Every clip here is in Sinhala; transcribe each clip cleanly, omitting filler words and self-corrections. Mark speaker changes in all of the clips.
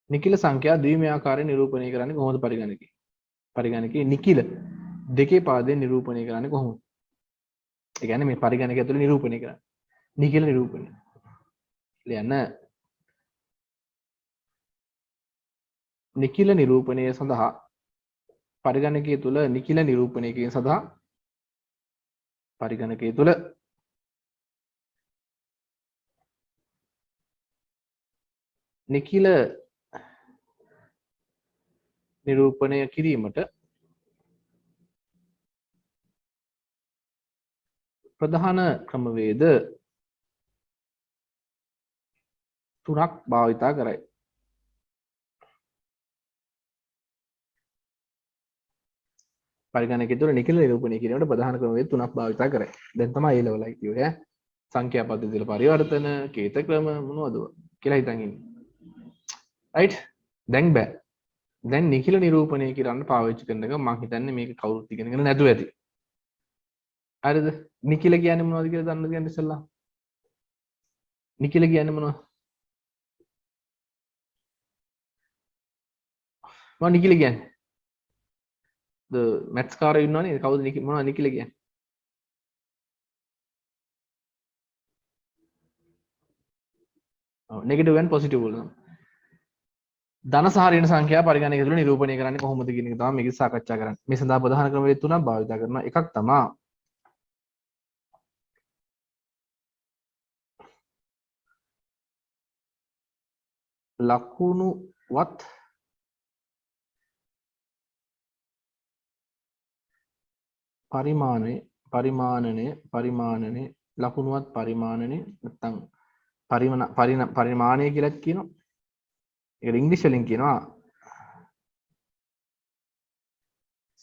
Speaker 1: නිකිල සංඛ්‍යා ද්විමයාකාරයෙන් නිරූපණය කරන්නේ කොහොමද පරිගණකේ? පරිගණකේ නිකිල දෙකේ පාදයෙන් නිරූපණය කරන්නේ කොහොමද? ඒ කියන්නේ මේ පරිගණකය ඇතුළේ නිරූපණය කරන්නේ. නිකිල නිරූපණය. ලියන්න නිකිල නිරූපණය සඳහා පරිගණකය තුළ නිකිල නිරූපණය කිරීම සඳහා පරිගණකය තුළ නිකිල නිරූපණය කිරීමට ප්‍රධාන ක්‍රමවේද තුනක් භාවිතා කරයි. පරිගණකය තුළ නිකිල නිරූපණය කිරීමට ප්‍රධාන ක්‍රමවේද තුනක් භාවිතා කරයි. දැන් තමයි ඒ ලෙවල් එක කිව්වේ ඈ. සංඛ්‍යා පද්ධති වල පරිවර්තන, කේත ක්‍රම මොනවද කියලා හිතන් ඉන්නේ. රයිට්? දැන් බෑ. දැන් නිකිල නිරූපණය කරන්න පාවිච්චි කරන එක මම හිතන්නේ මේක කවුරුත් ඉගෙනගෙන නැතුව ඇති. හරිද? නිකිල කියන්නේ මොනවද කියලා දන්නද කියන්නේ ඉස්සෙල්ලා? නිකිල කියන්නේ මොනවද? මොනවද නිකිල කියන්නේ? මැත්ස් කාරයෝ ඉන්නවනේ කවුද මොනවද නිකිල කියන්නේ? ඔව් නෙගටිව් and පොසිටිව් වල තමයි. ධන සහ ඍණ සංඛ්‍යා පරිගණකය තුළ නිරූපණය කරන්නේ කොහොමද කියන එක තමයි මේක සාකච්ඡා කරන්නේ. මේ සඳහා ප්‍රධාන ක්‍රමවේද තුනක් භාවිත කරනවා. එකක් තමයි ලකුණුවත් පරිමාණනය ලකුණුවත් පරිමාණනය නැත්නම් පරිමාණය කියලාත් කියනවා. ඒක ඉංග්‍රීසි වලින් කියනවා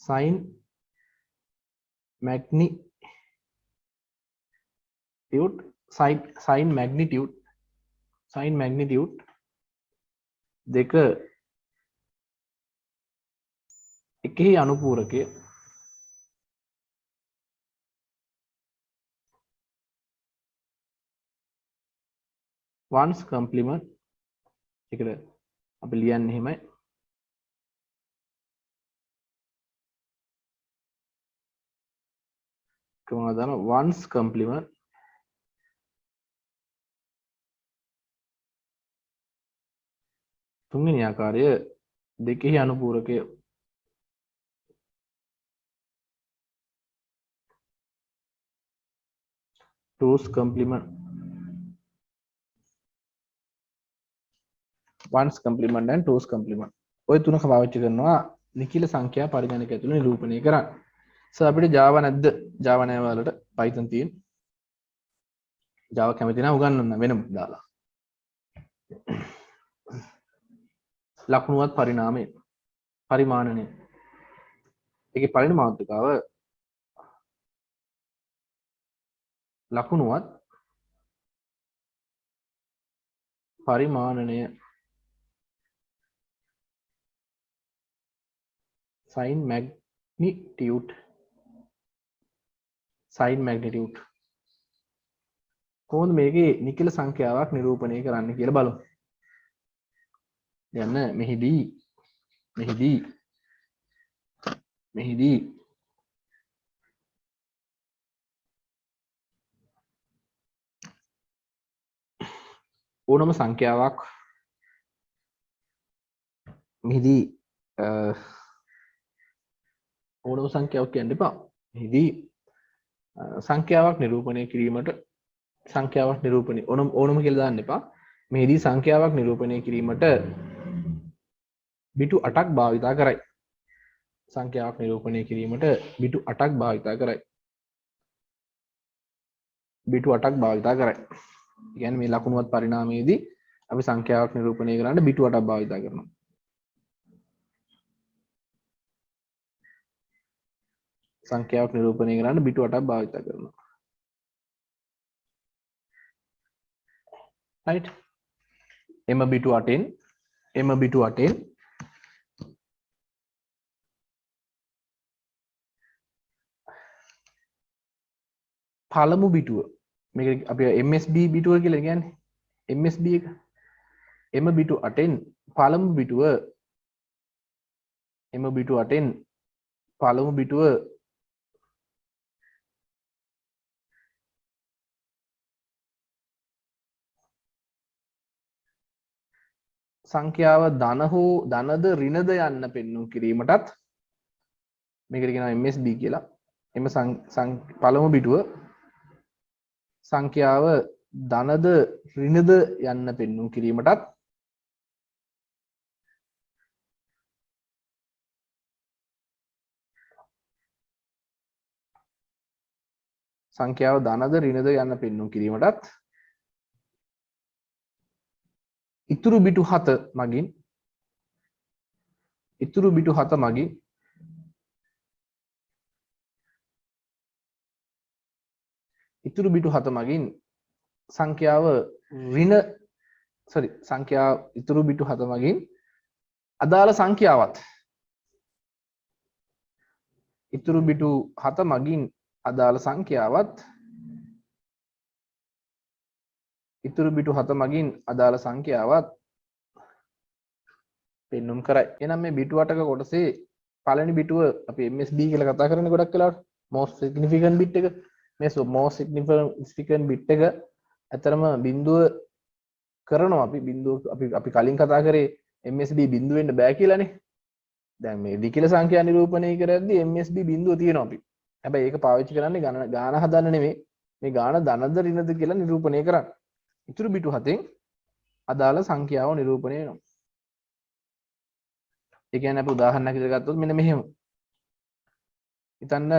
Speaker 1: sin magnitude sin magnitude දෙක එකෙහි අනුපූරකය ones complement එකට අපි ලියන්නේ එහෙමයි කොහොමද දාන ones complement තුන්වෙනි ආකාරය දෙකෙහි අනුපූරකය two's complement ones complement and two's complement ඔය තුනක පාවිච්චි කරනවා නිකිල සංඛ්‍යා පරිගණකය ඇතුළේ නිරූපණය කරන්න. අපිට Java නැද්ද? Java නැහැ වලට Python තියෙන. Java කැමති නම් උගන්වන්න වෙනම දාලා. ලකුණුවත් පරිමාණනය. ඒකේ පළවෙනි මාතෘකාව ලකුණුවත් පරිමාණනය sin magnitude කොහොමද මේකේ නිකිල සංඛ්‍යාවක් නිරූපණය කරන්න කියලා බලමු. යන්න මෙහිදී ඕනම සංඛ්‍යාවක් මෙහිදී ඕනම සංඛ්‍යාවක් කියන්න එපා. මෙහිදී සංඛ්‍යාවක් නිරූපණය කිරීමට සංඛ්‍යාවක් නිරූපණය ඕනම කියලා දාන්න එපා. මෙහිදී සංඛ්‍යාවක් නිරූපණය කිරීමට බිටු 8ක් භාවිතා කරයි. සංඛ්‍යාවක් නිරූපණය කිරීමට බිටු 8ක් භාවිතා කරයි. බිටු 8ක් භාවිතා කරයි. ඒ කියන්නේ මේ ලකුණුවත් පරිණාමයේදී අපි සංඛ්‍යාවක් නිරූපණය කරන්න බිටු 8ක් භාවිතා කරනවා. සංඛ්‍යාවක් නිරූපණය කරන්න බිටු 8ක් භාවිත කරනවා. right එම බිටු 8න් පළමු බිටුව මේක අපි MSB බිටුව කියලා කියන්නේ MSB එක එම බිටු 8න් පළමු බිටුව එම බිටු 8න් පළමු බිටුව සංඛ්‍යාව ධන හෝ ධනද ඍණද යන්න පෙන්වු කිරීමටත් මේකට කියනවා MSB කියලා. එම පළමු බිටුව සංඛ්‍යාව ධනද ඍණද යන්න පෙන්වු කිරීමටත් සංඛ්‍යාව ධනද ඍණද යන්න පෙන්වු කිරීමටත් ඉතුරු බිටු 7 මගින් ඉතුරු බිටු 7 මගින් ඉතුරු බිටු 7 මගින් සංඛ්‍යාව ඉතුරු බිටු 7 මගින් අදාළ සංඛ්‍යාවත් ඉතුරු බිටු 7 මගින් අදාළ සංඛ්‍යාවත් ඉතුරු බිටු 7 මගින් අදාළ සංඛ්‍යාවත් පෙන්눔 කරයි. එහෙනම් මේ බිටු 8ක කොටසේ පළවෙනි බිටුව අපි MSB කියලා කතා කරන්නේ ගොඩක් වෙලාවට most significant bit එක. මේ most significant bit එක අතරම බිඳුව කරනවා අපි බිඳුව අපි කලින් කතා කරේ MSB බිඳුව වෙන්න බෑ කියලානේ. දැන් මේ විකිල සංඛ්‍යා නිරූපණය කරද්දී MSB බිඳුව තියෙනවා අපි. හැබැයි ඒක පාවිච්චි කරන්නේ ගාන හදන්න නෙමෙයි. මේ ගාන ධනද ඍණද කියලා නිරූපණය කරන්න. ඉතුරු බිටු 7න් අදාළ සංඛ්‍යාව නිරූපණය වෙනවා. ඒ කියන්නේ අපි උදාහරණයක් විදිහට ගත්තොත් මෙන්න මෙහෙම. හිතන්න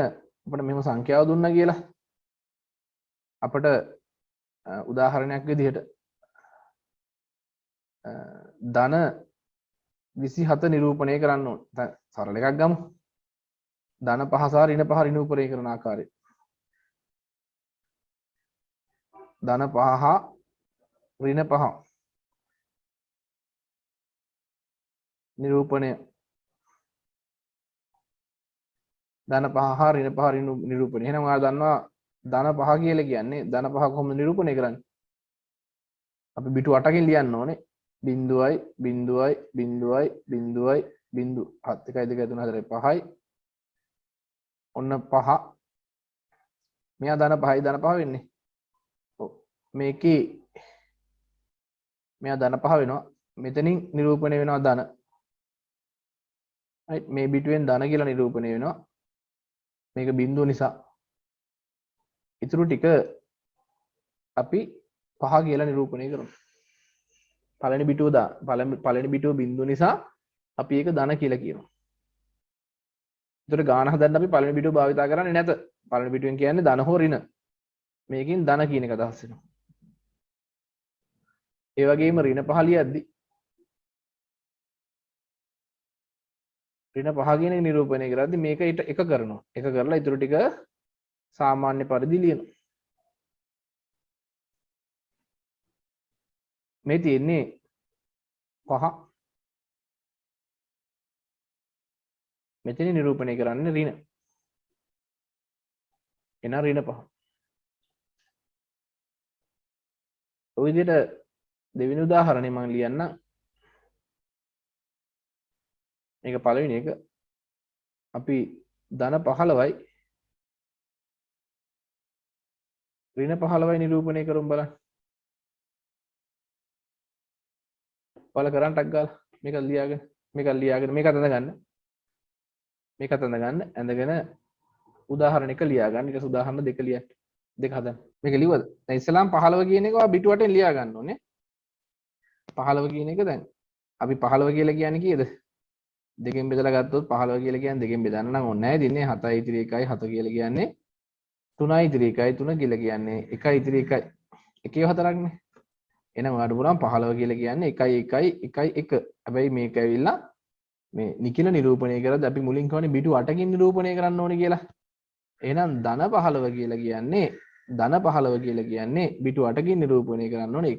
Speaker 1: අපිට මෙහෙම සංඛ්‍යාව දුන්නා කියලා. අපිට උදාහරණයක් විදිහට ධන 27 නිරූපණය කරන්න ඕන. දැන් සරල එකක් ගමු. ධන 5 සහ ඍණ 5 නිරූපණය කරන ආකාරය. ධන 5 හා ඍණ 5 නිරූපණය ධන 5 හා ඍණ 5 නිරූපණය. එහෙනම් ඔයාලා දන්නවා ධන 5 කියලා කියන්නේ ධන 5 කොහොමද නිරූපණය කරන්නේ? අපි බිටු 8කින් ලියන්න ඕනේ. බිඳුවයි බිඳුවයි බිඳුවයි බිඳුවයි බිඳු 7 1 2 3 4 5යි ඔන්න 5 මෙයා ධන 5යි ධන 5 වෙන්නේ. ඔව් මේකේ මෙයා ධන 5 වෙනවා. මෙතනින් නිරූපණය වෙනවා ධන. right මේ බිටුවෙන් ධන කියලා නිරූපණය වෙනවා. මේක බිඳුව නිසා. ඉතුරු ටික අපි 5 කියලා නිරූපණය කරමු. පළවෙනි බිටුව පළවෙනි බිටුව බිඳුව නිසා අපි ඒක ධන කියලා කියනවා. ඒතර ගාන හදන්න අපි පළවෙනි බිටුව භාවිතා කරන්නේ නැත. පළවෙනි බිටුවෙන් කියන්නේ ධන හෝ ඍණ. මේකෙන් ධන කියන එක අදහස් වෙනවා. ඒ වගේම ඍණ 5 ලියද්දි ඍණ 5 කියන එක නිරූපණය කරද්දි මේක එක කරනවා. එක කරලා ඊටු ටික සාමාන්‍ය පරිදි ලියනවා. මේ තියෙන්නේ 5 මෙතන නිරූපණය කරන්නේ ඍණ. එන ඍණ 5. ඔය විදිහට දෙවෙනි උදාහරණය මම ලියන්න. මේක පළවෙනි එක අපි ධන 15යි ඍණ 15යි නිරූපණය කරමු බලන්න. ඔයාලා කරන්ටක් ගාලා මේක ලියාගෙන මේක අතඳ ගන්න. මේක අතඳ ගන්න ඇඳගෙන උදාහරණ එක ලියා ගන්න. ඊට පස්සේ උදාහරණ දෙක ලියන්න. දෙක හදන්න. මේක ලිව්වද? දැන් ඉස්සලාම් 15 කියන එක ඔයා බිටු 8ෙන් ලියා ගන්න ඕනේ. 15 කියන එක දැන් අපි 15 කියලා කියන්නේ කීයද? දෙකෙන් බෙදලා ගත්තොත් 15 කියලා කියන්නේ දෙකෙන් බෙදන්න නම් ඕනේ නැහැ. දින්නේ 7යි ඉතිරි 1යි 7 කියලා කියන්නේ 3යි ඉතිරි 1යි 3 කියලා කියන්නේ 1යි ඉතිරි 1යි. එකේ හතරක්නේ. එහෙනම් ඔයාලට පුළුවන් 15 කියලා කියන්නේ 1යි 1යි 1යි 1. හැබැයි මේක ඇවිල්ලා මේ නිකිල නිරූපණය කරද්දී අපි මුලින් කියවනේ බිටු 8කින් නිරූපණය කරන්න ඕනේ කියලා. එහෙනම් ධන 15 කියලා කියන්නේ බිටු 8කින් නිරූපණය කරන්න ඕනේ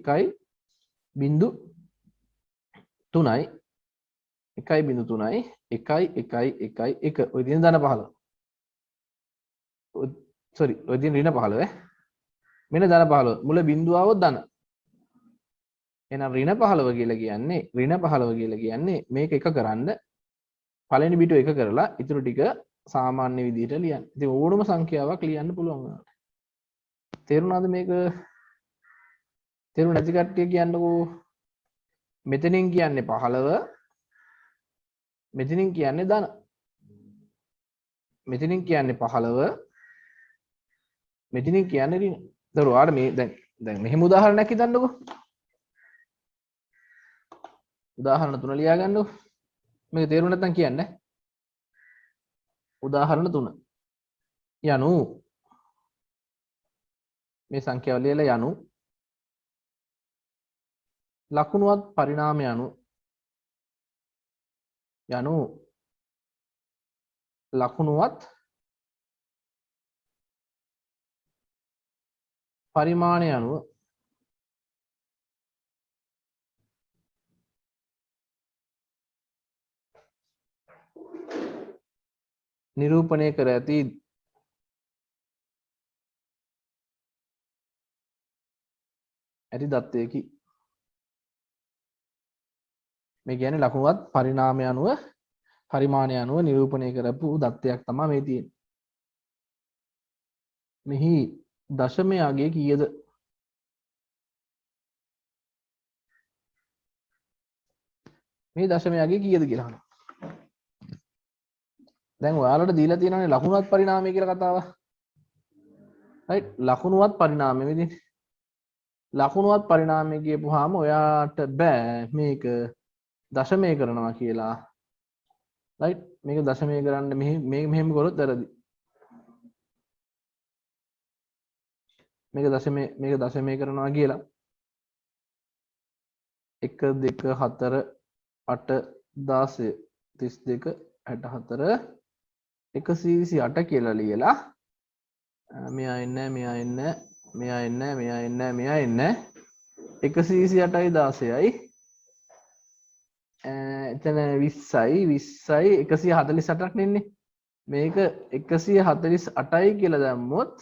Speaker 1: 1.3යි 1.3යි 1.1 ඔය දින ධන 15. ඔය දින ඍණ 15 මෙන්න ධන 15 මුල බිඳුව આવොත් ධන එහෙනම් ඍණ 15 කියලා කියන්නේ ඍණ 15 කියලා කියන්නේ මේක එක කරන්න පළවෙනි බිටු එක කරලා ඊටු ටික සාමාන්‍ය විදිහට ලියන්න. ඉතින් ඕනම සංඛ්‍යාවක් ලියන්න පුළුවන් ඔයාලට. තේරුණාද මේක? තේරුණ නැති කට්ටිය කියන්නකෝ. මෙතනින් කියන්නේ 15, මෙතනින් කියන්නේ ධන. මෙතනින් කියන්නේ 15, මෙතනින් කියන්නේ ඍණ. ඒතර ඔයාලට මේ දැන් මෙහෙම උදාහරණයක් හිතන්නකෝ. උදාහරණ 3 ලියා ගන්නකෝ. මේක තේරුම් නැත්නම් කියන්නේ. උදාහරණ 3. යනු මේ සංඛ්‍යාව ලියලා යනු ලකුණුවත් පරිණාමය යනු ලකුණුවත් පරිමාණය අනුව නිරූපණය කර ඇති දත්තයකි. මේ කියන්නේ ලකුණුවත් පරිණාමය අනුව පරිමාණය අනුව නිරූපණය කරපු දත්තයක් තමයි මේ තියෙන්නේ. මෙහි දශමය අගය කීයද? මේ දශමය අගය කීයද කියලා අහනවා. දැන් ඔයාලට දීලා තියෙනවානේ ලකුණුවත් පරිණාමය කියලා කතාව. රයිට් ලකුණුවත් පරිණාමය විදිහට. ලකුණුවත් පරිණාමය කියපුවාම ඔයාට බෑ මේක දශමය කරනවා කියලා. රයිට් මේක දශමය කරන්න මෙහෙම කරොත් වැරදි. මේක දශමය කරනවා කියලා 1 2 4 8 16 32 64 128 කියලා ලියලා මෙයා එන්නේ මෙයා එන්නේ මෙයා එන්නේ මෙයා එන්නේ මෙයා එන්නේ 128යි 16යි එතන 20යි 148ක් නෙන්නේ. මේක 148යි කියලා දැම්මොත්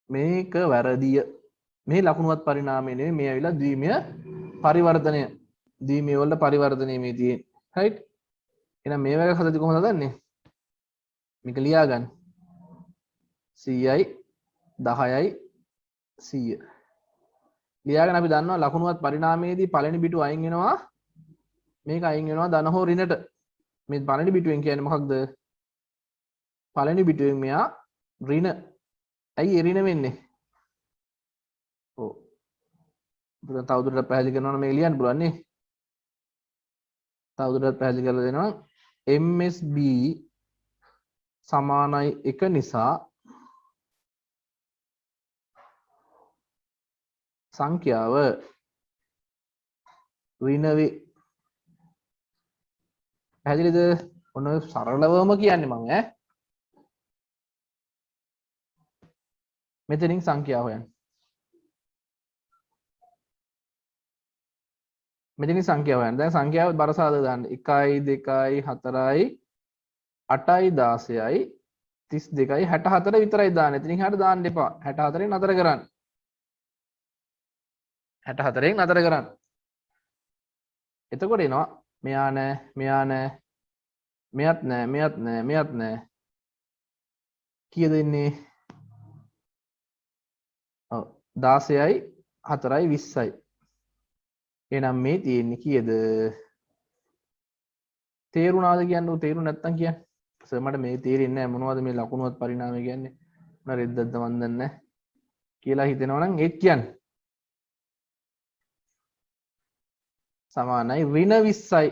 Speaker 1: මේක වැරදිය. මේ ලකුණුවත් පරිණාමය නෙමෙයි මේ ඇවිල්ලා ද්විමය පරිවර්තනය. ද්විමය වල පරිවර්තනය මේ තියෙන්නේ. රයිට්. එහෙනම් මේ වගේ හදද්දි කොහොමද හදන්නේ? මේක ලියා ගන්න. 100යි 10යි 100. ලියාගෙන අපි දන්නවා ලකුණුවත් පරිණාමයේදී පළවෙනි බිටුව අයින් වෙනවා. මේක අයින් වෙනවා ධන හෝ ඍණට. මේ පළවෙනි බිටුවෙන් කියන්නේ මොකක්ද? පළවෙනි බිටුවෙන් මෙයා ඍණ. ඇයි ඍණ වෙන්නේ? ඔව්. තවදුරටත් පැහැදිලි කරනවා නම් මේක ලියන්න පුළුවන් නේ. තවදුරටත් පැහැදිලි කරලා දෙනවා. MSB සමානයි 1 නිසා සංඛ්‍යාව ඍණ වේ. පැහැදිලිද? ඔන්න ඔය සරලවම කියන්නේ මම ඈ. මෙතනින් සංඛ්‍යාව හොයන්න. මෙතනින් සංඛ්‍යාව හොයන්න. දැන් සංඛ්‍යාව බරසාද දාන්න. 1යි 2යි 4යි 8යි 16යි 32යි 64 විතරයි දාන්න. එතනින් එහාට දාන්න එපා. 64න් නතර කරන්න. 64න් නතර කරන්න. එතකොට එනවා මෙයා නෑ මෙයා නෑ මෙයත් නෑ මෙයත් නෑ මෙයත් නෑ. කීයද ඉන්නේ? ඔව් 16යි 4යි 20යි. එහෙනම් මේ තියෙන්නේ කීයද? තේරුණාද කියන්නේ? තේරුණ නැත්තම් කියන්න. සර් මට මේ තේරෙන්නේ නැහැ මොනවද මේ ලකුණුවත් පරිණාමය කියන්නේ? මොන රෙද්දක්ද මන් දන්නේ නැහැ කියලා හිතෙනවා නම් ඒත් කියන්න. සමානයි ඍණ 20යි.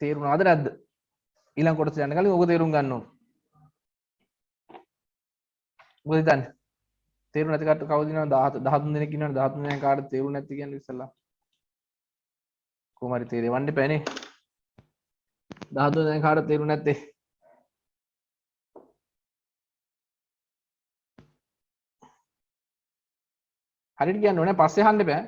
Speaker 1: තේරුණාද නැද්ද? ඊළඟ කොටස යන්න කලින් ඕක තේරුම් ගන්න ඕන. මොකද හිතන්නේ? තේරුණ නැති කට කවුද ඉන්නවද? 13 දෙනෙක් ඉන්නවනේ. 13 දෙනෙක් කාටද තේරුණ නැති කියන්නේ ඉස්සලා. කොහොම හරි තේරෙවන්න එපානේ. 13 දෙනෙක් කාටද තේරුණ නැත්තේ? හරියට කියන්න ඕනේ. පස්සේ අහන්න බෑ.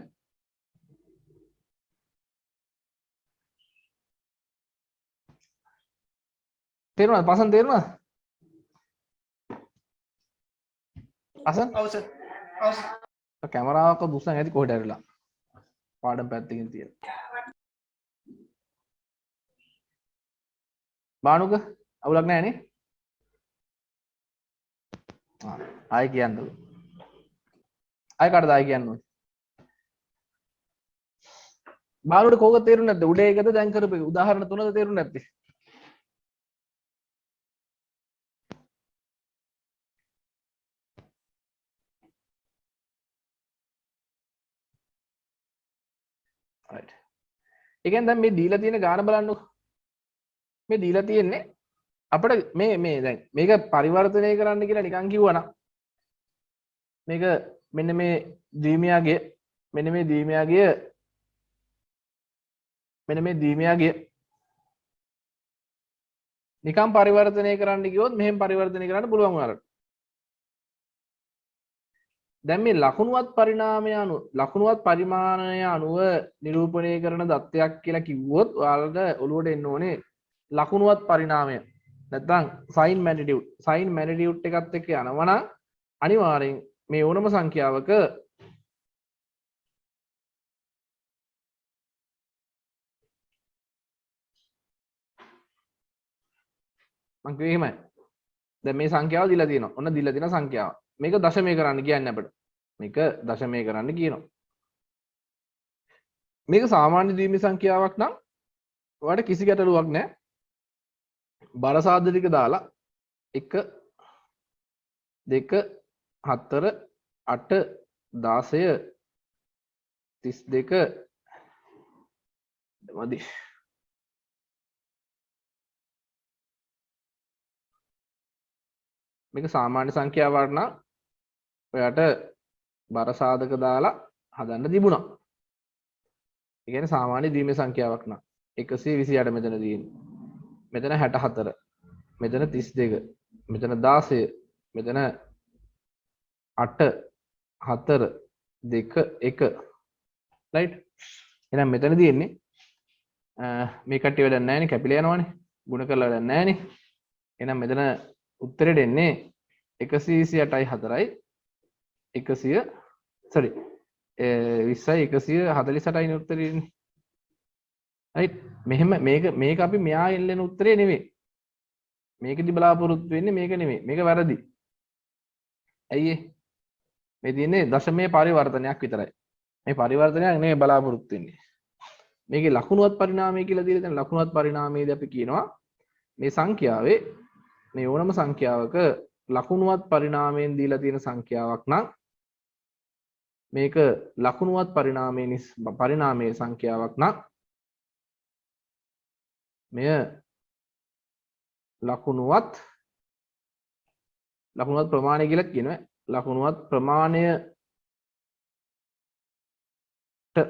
Speaker 1: තේරුණාද? පසන් තේරුණාද? අසන් කැමරාවක දුස්සන් ඇති කොහෙට ඇරිලා පාඩම් පැත්තකින් තියෙන බානුක අවුලක් නැහැනේ ආයි කියන්නලු ආයි කාටද ආයි කියන්න ඕනේ බානුට කෝක තේරුන්නේ නැද්ද උඩේ එකද දැන් කරපු එක උදාහරණ තුනද තේරුන්නේ නැත්තේ right ඒ කියන්නේ දැන් මේ දීලා තියෙන ගාන බලන්නකො මේ දීලා තියෙන්නේ අපිට මේ දැන් මේක පරිවර්තනය කරන්න කියලා නිකන් කිව්වනම් මේක මෙන්න මේ ද්විමයාගේ මෙන්න මේ ද්විමයාගේ නිකම් පරිවර්තනය කරන්න ගියොත් මෙහෙම පරිවර්තනය කරන්න පුළුවන් වුණාට දැන් මේ ලකුණුවත් පරිණාමය අනුව ලකුණුවත් පරිමාණය අනුව නිරූපණය කරන දත්තයක් කියලා කිව්වොත් ඔයාලට ඔළුවට එන්න ඕනේ ලකුණුවත් පරිණාමය නැත්නම් sin magnitude එකත් එක්ක යනවා නම් අනිවාර්යෙන් මේ ඕනම සංඛ්‍යාවක මං කිව්වේ එහෙමයි. දැන් මේ සංඛ්‍යාව දීලා තියෙනවා. ඔන්න දීලා තියෙන සංඛ්‍යාව. මේක දශමය කරන්න කියන්නේ අපිට. මේක දශමය කරන්න කියනවා. මේක සාමාන්‍ය ද්විමී සංඛ්‍යාවක් නම් ඔයාලට කිසි ගැටලුවක් නැහැ. බර සාධ්‍ය ටික දාලා 1 2 4 8 16 32 මදි. මේක සාමාන්‍ය සංඛ්‍යාවක් නම් ඔයාට බර සාධක දාලා හදන්න තිබුණා. ඒ කියන්නේ සාමාන්‍ය ද්විමීය සංඛ්‍යාවක් නම් 128 මෙතන තියෙන්නේ. මෙතන 64. මෙතන 32. මෙතන 16. මෙතන 8 4 2 1. රයිට්. එහෙනම් මෙතන තියෙන්නේ මේ කට්ටිය වැඩක් නැහැ නේ කැපිලා යනවනේ. ගුණ කරලා වැඩක් නැහැ නේ. එහෙනම් මෙතන උත්තරෙට එන්නේ 128යි 4යි 100 sorry 20යි 148යි නේ උත්තරේ එන්නේ. රයිට්. මෙහෙම මේක අපි මෙයා එල්ලෙන උත්තරේ නෙමෙයි. මේකෙදි බලාපොරොත්තු වෙන්නේ මේක නෙමෙයි. මේක වැරදි. ඇයි මේ තියෙන්නේ දශමයේ පරිවර්තනයක් විතරයි. මේ පරිවර්තනයක් නෙමෙයි බලාපොරොත්තු වෙන්නේ. මේකේ ලකුණුවත් පරිණාමය කියලා දීලා තියෙන ලකුණුවත් පරිණාමයේදී අපි කියනවා මේ සංඛ්‍යාවේ මේ ඕනම සංඛ්‍යාවක ලකුණුවත් පරිණාමයෙන් දීලා තියෙන සංඛ්‍යාවක් නම් මේක ලකුණුවත් පරිණාමයේ සංඛ්‍යාවක් නම් මෙය ලකුණුවත් ප්‍රමාණය කියලා කියනවා. ලකුණුවත් ප්‍රමාණයට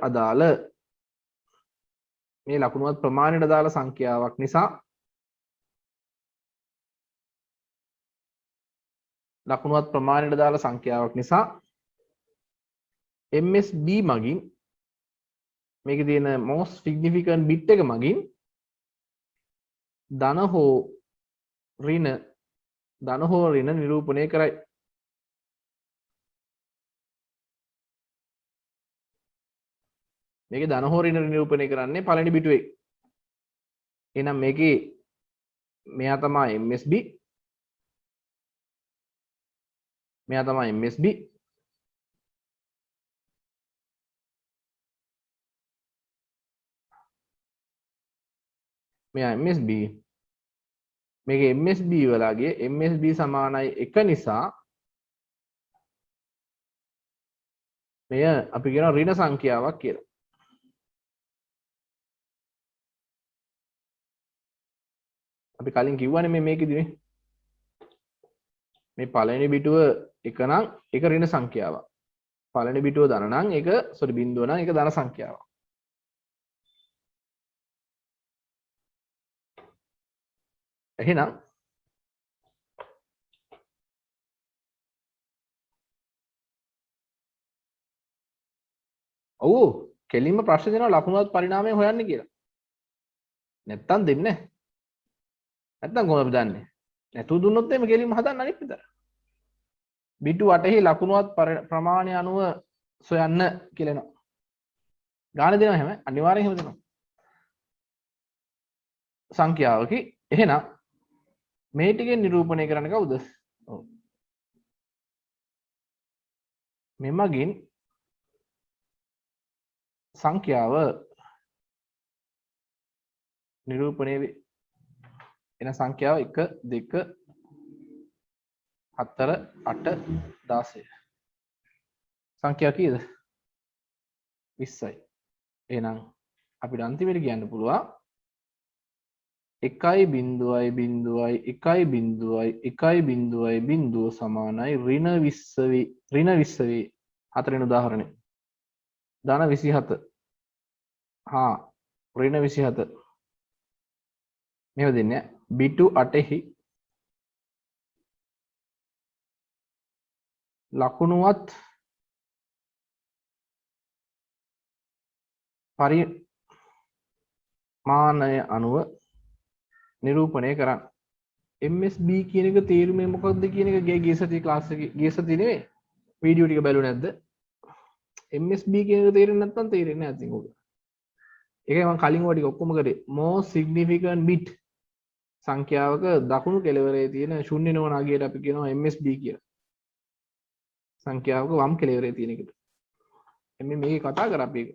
Speaker 1: අදාළ මේ ලකුණුවත් ප්‍රමාණයට අදාළ සංඛ්‍යාවක් නිසා ලකුණුවත් ප්‍රමාණයට දාලා සංඛ්‍යාවක් නිසා MSB මගින් මේකේ තියෙන most significant bit එක මගින් ධන හෝ ඍණ නිරූපණය කරයි. මේකේ ධන හෝ ඍණ නිරූපණය කරන්නේ පළවෙනි බිටුවේ. එහෙනම් මේකේ මෙයා තමයි MSB මෙයා තමයි MSB මෙයා MSB මේකේ MSB වලගේ MSB සමානයි 1 නිසා මෙය අපි කියන ඍණ සංඛ්‍යාවක් කියලා. අපි කලින් කිව්වනේ මේකෙදි මේ පළවෙනි බිටුව 1 නම් ඒක ඍණ සංඛ්‍යාවක්. පළවෙනි බිටුව ධන නම් ඒක බිඳුව නම් ඒක ධන සංඛ්‍යාවක්. එහෙනම් ඔව් කෙලින්ම ප්‍රශ්න දෙනවා ලකුණුවත් පරිණාමය හොයන්න කියලා. නැත්තම් දෙන්නේ නැහැ. නැත්තම් කොහොමද අපි දන්නේ? නැතුව දුන්නොත් එimhe කෙලින්ම හදන්න අනිත් විතර. බිටු 8හි ලකුණුවත් ප්‍රමාණය අනුව සොයන්න කියලා එනවා. ගාන දෙනවා හැම අනිවාර්යෙන් එහෙම දෙනවා. සංඛ්‍යාවකි. එහෙනම් මේ ටිකෙන් නිරූපණය කරන්න කවුද? ඔව්. මෙමගින් සංඛ්‍යාව නිරූපණය වේ. එන සංඛ්‍යාව 1 2 4 8 16. සංඛ්‍යාව කීයද? 20යි. එහෙනම් අපිට අන්තිමට කියන්න පුළුවන් 1.0 සමානයි ඍණ 20 වේ. ඍණ 20 වේ. හතරවෙනි උදාහරණය. ධන 27. හා ඍණ 27. මේව දෙන්නේ බිටු 8හි ලකුණුවත් පරිමාණය අනුව නිරූපණය කරන්න. MSB කියන එක තේරුම මොකක්ද කියන එක ගිය සතියේ ක්ලාස් එකේ ගිය සතියේ නෙවෙයි වීඩියෝ ටික බැලුවේ නැද්ද? MSB කියන එක තේරෙන්නේ නැත්නම් තේරෙන්නේ නැහැ ඉතින් ඔක. ඒකයි මම කලින් ඔය ටික ඔක්කොම කරේ. most significant bit සංඛ්‍යාවක දකුණු කෙළවරේ තියෙන ශුන්‍ය නොවන අගයට අපි කියනවා MSB කියලා. සංඛ්‍යාවක වම් කෙළවරේ තියෙන එකට. එමේ මේක කතා කරා අපි ඒක.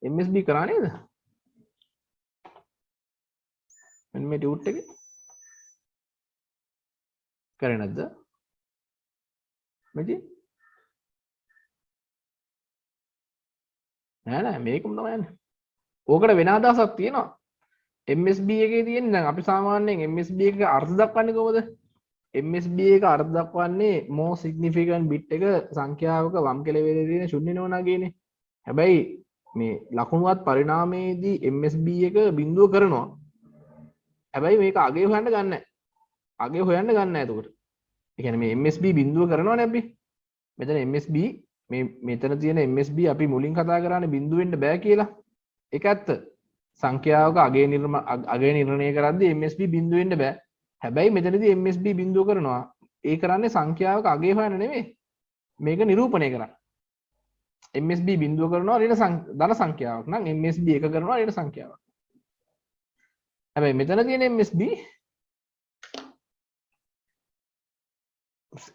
Speaker 1: MSB කරා නේද? මෙන්න මේ ටියුට් එක කරේ නැද්ද? මෙතන නෑ මේකම තමයි යන්නේ. ඕකට වෙන අදහසක් තියෙනවා. MSB එකේ තියෙන දැන් අපි සාමාන්‍යයෙන් MSB එකේ අර්ථ දක්වන්නේ කොහොමද? MSB එක අර්ථ දක්වන්නේ most significant bit එක සංඛ්‍යාවක වම් කෙළවරේ තියෙන ශුන්‍ය නොවන අගයනේ. හැබැයි මේ ලකුණුවත් පරිණාමයේදී MSB එක බිඳුව කරනවා. හැබැයි මේක අගය හොයන්න ගන්න නැහැ. අගය හොයන්න ගන්න නැහැ එතකොට. ඒ කියන්නේ මේ MSB බිඳුව කරනවනේ අපි. මෙතන MSB මේ මෙතන තියෙන MSB අපි මුලින් කතා කරානේ බිඳුව වෙන්න බෑ කියලා. ඒක ඇත්ත. සංඛ්‍යාවක අගය නිර්ණය කරද්දී MSB බිඳුව වෙන්න බෑ. හැබැයි මෙතනදී MSB බිඳුව කරනවා. ඒ කරන්නේ සංඛ්‍යාවක අගය හොයන්න නෙමෙයි. මේක නිරූපණය කරන්න. MSB බිඳුව කරනවා ධන සංඛ්‍යාවක් නම් MSB එක කරනවා ඍණ සංඛ්‍යාවක්. හැබැයි මෙතන තියෙන MSB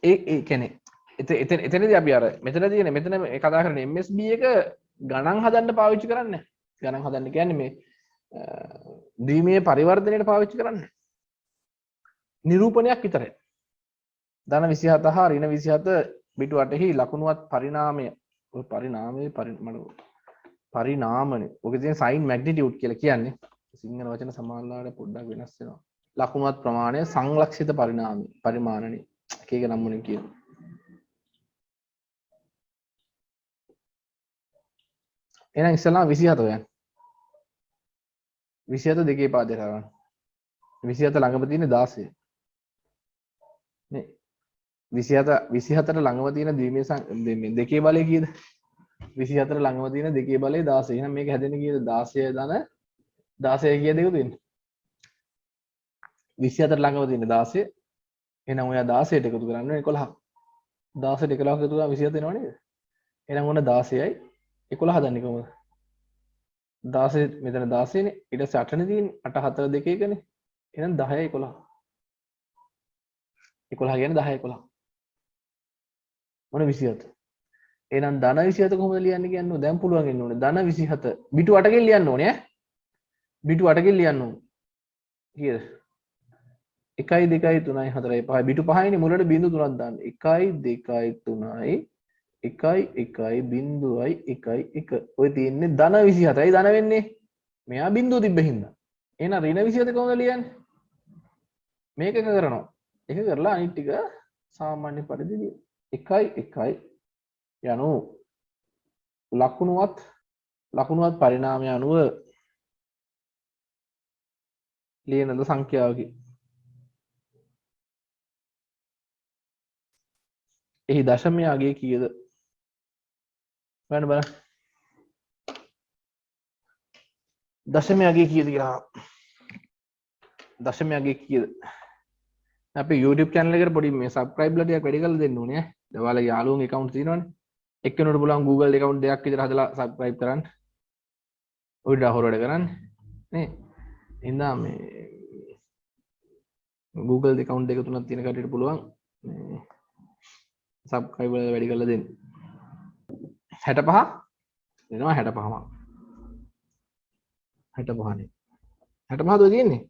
Speaker 1: ඒ කියන්නේ එතනදී අපි අර මෙතන තියෙන මෙතන කතා කරන MSB එක ගණන් හදන්න පාවිච්චි කරන්නේ. ගණන් හදන්න කියන්නේ මේ ද්විමීය පරිවර්තනයට පාවිච්චි කරන්නේ. නිරූපණයක් විතරයි. ධන 27 හා ඍණ 27 බිටු 8හි ලකුණුවත් පරිණාමය පරිණාමනේ. ඔකේ තියෙන sin magnitude කියලා කියන්නේ සිංහල වචන සමානලාට පොඩ්ඩක් වෙනස් වෙනවා. ලකුණුවත් ප්‍රමාණය සංලක්ෂිත පරිමාණනේ. එක එක නම් වලින් කියනවා. එහෙනම් ඉස්සලා 27 හොයන්න. 27 දෙකේ පාදයට ගන්න. 27 ළඟම තියෙන 16. නේ 27ට ළඟම තියෙන ද්විමීය දෙකේ බලය කීයද? 24 ළඟම තියෙන දෙකේ බලය 16. එහෙනම් මේක හැදෙන්නේ කීයද? 16 ධන 16 කීයද ඒක දෙන්නේ? 24 ළඟම තියෙන 16. එහෙනම් ඔයා 16ට එකතු කරන්න ඕනේ 11. 16ට 11 එකතු කරා 27 එනවා නේද? එහෙනම් ඔන්න 16යි 11 හදන්නේ කොහොමද? 16 මෙතන 16 නේ. ඊට පස්සේ 8 නේ තියෙන්නේ. 8 4 2 එකනේ. එහෙනම් 10යි 11. 11 කියන්නේ 10යි 11. මොන 27. එහෙනම් ධන 27 කොහොමද ලියන්නේ කියන්නේ? දැන් පුළුවන් වෙන්න ඕනේ. ධන 27 බිටු 8කින් ලියන්න ඕනේ ඈ. බිටු 8කින් ලියන්න ඕනේ. කීයද? 1 2 3 4 5 බිටු 5යිනේ මුලට බිංදු 3ක් දාන්න. 1 2 3යි 1 1 බිංදුවයි 1 1. ඔය තියෙන්නේ ධන 27යි ධන වෙන්නේ. මෙයා බිංදුව තිබ්බ හින්දා. එහෙනම් ඍණ 27 කොහොමද ලියන්නේ? මේක එක කරනවා. එක කරලා අනිත් ටික සාමාන්‍ය පරිදි ලියන. 1 1 යනු ලකුණුවත් පරිණාමය අනුව ලියන ද සංඛ්‍යාවකි. එහි දශමය අගය කීයද? බලන්න බලන්න. දශමය අගය කීයද කියලා. දශමය අගය කීයද? අපි YouTube channel එකට පොඩි මේ subscribe ලා ටිකක් වැඩි කරලා දෙන්න ඕනේ ඈ. ඔයාලගේ යාළුවන්ගේ account තියෙනවනේ. එක්කෙනෙකුට පුළුවන් Google account දෙකක් විතර හදලා subscribe කරන්න. ඔය ඩා හොර වැඩ කරන්න. නේ. ඉඳා මේ Google account දෙක තුනක් තියෙන කට්ටියට පුළුවන් මේ subscribe වැඩි කරලා දෙන්න. 65 දෙනවා 65ම. 65 නේ. 65ද තියෙන්නේ?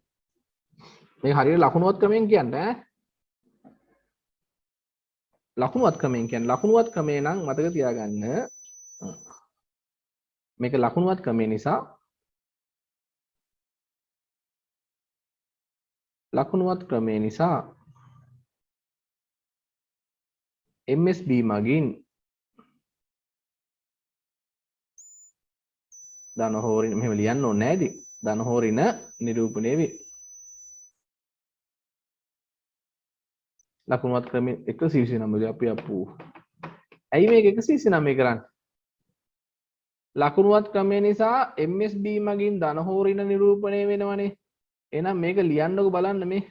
Speaker 1: මේක හරියට ලකුණුවත් ක්‍රමයෙන් කියන්න ඈ. ලකුණුවත් ක්‍රමයෙන් කියන්නේ ලකුණුවත් ක්‍රමය නම් මතක තියාගන්න. මේක ලකුණුවත් ක්‍රමය නිසා ලකුණුවත් ක්‍රමය නිසා MSB මගින් ධන හෝරින මෙහෙම ලියන්න ඕනේ නෑ ඉතින්. ධන හෝරින නිරූපණය වේ. ලකුණුවත් ක්‍රමය 129 අපි අප්පු. ඇයි මේක 129 කරන්නේ? ලකුණුවත් ක්‍රමය නිසා MSB මගින් ධන හෝරින නිරූපණය වෙනවනේ. එහෙනම් මේක ලියන්නකො බලන්න මේ.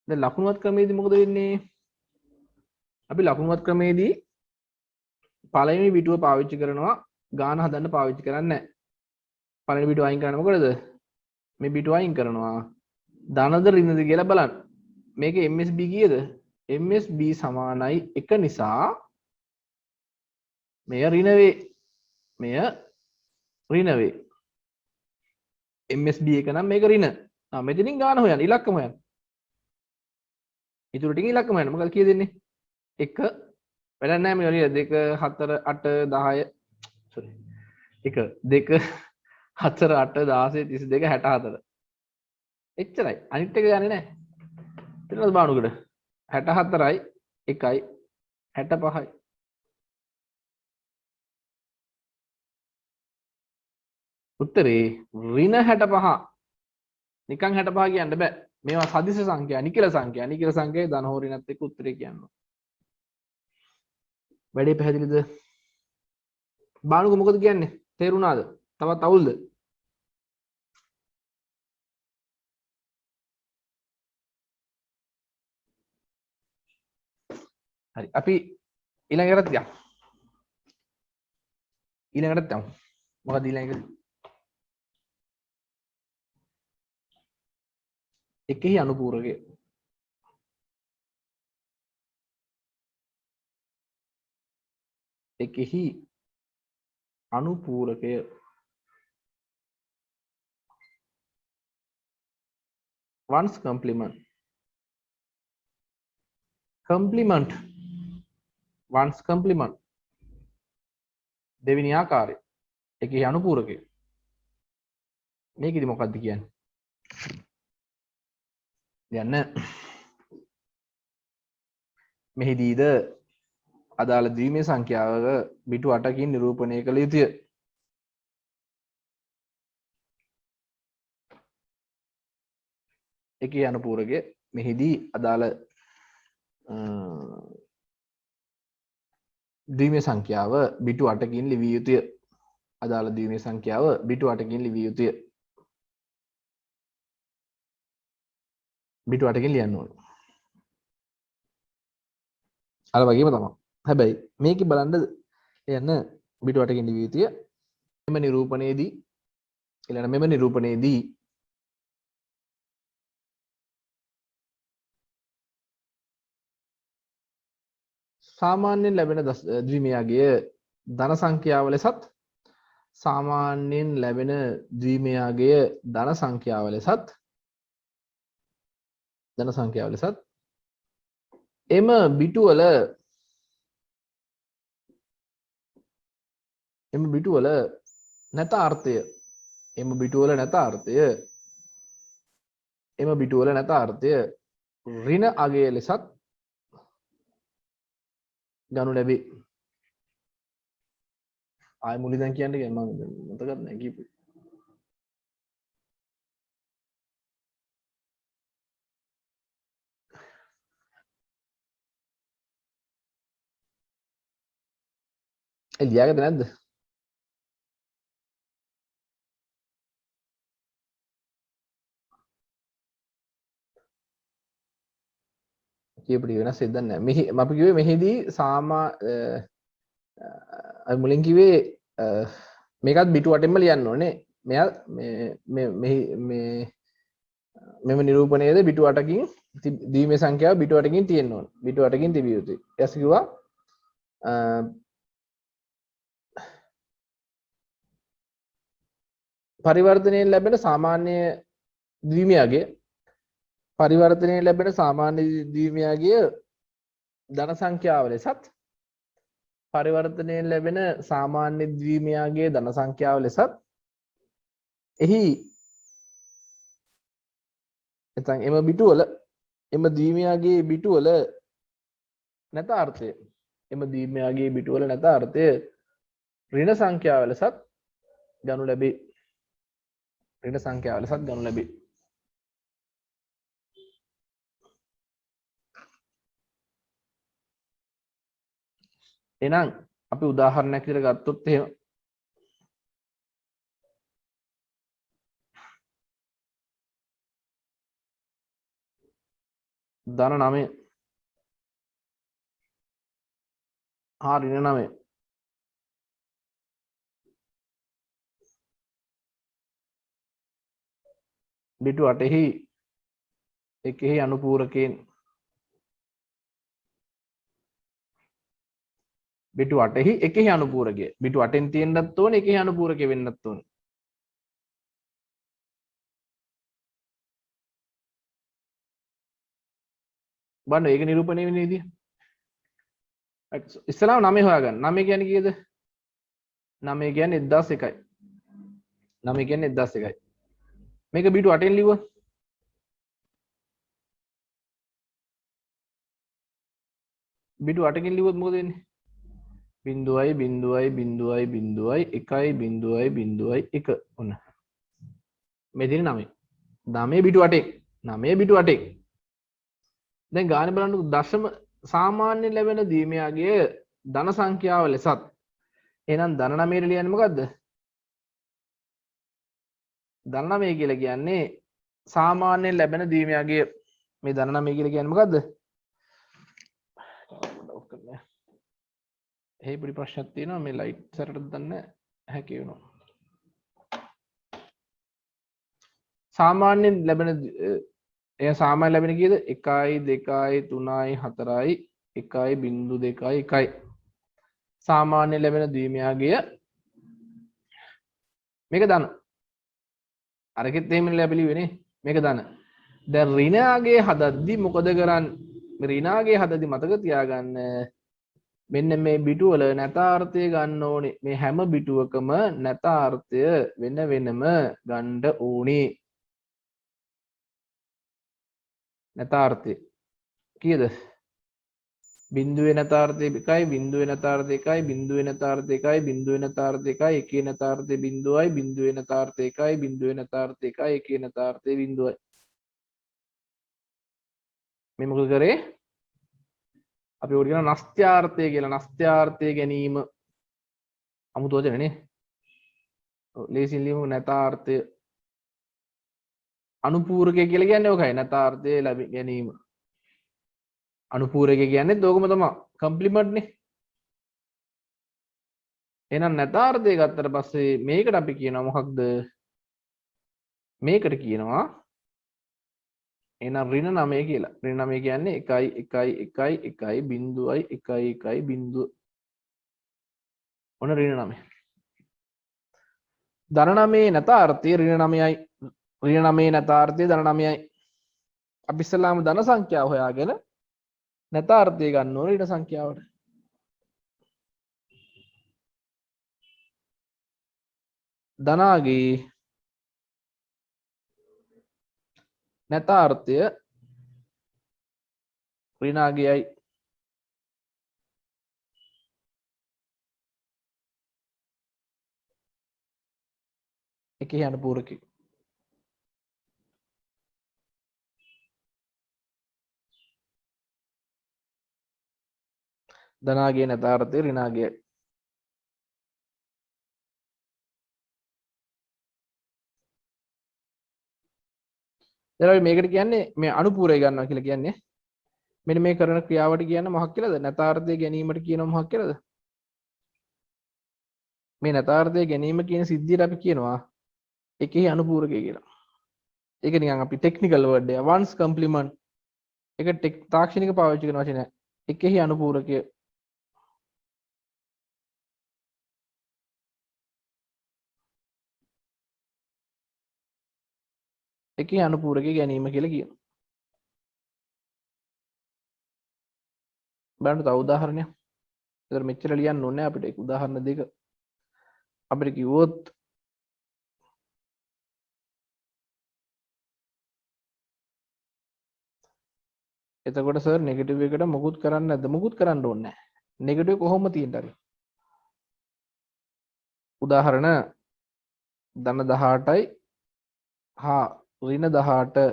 Speaker 1: දැන් ලකුණුවත් ක්‍රමයේදී මොකද වෙන්නේ? අපි ලකුණුවත් ක්‍රමයේදී පළවෙනි පිටුව පාවිච්චි කරනවා ගාන හදන්න පාවිච්චි කරන්නේ නැහැ. පළවෙනි පිටුව අයින් කරන්නේ මොකටද? මේ පිටුව අයින් කරනවා. ධනද ඍණද කියලා බලන්න. මේකේ MSB කීයද? MSB සමානයි 1 නිසා මෙය ඍණ වේ. මෙය ඍණ වේ. MSB එක නම් මේක ඍණ. මෙතනින් ගාන හොයන්න ඉලක්කම හොයන්න. ඉතුරු ටික ඉලක්කම හොයන්න. මොකද කීය දෙන්නේ? 1 වැඩක් නැහැ මේ වලිය 2 4 8 10 sorry 1 2 4 8 16 32 64 එච්චරයි අනිත් එක ගන්නේ නැහැ ඊට බානුකට 64යි 1යි 65යි උත්තරේ ඍණ 65 නිකන් 65 කියන්න බෑ මේවා සදිශ සංඛ්‍යා නිකල සංඛ්‍යාවේ ධන හෝ ඍණත් එක්ක උත්තරේ කියන්න වැඩේ පැහැදිලිද බානුක මොකද කියන්නේ තේරුණාද තවත් අවුල්ද හරි අපි ඊළඟට යමු මොකද ඊළඟ එකෙහි අනුපූරකය එකෙහි අනුපූරකය one's complement one's complement දෙවෙනි ආකාරය එකෙහි අනුපූරකය මේකෙදි මොකක්ද කියන්නේ යන්න මෙහිදීද අදාළ ද්විමේ සංඛ්‍යාවක බිටු 8කින් නිරූපණය කළ යුතුය එකේ අනුපූරකය මෙහිදී අදාළ ද්විමේ සංඛ්‍යාව බිටු 8කින් ලිවිය යුතුය අදාළ ද්විමේ සංඛ්‍යාව බිටු 8කින් ලිවිය යුතුය බිටු 8කින් ලියන්න ඕනේ අර වගේම තමයි හැබැයි මේකේ බලන්න යන්න බිටු 8කින් ලිවිය යුතුය මෙම නිරූපණයේදී ඊළඟ මෙම නිරූපණයේදී සාමාන්‍යයෙන් ලැබෙන ද්විමයාගය ධන සංඛ්‍යාව ලෙසත් සාමාන්‍යයෙන් ලැබෙන ද්විමයාගය ධන සංඛ්‍යාව ලෙසත් එම බිටුවල නැතාර්ථය ඍණ අගය ලෙසත් ගනු ලැබේ ආය මුලින් දැන් කියන්න මම මතකත් නැහැ කීපේ ලියාගත්තේ නැද්ද කියපු ටික වෙනස් වෙද්දක් නැහැ. මෙහි අපි කිව්වේ මෙහිදී මුලින් කිව්වේ මේකත් බිටු 8ෙන්ම ලියන්න ඕනේ. මෙයා මෙම නිරූපණයේද බිටු 8කින් ද්විමේය සංඛ්‍යාව බිටු 8කින් තියෙන්න ඕන. බිටු 8කින් තිබිය යුතුයි. ඊට කිව්වා පරිවර්තනයෙන් ලැබෙන සාමාන්‍ය ද්විමයාගේ පරිවර්තනයෙන් ලැබෙන සාමාන්‍ය ද්විමයාගේ ධන සංඛ්‍යාව ලෙසත් පරිවර්තනයෙන් ලැබෙන සාමාන්‍ය ද්විමයාගේ ධන සංඛ්‍යාව ලෙසත් එහි නැත්නම් එම බිටුවල එම ද්විමයාගේ බිටුවල නැතාර්ථය එම ද්විමයාගේ බිටුවල නැතාර්ථය ඍණ සංඛ්‍යාව ලෙසත් ගනු ලැබේ. ඍණ සංඛ්‍යාව ලෙසත් ගනු ලැබේ. එහෙනම් අපි උදාහරණයක් විදිහට ගත්තොත් එහෙම ධන 9 හා ඍණ 9 බිටු 8හි එකෙහි අනුපූරකයෙන් බිටු 8හි එකෙහි අනුපූරකය බිටු 8ෙන් තියෙන්නත් ඕනේ එකෙහි අනුපූරකය වෙන්නත් ඕනේ. බලන්න ඒක නිරූපණය වෙන විදිය. ඉස්සලාම 9 හොයාගන්න. 9 කියන්නේ කීයද? 9 කියන්නේ 1001යි. 9 කියන්නේ 1001යි. මේක බිටු 8ෙන් ලිව්වා. බිටු 8කින් ලිව්වොත් මොකද වෙන්නේ? 0.0.0.1 ඔන්න. මෙතන 9. 9 බිටු 8ෙන්. 9 බිටු 8ෙන්. දැන් ගානේ බලන්නකො දශම සාමාන්‍ය ලැබෙන දීමයාගේ ධන සංඛ්‍යාව ලෙසත් එහෙනම් ධන 9 ලියන්නේ මොකද්ද? ධන 9 කියලා කියන්නේ සාමාන්‍යයෙන් ලැබෙන දීමයාගේ මේ ධන 9 කියලා කියන්නේ මොකද්ද? එහෙයි පොඩි ප්‍රශ්නයක් තියෙනවා මේ ලයිට් සැරට දාන්න හැකි වෙනවා. සාමාන්‍යයෙන් ලැබෙන එය සාමාන්‍ය ලැබෙන කීයද? 1යි 2යි 3යි 4යි 1යි 0.2යි 1යි. සාමාන්‍ය ලැබෙන ද්විමයාගේ මේක ධන. අරකෙත් එහෙම ලැබෙලිවේ නේ. මේක ධන. දැන් ඍණාගේ හදද්දි මොකද කරන්නේ? ඍණාගේ හදද්දි මතක තියාගන්න මෙන්න මේ බිටු වල නැතාර්ථය ගන්න ඕනේ. මේ හැම බිටුවකම නැතාර්ථය වෙන වෙනම ගන්න ඕනේ. නැතාර්ථය කීයද? බිඳුවේ නැතාර්ථය 1යි බිඳුවේ නැතාර්ථය 1යි බිඳුවේ නැතාර්ථය 1යි බිඳුවේ නැතාර්ථය 1යි එකේ නැතාර්ථය 0යි බිඳුවේ නැතාර්ථය 1යි බිඳුවේ නැතාර්ථය 1යි එකේ නැතාර්ථය 0යි. මේ මොකද කරේ? අපි උඩ කියන නස්ත්‍යාර්ථය කියලා. නස්ත්‍යාර්ථය ගැනීම අමුතු වචන නේ. ලේසියෙන් ලියමු නැතාර්ථය. අනුපූරකය කියලා කියන්නේ ඔකයි. නැතාර්ථය ලැබ ගැනීම. අනුපූරකය කියන්නේ ඕකම තමයි. කම්ප්ලිමන්ට් නේ. එහෙනම් නැතාර්ථය ගත්තට පස්සේ මේකට අපි කියනවා මොකක්ද? මේකට කියනවා එහෙනම් ඍණ 9 කියලා. ඍණ 9 කියන්නේ 1යි 1යි 1යි 1යි 0යි 1යි 1යි 0. ඔන්න ඍණ 9. ධන 9 නැතාර්ථය ඍණ 9යි. ඍණ 9 නැතාර්ථය ධන 9යි. අපි ඉස්සලාම ධන සංඛ්‍යාව හොයාගෙන නැතාර්ථය ගන්න ඕනේ ඍණ සංඛ්‍යාවට. ධනාගේ නැතාර්ථය ඍණාගේයි. එකේ අනුපූරකයි. ධනාගේ නැතාර්ථය ඍණාගේයි. දැන් අපි මේකට කියන්නේ මේ අනුපූරකය ගන්නවා කියලා කියන්නේ මෙන්න මේ කරන ක්‍රියාවට කියන්නේ මොකක් කියලාද? නැතාර්ථය ගැනීමට කියනවා මොකක් කියලාද? මේ නැතාර්ථය ගැනීම කියන සිද්ධියට අපි කියනවා එකෙහි අනුපූරකය කියලා. ඒක නිකන් අපි ටෙක්නිකල් වර්ඩ් එක once complement ඒක තාක්ෂණික පාවිච්චි කරන වචනයක්. එකෙහි අනුපූරකය එකෙහි අනුපූරකය ගැනීම කියලා කියනවා. බලන්න තව උදාහරණයක්. ඒතර මෙච්චර ලියන්න ඕනේ අපිට. ඒක උදාහරණ දෙක අපිට කිව්වොත් එතකොට සර් නෙගටිව් එකට මොකුත් කරන්න නැද්ද? මොකුත් කරන්න ඕනේ නැහැ. නෙගටිව් කොහොම තියෙන්න හරි. උදාහරණ ධන 18යි හා ඍණ 18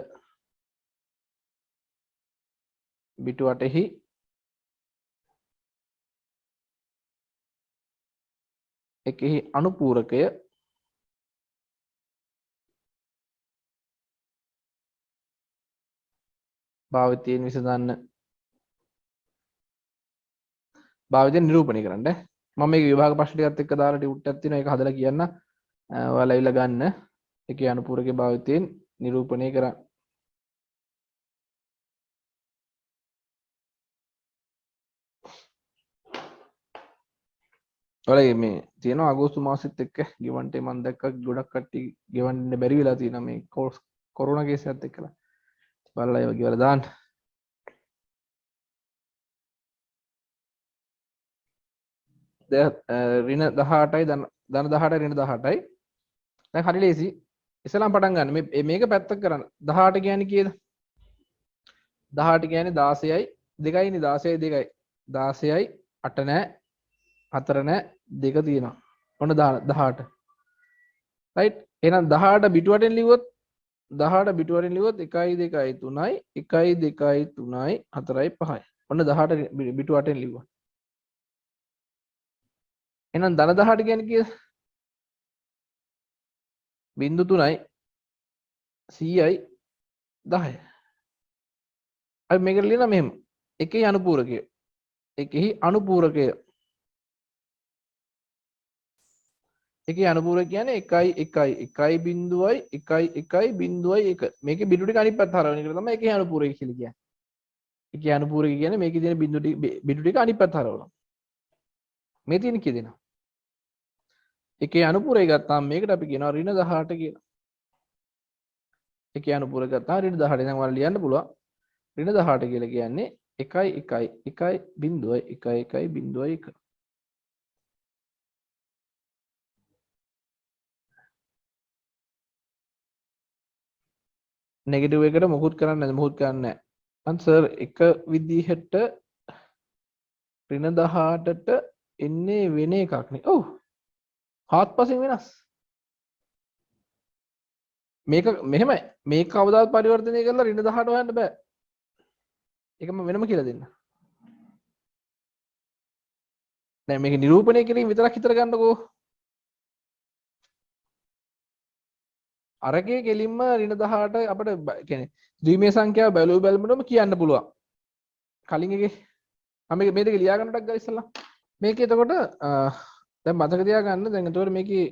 Speaker 1: පිටු 8හි එකෙහි අනුපූරකය භාවිතයෙන් විසඳන්න භාවිතයෙන් නිරූපණය කරන්න. මම මේක විභාග ප්‍රශ්න ටිකත් එක්ක දාලා ටියුට් එකක් තියෙනවා. ඒක හදලා කියන්න. ඔයාලා ඇවිල්ලා ගන්න. එකේ අනුපූරකයේ භාවිතයෙන් නිරූපණය කරන්න. ඔයාලා මේ තියෙනවා අගෝස්තු මාසෙත් එක්ක ගෙවන්ට මම දැක්ක ගොඩක් කට්ටිය ගෙවන්න බැරි වෙලා තියෙනවා මේ කොරෝනා කේස් එකත් එක්කලා. බලලා ඒවා ගෙවලා දාන්න. ඍණ 18යි ධන 18යි ඍණ 18යි. දැන් හරි ලේසි. ඉස්සලාම් පටන් ගන්න. මේක පැත්තක කරන්න. 18 කියන්නේ කීයද? 18 කියන්නේ 16යි 2යි නේ 16යි 2යි. 16යි 8 නෑ 4 නෑ 2 තියෙනවා. ඔන්න 18. රයිට්. එහෙනම් 18 බිටු 8ෙන් ලිව්වොත් 18 බිටු 8ෙන් ලිව්වොත් 1යි 2යි 3යි 1යි 2යි 3යි 4යි 5යි. ඔන්න 18 බිටු 8ෙන් ලිව්වා. එහෙනම් ධන 18 කියන්නේ කීයද? බිංදු 3යි 100යි 10යි. අපි මේකට ලියනවා මෙහෙම. එකෙහි අනුපූරකය. එකෙහි අනුපූරකය. එකේ අනුපූරක කියන්නේ 1යි 1යි 1යි බිංදුවයි 1යි 1යි බිංදුවයි 1. මේකේ බිඳු ටික අනිත් පැත්ත හරවන එක තමයි එකේ අනුපූරක කියලා කියන්නේ. එකේ අනුපූරක කියන්නේ මේකේ තියෙන බිඳු ටික අනිත් පැත්ත හරවනවා. මේ තියෙන කී දෙනා? එකේ අනුපූරක ගත්තාම මේකට අපි කියනවා ඍණ 18 කියලා. එකේ අනුපූරක ගත්තාම ඍණ 18 දැන් ඔයාලා ලියන්න පුළුවන්. ඍණ 18 කියලා කියන්නේ 1යි 1යි 1යි බිංදුවයි 1යි 1යි බිංදුවයි 1. නෙගටිව් එකට මොකුත් කරන්නේ නැහැ. මොකුත් කරන්නේ නැහැ. අන් සර් එක විදිහට ඍණ 18ට එන්නේ වෙන එකක් නේ. ඔව්. හාත්පසින් වෙනස්. මේක මෙහෙමයි. මේක කවදාවත් පරිවර්තනය කරලා ඍණ 18 හොයන්න බෑ. ඒක මම වෙනම කියලා දෙන්න. දැන් මේක නිරූපණය කිරීම විතරක් හිතර ගන්නකෝ. අරකේ කෙලින්ම ඍණ 18 අපිට කියන්නේ ද්විමේය සංඛ්‍යාව බැලුව බැලමුනම කියන්න පුළුවන්. කලින් එකේ මම මේ දෙක ලියා ගන්නටක් ගා ඉස්සලා. මේක එතකොට දැන් මතක තියාගන්න දැන් එතකොට මේකේ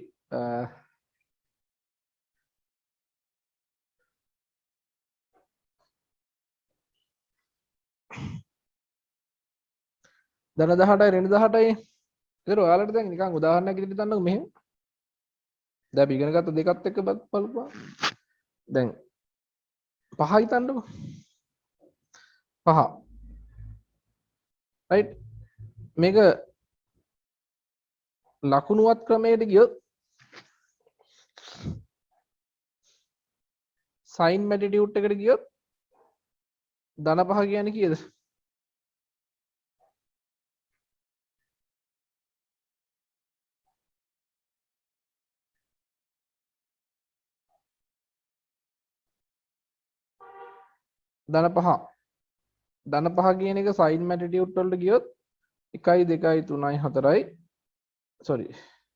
Speaker 1: ධන 18යි ඍණ 18යි. ඒතර ඔයාලට දැන් නිකන් උදාහරණයක් විදිහට ගන්නකො මෙහෙම. දැන් අපි ඉගෙන ගත්ත දෙකත් එක්ක බලපුවා. දැන් 5 හිතන්නකො. 5. රයිට්. මේක ලකුණුවත් ක්‍රමයට ගියොත් සයින් මැටිටියුට් එකට ගියොත් ධන 5 කියන්නේ කීයද? ධන 5. ධන 5 කියන එක සයින් මැටිටියුට් වලට ගියොත් 1යි 2යි 3යි 4යි sorry.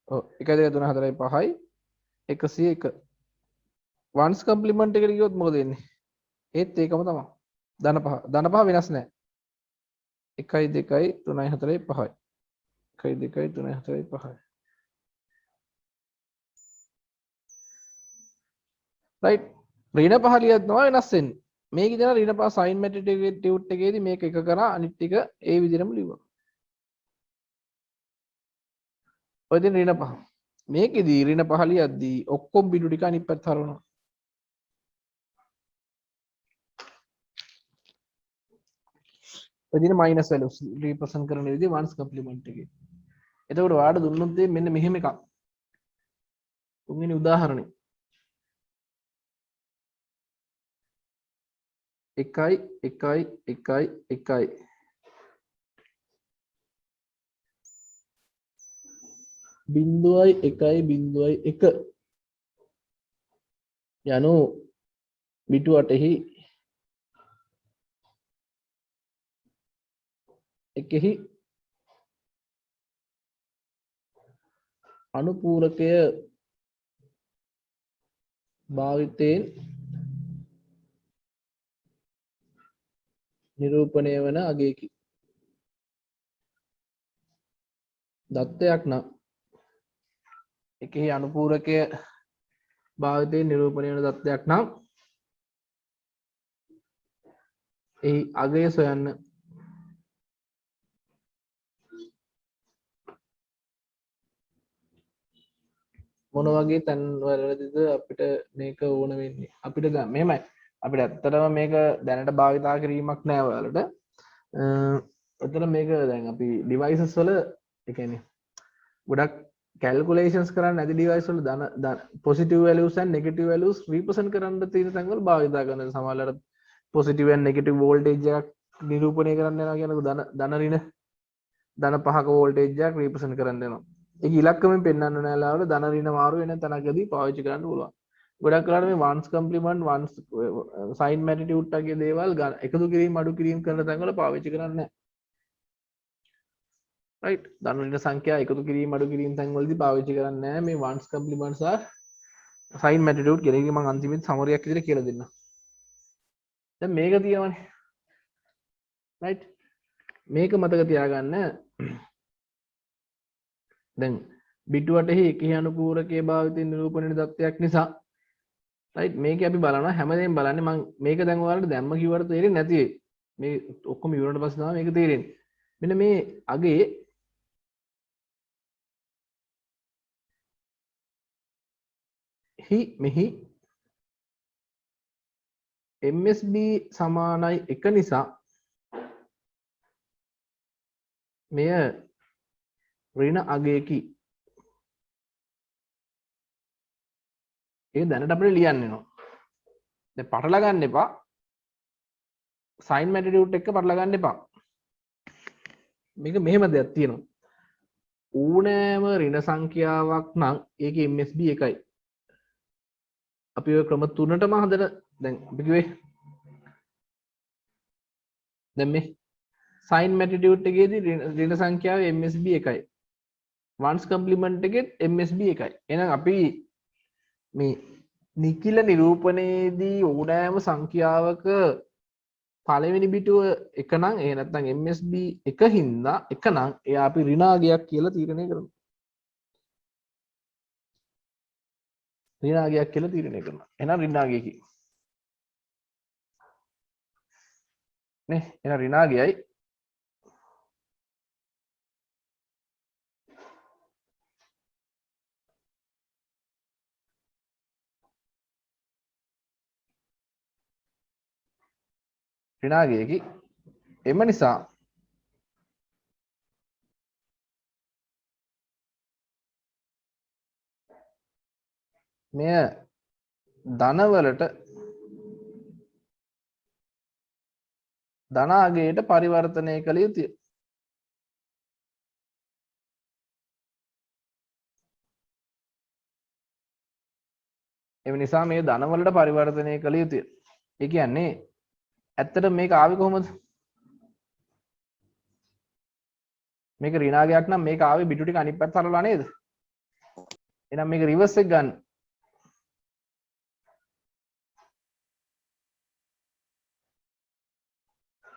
Speaker 1: ඔව් 1යි 2යි 3යි 4යි 5යි 101. වන්ස් කම්ප්ලිමන්ට් එකට ගියොත් මොකද වෙන්නේ? ඒත් ඒකම තමයි. ධන 5. ධන 5 වෙනස් නැහැ. 1 2 3 4 5 1 2 3 4 5 right ඍණ පහලියක් තමයි වෙනස් වෙන්නේ මේක ඉතන ඍණ පහ sin magnitude එකේදී මේක එක කරා අනිත් ටික ඒ විදිහටම ලිව්වා ඔය දෙන ඍණ පහ මේකෙදී ඍණ පහලියක්දී ඔක්කොම බිඳු ටික අනිත් පැත්ත හරවනවා ඔය දින මයිනස් වැලියුස් රිප්‍රසන්ට් කරන විදිහ වන්ස් කම්ප්ලිමන්ට් එකේ එතකොට ඔයාලට දුන්නොත් මෙන්න මෙහෙම එකක් තුන්වෙනි උදාහරණේ 1 1 1 1 බිංදුවයි 1 බිංදුවයි 1 යනු පිටු අටෙහි එකෙහි අනුපූරකය භාවිතයෙන් නිරූපණය වන අගයකි දත්තයක් නම් එකෙහි අනුපූරකය භාවිතයෙන් නිරූපණය වන දත්තයක් නම් එහි අගය සොයන්න මොන වගේ තැන්වලදීද අපිට මේක ඕන වෙන්නේ අපිට දැන් මෙහෙමයි අපිට ඇත්තටම මේක දැනට භාවිතා කිරීමක් නෑ ඔයාලට එතන මේක දැන් අපි ඩිවයිසස් වල ඒ කියන්නේ ගොඩක් කැල්කුලේෂන්ස් කරන්න නැති ඩිවයිස් වල ධන positive values and negative values represent කරන්න තියෙන තැන්වල භාවිතා කරන සමහරවල්ලාට පොසිටිව් and නෙගටිව් වෝල්ටේජ් එකක් නිරූපණය කරන්න යනවා කියනකොට ධන ඍණ ධන පහක වෝල්ටේජ් එකක් රිප්‍රසන්ට් කරන්න යනවා ඒක ඉලක්කමෙන් පෙන්වන්න නෑලාවල ධන ඍණ මාරු වෙන තැනකදී පාවිච්චි කරන්න පුළුවන්. ගොඩක් වෙලාවට මේ වන්ස් කම්ප්ලිමන්ට් වන්ස් සයින් මැග්නිටියුඩ් වගේ දේවල් එකතු කිරීම අඩු කිරීම කරන තැන්වල පාවිච්චි කරන්නේ නැහැ. right ධන ඍණ සංඛ්‍යා එකතු කිරීම අඩු කිරීම තැන්වලදී පාවිච්චි කරන්නේ නැහැ මේ වන්ස් කම්ප්ලිමන්ට් සහ සයින් මැග්නිටියුඩ් කියන එක මම අන්තිමේදී සමරියක් විදිහට කියලා දෙන්නම්. දැන් මේක තියෙනවනේ. right මේක මතක තියාගන්න දැන් බිටුවටෙහි එකහි අනුපූරකයේ භාවිතයෙන් නිරූපණය වෙන தත්වයක් නිසා right මේක අපි බලනවා හැමදේම බලන්නේ මම මේක දැන් ඔයාලට දැම්ම කිව්වට තේරෙන්නේ නැති වෙයි මේ ඔක්කොම ඉවරනට පස්සේ තමයි මේක තේරෙන්නේ මෙන්න මේ අගේ මෙහි MSB සමානයි 1 නිසා මෙය ඍණ අගයකි ඒක දැනට අපිට ලියන්න වෙනවා. දැන් පටල ගන්න එපා. sin magnitude එක පටල ගන්න එපා. මේක මෙහෙම දෙයක් තියෙනවා. ඕනෑම ඍණ සංඛ්‍යාවක් නම් ඒකේ MSB එකයි. අපි ඔය ක්‍රම තුනටම හදලා දැන් අපි කිව්වේ දැන් මේ sin magnitude එකේදී ඍණ සංඛ්‍යාවේ MSB එකයි. ones complement එකෙත් MSB එකයි. එහෙනම් අපි මේ නිකිල නිරූපණයේදී ඕනෑම සංඛ්‍යාවක පළවෙනි බිටුව එක නම් ඒ නැත්නම් MSB එක හින්දා එක නම් එයා අපි ඍණාගයක් කියලා තීරණය කරනවා. ඍණාගයක් කියලා තීරණය කරනවා. එහෙනම් ඍණාගයකි. නේ එහෙනම් ඍණාගයයි ඍණාගයකි එම නිසා මෙය ධනවලට ධනාගයට පරිවර්තනය කළ යුතුය. එම නිසා මේ ධනවලට පරිවර්තනය කළ යුතුය. ඒ කියන්නේ ඇත්තට මේක ආවේ කොහොමද? මේක ඍණාගයක් නම් මේක ආවේ බිටු ටික අනිත් පැත්ත හරවලා නේද? එහෙනම් මේක රිවර්ස් එක ගන්න.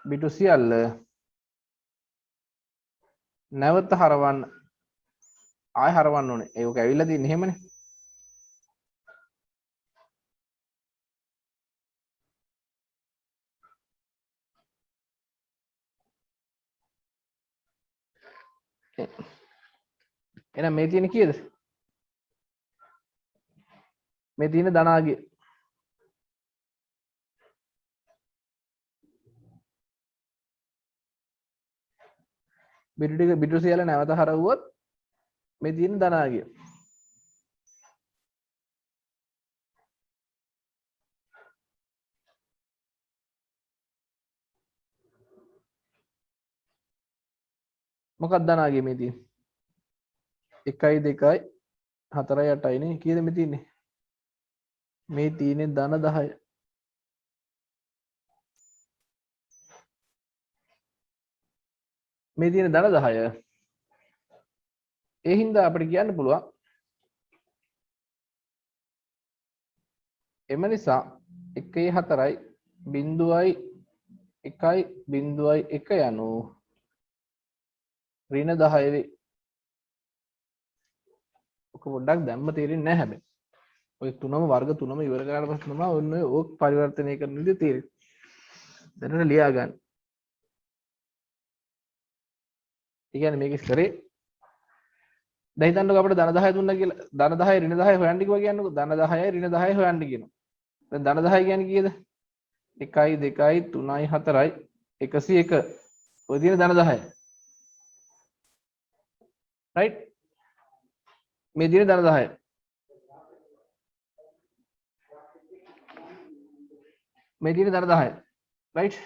Speaker 1: බිටු සියල්ල නැවත හරවන්න ආය හරවන්න ඕනේ. ඒක ඇවිල්ලා තියෙන්නේ එහෙමනේ. එහෙනම් මේ තියෙන කීයද? මේ තියෙන ධනාගය. බිටු සියල්ල නැවත හරවුවොත් මේ තියෙන ධනාගය. මොකක්ද ධනාගය මේ තියෙන්නේ? 1යි 2යි 4යි 8යි නේ. කීයද මේ තියෙන්නේ? මේ තියෙන්නේ ධන 10. මේ තියෙන ධන 10. ඒ හින්දා අපිට කියන්න පුළුවන් එම නිසා 1යි 4යි 0යි 1යි 0යි 1 යනු ඍණ 10 වේ. ඔක පොඩ්ඩක් දැම්ම තේරෙන්නේ නැහැ හැබැයි. ඔය තුනම වර්ග තුනම ඉවර කරලා පස්සේ තමයි ඔන්න ඔය ඕක පරිවර්තනය කරන විදිහ තේරෙන්නේ. දැනට ලියා ගන්න. ඒ කියන්නේ මේක ඉස්සරේ දැන් හිතන්නකෝ අපිට ධන 10 දුන්නා කියලා ධන 10 ඍණ 10 හොයන්න කිව්වා කියන්නකෝ ධන 10යි ඍණ 10යි හොයන්න කියනවා. දැන් ධන 10 කියන්නේ කීයද? 1යි 2යි 3යි 4යි 101. ඔය තියෙන ධන 10. රයිට්? මේ තියෙන ධන 10. මේ තියෙන ධන 10. රයිට්?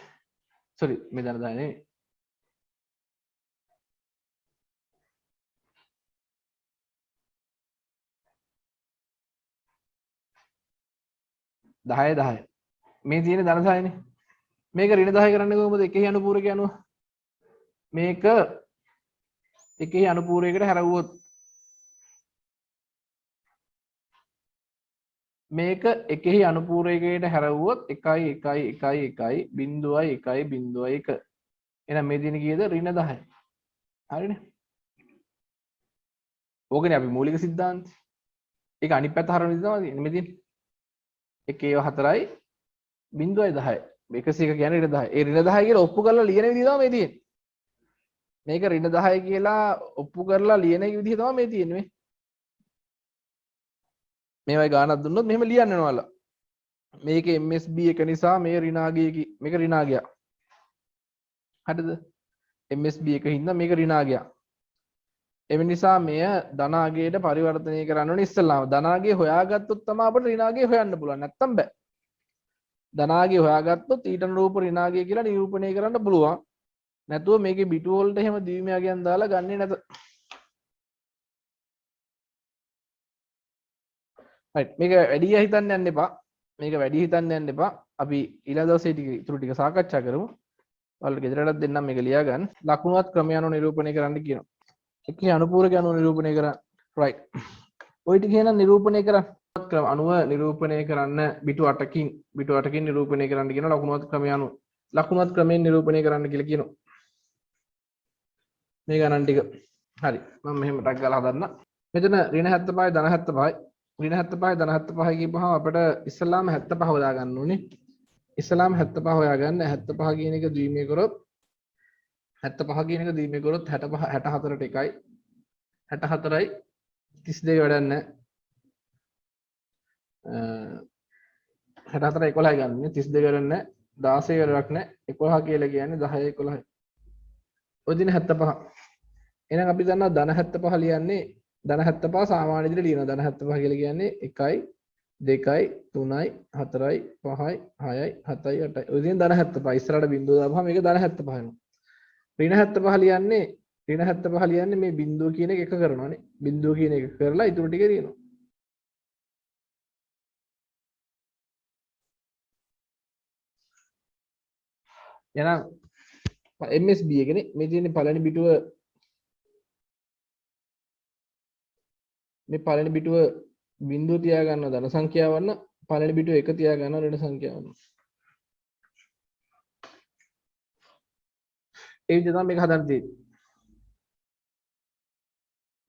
Speaker 1: සෝරි මේ ධන 10 නෙවෙයි. දහය දහය මේ තියෙන ධන 10නේ. මේක ඍණ 10 කරන්නේ කොහොමද? එකෙහි අනුපූරක අනුව මේක එකෙහි අනුපූරකයකට හැරවුවොත් මේක එකෙහි අනුපූරකයකට හැරවුවොත් 1යි 1යි 1යි 1යි 0යි 1යි 0යි 1. එහෙනම් මේ තියෙන කීයද? ඍණ 10. හරිනේ. ඕකනේ අපි මූලික සිද්ධාන්තය. ඒක අනිත් පැත්ත හරවන විදිහ තමයි තියෙන්නේ. මේ තියෙන්නේ 1 4යි 0යි 10යි. 101 කියන්නේ ඍණ 10. ඒ ඍණ 10 කියලා ඔප්පු කරලා ලියන විදිහ තමයි මේ තියෙන්නේ. මේක ඍණ 10 කියලා ඔප්පු කරලා ලියන විදිහ තමයි මේ තියෙන්නේ. මේවයි ගානක් දුන්නොත් මෙහෙම ලියන්න වෙනවල. මේක MSB එක නිසා මේ ඍණාගය මේක ඍණාගයක්. හරිද? MSB එක හින්දා මේක ඍණාගයක්. එම නිසා මෙය ධනාගයට පරිවර්තනය කරන්න ඕනේ ඉස්සෙල්ලාම. ධනාගය හොයාගත්තොත් තමයි අපිට ඍණාගය හොයන්න පුළුවන්. නැත්තම් බෑ. ධනාගය හොයාගත්තොත් ඊට අනුරූප ඍණාගය කියලා නිරූපණය කරන්න පුළුවන්. නැතුව මේකේ බිටු වලට එහෙම දිවිමයගෙන් දාලා ගන්නෙ නැත. right මේක වැඩි හිතන්න යන්න එපා. මේක වැඩි හිතන්න යන්න එපා. අපි ඊළඟ දවසේ ඉතුරු ටික සාකච්ඡා කරමු. ඔයාලට ගෙදරටත් දෙන්නම් මේක ලියා ගන්න. ලකුණුවත් ක්‍රමය අනුව නිරූපණය කරන්න කියනවා. එකේ අනුපූරක අනුව නිරූපණය කරන්න. right. ওই ටික එහෙනම් නිරූපණය කරන්න. ක්‍රම අනුව නිරූපණය කරන්න බිටු 8කින් නිරූපණය කරන්න කියන ලකුණුවත් ක්‍රමය අනුව. ලකුණුවත් ක්‍රමයෙන් නිරූපණය කරන්න කියලා කියනවා. මේ ගණන් ටික. හරි. මම මෙහෙම ටක් ගාලා හදන්න. මෙතන ඍණ 75යි ධන 75යි. ඍණ 75යි ධන 75යි කියපුවහම අපිට ඉස්සලාම 75 හොයා ගන්න ඕනේ. ඉස්සලාම 75 හොයාගන්න 75 කියන එක ද්විමය කරොත් 75 කියන එක ද්විමය කරොත් 65 64ට එකයි 64යි 32 වැඩක් නැහැ 64 11යි ගන්න 32 වැඩක් නැහැ 16 වැඩක් නැහැ 11 කියලා කියන්නේ 10 11යි ඔය දින 75 එහෙනම් අපි දන්නවා ධන 75 ලියන්නේ ධන 75 සාමාන්‍ය විදිහට ලියනවා ධන 75 කියලා කියන්නේ 1යි 2යි 3යි 4යි 5යි 6යි 7යි 8යි ඔය දින ධන 75 ඉස්සරහට බිංදුව දාපුවම මේක ධන 75 වෙනවා ඍණ 75 ලියන්නේ මේ බිංදුව කියන එක කරනවානේ බිංදුව කියන එක කරලා ඊටු ටික ලියනවා එහෙනම් MSB එකනේ මේ තියෙන පළවෙනි පිටුව මේ පළවෙනි පිටුව බිංදුව තියා ගන්න ධන සංඛ්‍යාවන්න පළවෙනි පිටුව 1 තියා ගන්න ඍණ සංඛ්‍යාවන්න ඒ විදිහට තමයි මේක හදන්න තියෙන්නේ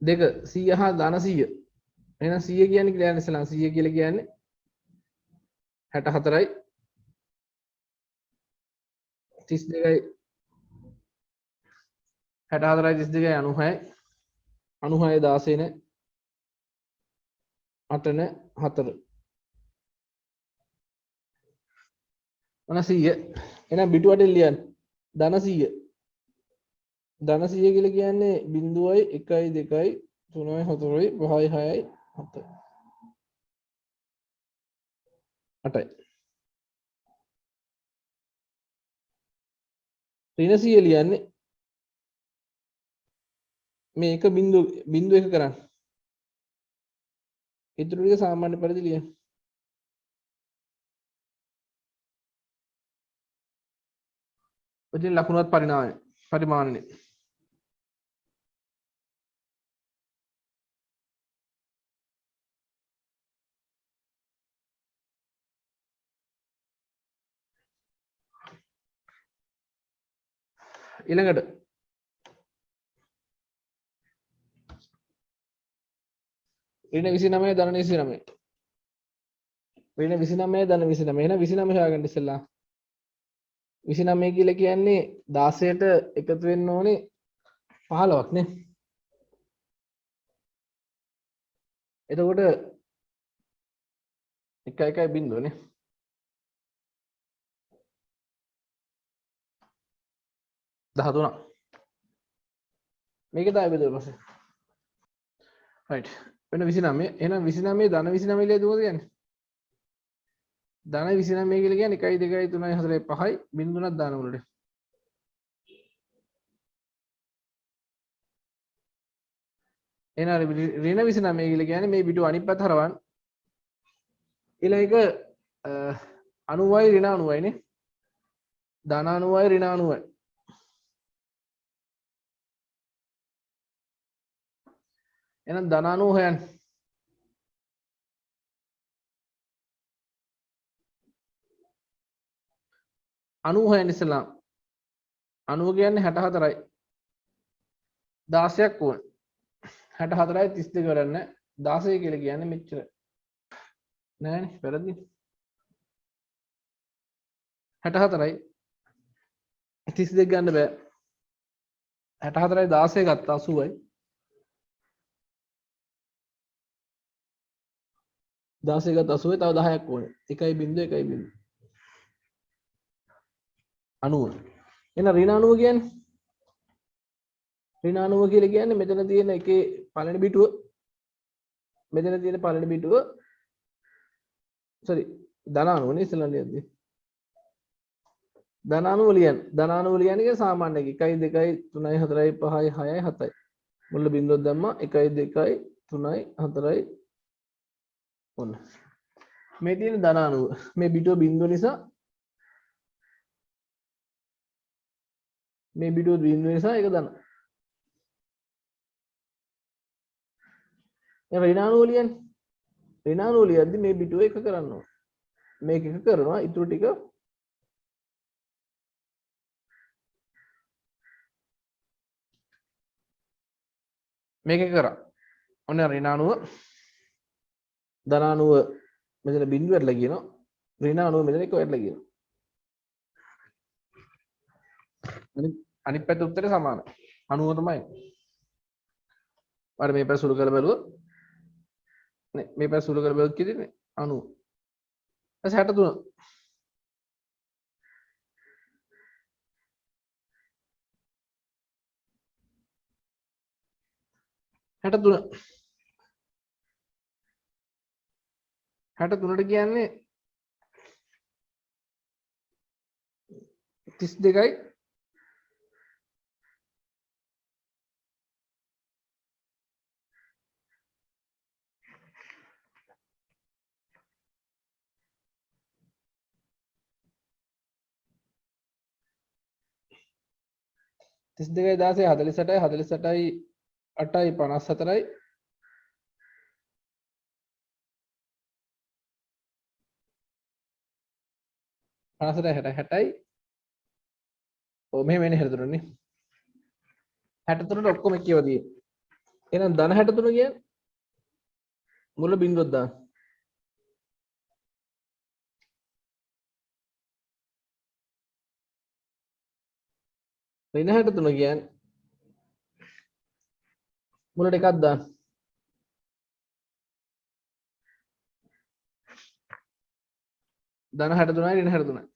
Speaker 1: දෙක 100 හා ධන 100. එහෙනම් 100 කියන්නේ කියලා යන්නේ ඉස්සලා 100 කියලා කියන්නේ 64යි 32යි 64යි 32යි 96යි 96 16 නේ 8 නේ 4 මොන 100 එහෙනම් පිටු වටේ ලියන්න ධන 100 ධන 100 කියලා කියන්නේ 0යි 1යි 2යි 3යි 4යි 5යි 6යි 7යි 8යි ඍණ 100 ලියන්නේ මේ එක බිංදු එක කරන්න ඉතුරු ටික සාමාන්‍ය පරිදි ලියන්න ඔතන ලකුණුවත් පරිමාණනේ ඊළඟට ඍණ 29 ධන 29 ඍණ 29 ධන 29 එහෙනම් 29 හොයාගන්න ඉස්සෙල්ලා 29 කියලා කියන්නේ 16ට එකතු වෙන්න ඕනේ 15ක් නේ එතකොට 1 1 බිංදුව නේ දහතුනක් මේක තමයි බෙදුවා පස්සේ රයිට් වෙන 29 එහෙනම් 29 ධන 29 ලියද මොකද කියන්නේ ධන 29 කියලා කියන්නේ 1 2 3 4 5යි බිංදුවක් දාන උඩට එහෙනම් ඍණ 29 කියලා කියන්නේ මේ පිටු අනිත් පැත්ත හරවන්න ඊළඟ එක 90යි ඍණ 90යි නේ ධන 90යි ඍණ 90යි එහෙනම් ධන 90 හොයන්න 90 හොයන්න ඉස්සලා 90 කියන්නේ 64යි 16ක් ඕන 64යි 32 කරන්න 16 කියලා කියන්නේ මෙච්චර නෑනේ වැරදි 64යි 32 ගන්න බෑ 64යි 16 ගත්තා 80යි 16 ගත්තා 80යි තව 10ක් ඕනේ 1.1.1 90 එහෙනම් ඍණ 90 කියන්නේ ඍණ 90 කියලා කියන්නේ මෙතන තියෙන එකේ පළවෙනි පිටුව මෙතන තියෙන පළවෙනි පිටුව sorry ධන 90 නේ ඉස්සෙල්ලා ලියද්දි ධන 90 ලියන්න ධන 90 ලියන්නේ සාමාන්‍ය එක 1 2 3 4 5 6 7යි මුල්ල බිංදුවක් දැම්මා 1 2 3 4යි ඔන්න මේ තියෙන ධන 90 මේ පිටුව බිංදුව නිසා මේ බිටුව බිංදුව නිසා ඒක ධන දැන් ඍණ 90 ලියන්නේ ඍණ 90 ලියද්දි මේ බිටුව එක කරන්න ඕන මේක එක කරනවා ඊටු ටික මේක එක කරා ඔන්න ඍණ 90 ධන 90 මෙතන බිංදුව වැටලා කියනවා ඍණ 90 මෙතන එක වැටලා කියනවා අනිත් පැත්ත උත්තරේ සමානයි 90 තමයි අර මේ පැත්ත සුළු කරලා බලුවොත් නේ මේ පැත්ත සුළු කරලා බලුවොත් කියෙන්නේ 90 ඊට 63 63 63ට කියන්නේ 32යි 32යි 16යි 48යි 48යි 8යි 54යි 58යි 60යි ඔව් මෙහෙම එන්නේ 63 නේ 63ට ඔක්කොම කියව තියෙන්නේ එහෙනම් ධන 63 කියන්නේ මුල බිංදුවක් දාන්න. ඍණ 63 කියන්නේ මුලට එකක් දාන්න. ධන 63යි ඍණ 63යි.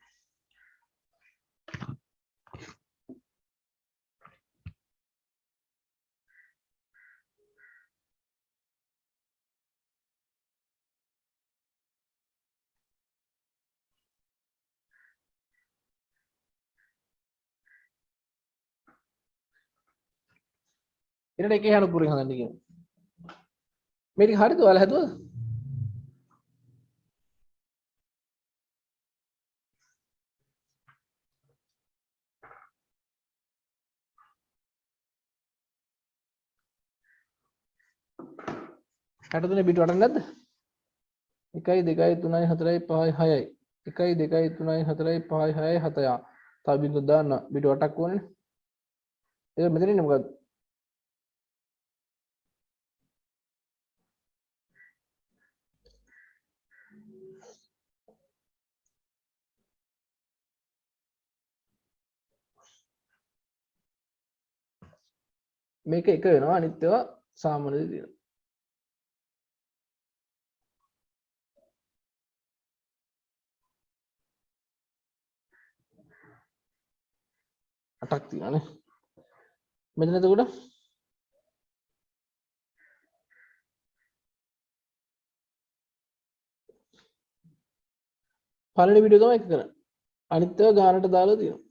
Speaker 1: ඊට එකේ යන පුරෙන් හදන්න කියනවා. මේ ටික හරිද ඔයාලා හැදුවද? හැට තුනේ බිට වටන්නේ නැද්ද? 1 2 3 4 5 6යි 1 2 3 4 5 6යි 7යි. තව බිංදුවක් දාන්න බිට වටක් ඕනේ. ඒක මෙතන ඉන්නේ මොකද්ද? මේක එක වෙනවා අනිත් ඒවා සාමාන්‍යද තියෙනවා. අටක් තියෙනවානේ. මෙතන එතකොට පළවෙනි වීඩියෝ තමයි එක කරන්නේ. අනිත් ඒවා ගානට දාලා තියෙනවා.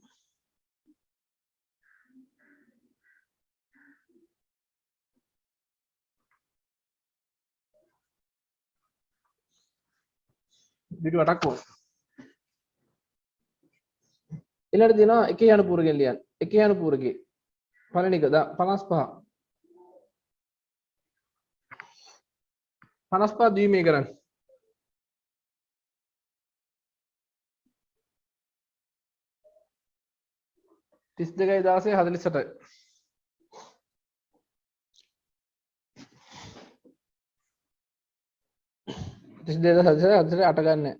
Speaker 1: වීඩියෝ අටක් ඕනේ. ඊළඟට තියෙනවා එකේ යන පුරගෙන් ලියන්න. එකේ යන පුරගේ පළවෙනි එක 55 55 ද්විමේ කරන්න. 32යි 16යි 48යි. 32 48 8 ගන්න.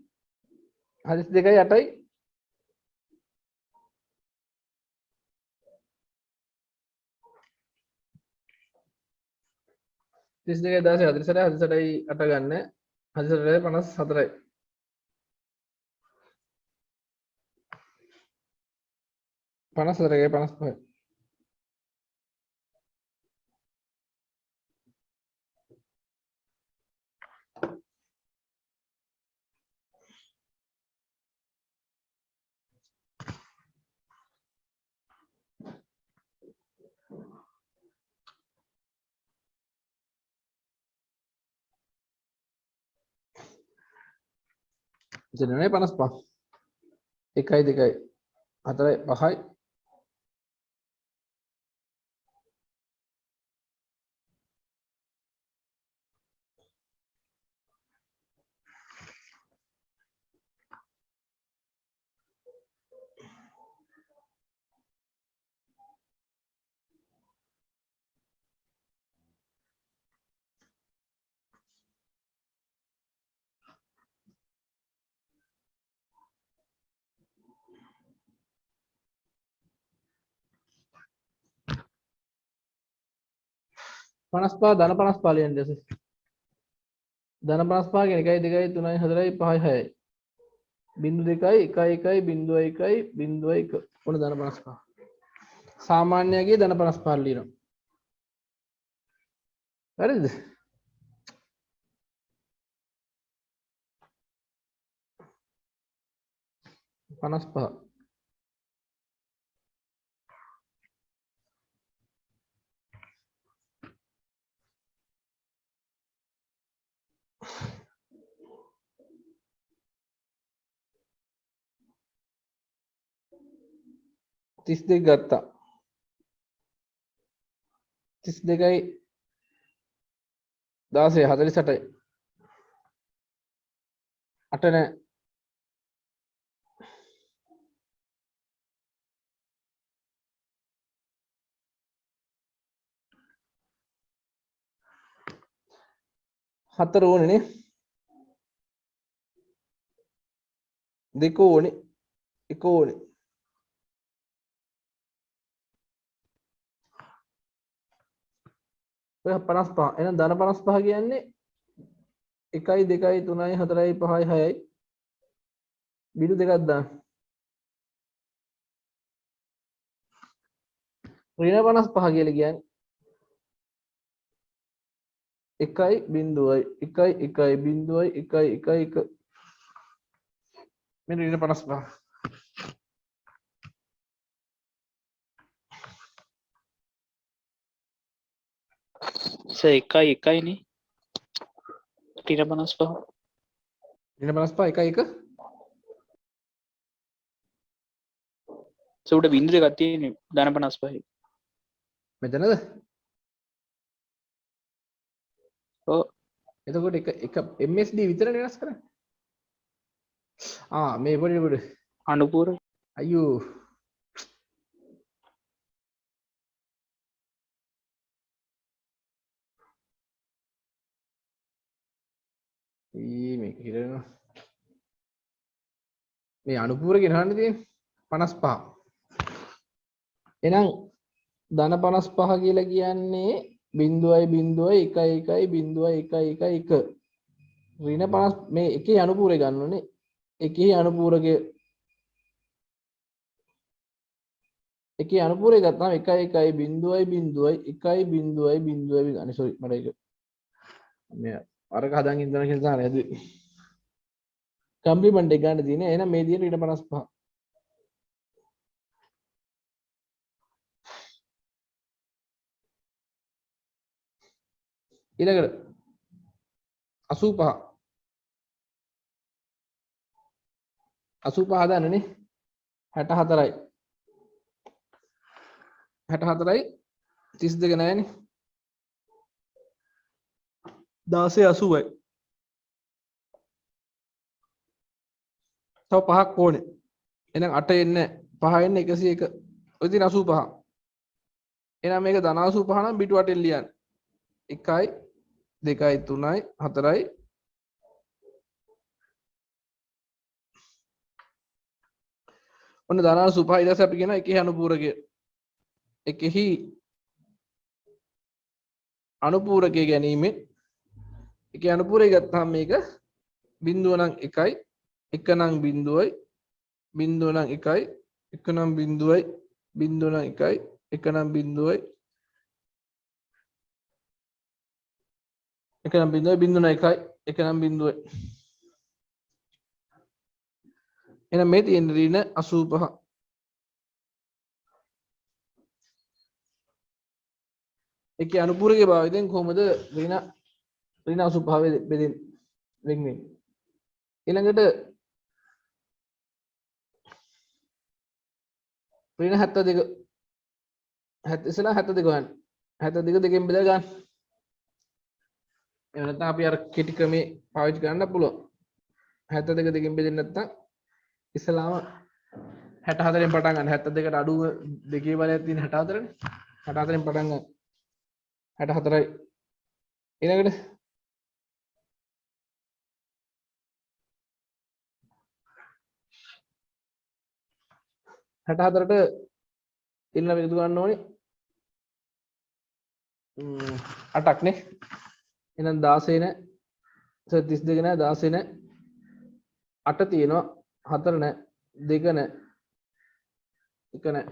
Speaker 1: 42යි 8යි 32යි 16යි 48යි 8 ගන්න. 48යි 54යි. 54යි 55යි. ඉතින් 55. 1යි 2යි 4යි 5යි 55 ධන 55 ලියන්න දැස. ධන 55 කියන්නේ 1යි 2යි 3යි 4යි 5යි 6යි. බිංදු 2යි 1යි 1යි බිංදුවයි 1යි බිංදුවයි 1. ඔන්න ධන 55. සාමාන්‍යයේ ධන 55 ලියනවා. හරිද? පනස් පහ තිස් දෙක ගත්තා 32යි 16 48යි 8 නෑ හතර ඕනේ නේ. දෙක ඕනේ. එක ඕනේ. ඔය 55. එහෙනම් ධන 55 කියන්නේ 1යි 2යි 3යි 4යි 5යි 6යි බිඳු දෙකක් දාන්න. ඍණ 55 කියලා කියන්නේ 1යි බිඳුවයි 1යි 1යි බිඳුවයි 1යි 1යි 1 මෙන්න ඍණ 55.
Speaker 2: සර් එකයි එකයිනේ ඍණ 55
Speaker 1: ඍණ 55 1යි 1
Speaker 2: සර් උඩ බිංදු දෙකක් තියෙන්නේ ධන 55
Speaker 1: මෙතනද?
Speaker 2: ඔව්
Speaker 1: එතකොට එක MSD විතරනේ වෙනස් කරන්නේ. මේ පොඩි
Speaker 2: අනුපූර
Speaker 1: අයියෝ මේක හිරෙනවා. මේ අනුපූර ගෙනහන්න තියෙන්නේ 55. එහෙනම් ධන 55 කියලා කියන්නේ බිඳුවයි බිඳුවයි 1යි 1යි බිඳුවයි 1යි 1යි 1. ඍණ 50 මේ එකේ අනුපූරය ගන්න ඕනේ. එකේ අනුපූරකයේ එකේ අනුපූරය ගත්තාම 1යි 1යි බිඳුවයි බිඳුවයි 1යි බිඳුවයි බිඳුවයි අනේ සෝරි මට ඒක මේ අරක හදන් ඉඳන කියලා නේද? කම්ප්ලිමන්ට් එක ගන්න තියෙන්නේ. එහෙනම් මේ දින ඍණ 55. ඊළඟට 85 85 හදන්නනේ 64යි 64යි 32 නෑනේ 16 80යි තව පහක් ඕනේ එහෙනම් 8 එන්නේ 5 එන්නේ 101 ඔය තියෙන 85 එහෙනම් මේක ධන 85 නම් පිටු 8 ලියන්න 1යි 2යි 3යි 4යි ඔන්න ධන 85 ඊට පස්සේ අපි කියනවා එකෙහි අනුපූරකය එකෙහි අනුපූරකය ගැනීමෙන් එකේ අනුපූරකය ගත්තාම මේක බිඳුව නම් 1යි 1 නම් බිඳුවයි බිඳුව නම් 1යි 1 නම් බිඳුවයි බිඳුව නම් 1යි 1 නම් බිඳුවයි 1 නම් බිඳුවයි බිඳුව නම් 1යි 1 නම් බිඳුවයි එහෙනම් මේ තියෙන ඍණ 85 එකේ අනුපූරකයේ භාවිතයෙන් කොහොමද ඍණ 85 බෙදෙන්නේ වෙන්නේ ඊළඟට ඍණ 72 ඉස්සෙල්ලා 72 ගන්න 72 දෙකෙන් බෙදලා ගන්න එහෙම නැත්නම් අපි අර කෙටි ක්‍රමේ පාවිච්චි කරන්න පුළුවන් 72 දෙකෙන් බෙදෙන්නේ නැත්නම් ඉස්සලාම 64න් පටන් ගන්න 72ට අඩුව දෙකේ බලයක් තියෙන 64නේ 64න් පටන් ගන්න 64යි ඊළඟට 64ට ඊළඟ විරුදු ගන්න ඕනේ 8ක් නේ එහෙනම් 16 නෑ 32 නෑ 16 නෑ 8 තියෙනවා 4 නෑ 2 නෑ 1 නෑ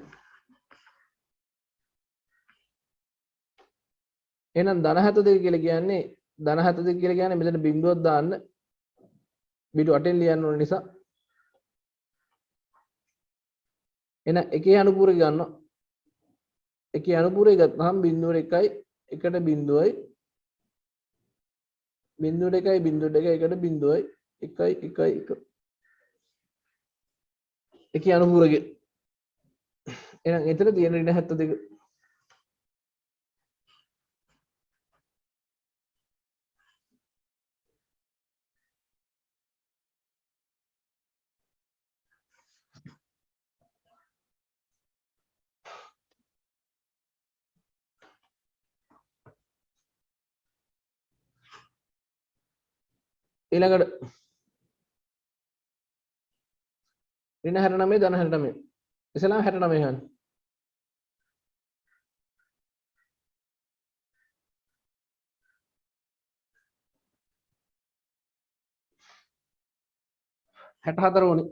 Speaker 1: එහෙනම් ධන 72 කියලා කියන්නේ ධන 72 කියලා කියන්නේ මෙතන බිංදුවක් දාන්න බිඳු 8න් ලියන්න ඕන නිසා එහෙනම් එකේ අනුපූරක ගන්නවා එකේ අනුපූරක ගත්තාම බිඳුවට 1යි 1ට බිඳුවයි බිඳුවට 1යි බිඳුවට 2යි 1ට බිඳුවයි 1යි 1යි 1 එකේ අනුපූරක එහෙනම් එතන තියෙන ඍණ 72 . ඊළඟට ඍණ 69 ධන 69 ඉස්සෙල්ලාම 69 ගන්න 64 ඕනේ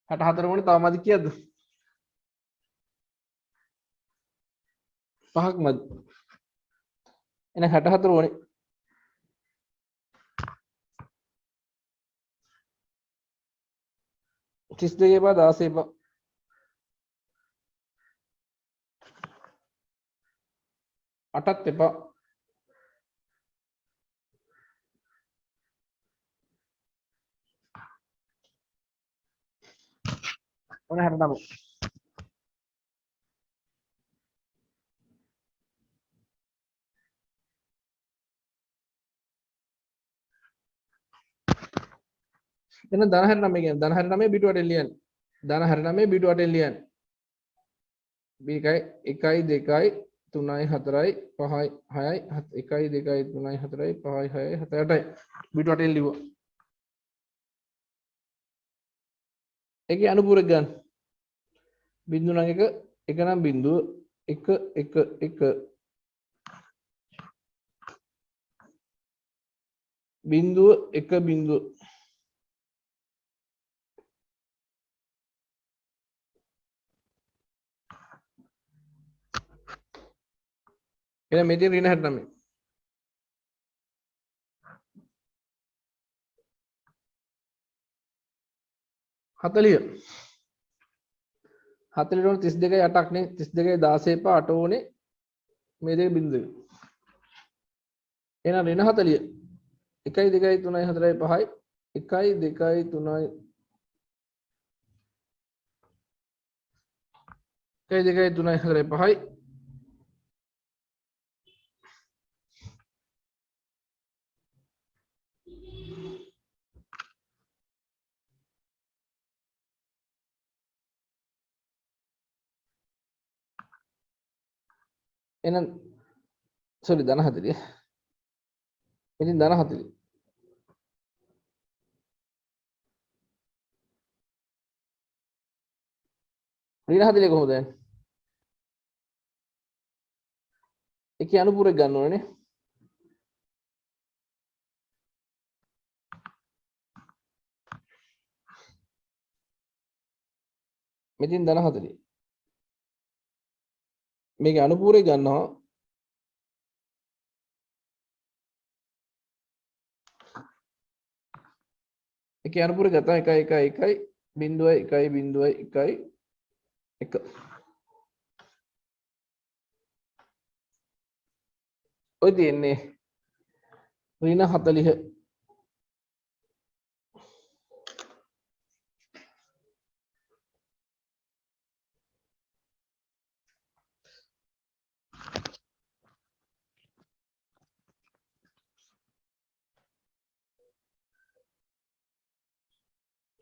Speaker 1: හට හතර ඕනේ තව මදි කියද්ද පහක් මදි එහෙනම් 64 ඕනේ 32 එපා 16 එපා 8ත් එපා ඕනේ 69 එන ධන 69 කියන්නේ ධන 69 බිටු 8 ලියන්න ධන 69 බිටු 8 ලියන්න මේකයි 1යි 2යි 3යි 4යි 5යි 6යි 1යි 2යි 3යි 4යි 5යි 6යි 7යි 8යි බිටු 8 ලිව්වා ඒකේ අනුපූරක ගන්න බිංදුව නම් එක නම් බිංදුව 1 1 1 බිංදුව 1 බිංදුව එහෙනම් මේ තියෙන ඍණ 69 40 40 ඕනේ 32යි 8ක් නේ 32යි 16 එපා 8 ඕනේ මේ දෙක බිංදුව එහෙනම් ඍණ 40 1යි 2යි 3යි 4යි 5යි 1යි 2යි 3යි 1යි 2යි 3යි 4යි 5යි එහෙනම් සෝරි ධන 40 ඉතින් ධන 40 ඍණ 40 කොහොමද යන්නේ ඒකේ අනුපූරක ගන්න ඕනේ නේ මෙතින් ධන 40 මේකේ අනුපූරක ගන්නවා ඒකේ අනුපූරක ගත්තා 1 1 1 බිංදුවයි 1 බිංදුවයි 1 1 ඔය තියෙන්නේ ඍණ 40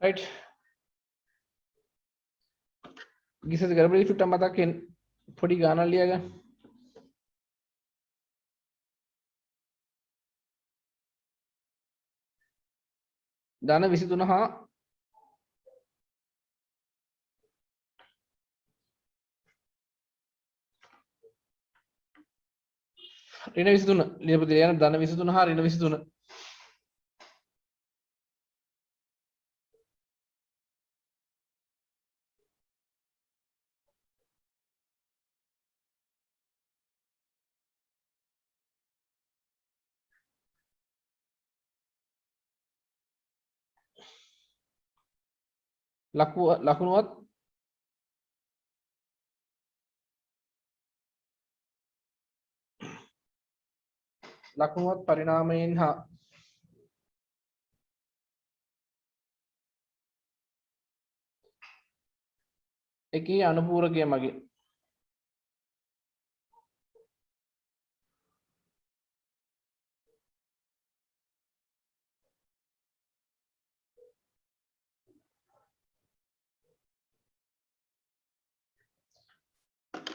Speaker 1: right ගිසද ගරබලි චුට්ටක් මතක් වෙන පොඩි ගානක් ලියා ගන්න ධන 23 හා ඍණ 23 ලියපු දේ යන ධන 23 හා ඍණ 23 ලකුණුවත් පරිණාමයෙන් හා එකී අනුපූරකය මගින්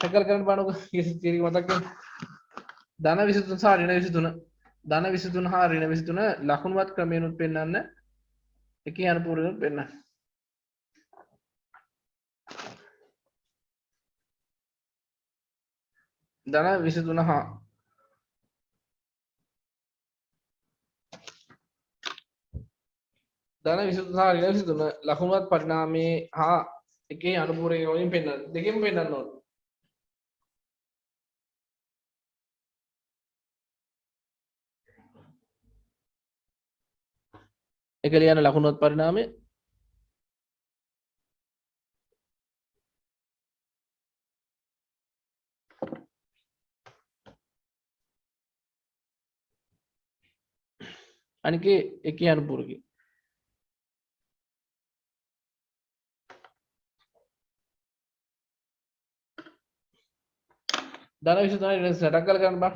Speaker 1: හැකල් කරන්න බලන්නකො කීයක මතක් කරගන්න ධන 23 සහ ඍණ 23 ධන 23 හා ඍණ 23 ලකුණුවත් ක්‍රමයෙන්ුත් පෙන්වන්න එකේ අනුපූරකෙත් පෙන්වන්න ධන 23 හා ධන 23 හා ඍණ 23 ලකුණුවත් පරිණාමයේ හා එකේ අනුපූරකයෙන් වලින් පෙන්වන්න දෙකෙන් පෙන්වන්න ඕන එක ලියන ලකුණුවත් පරිණාමය අනිකේ එකේ අනුපූරකය ධන 23 ඍණ 23 ටක් ගාලා කරන්න බා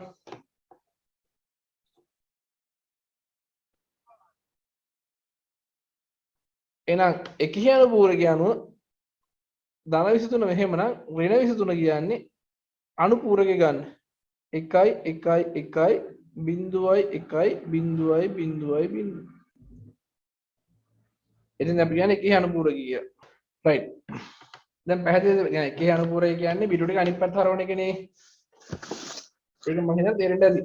Speaker 1: එහෙනම් එකේ අනුපූරකය අනුව ධන 23 මෙහෙමනම් ඍණ 23 කියන්නේ අනුපූරකය ගන්න 1 1 1 බිංදුවයි 1 බිංදුවයි බිංදුවයි බිංදුව එතෙන් අපි කියන්නේ එකේ අනුපූරකය කියලා රයිට් දැන් පැහැදිලිද يعني එකේ අනුපූරකය කියන්නේ බිඳු ටික අනිත් පැත්තට හරවන එකනේ ඒක මම හිතන්නේ තේරෙන්න ඇති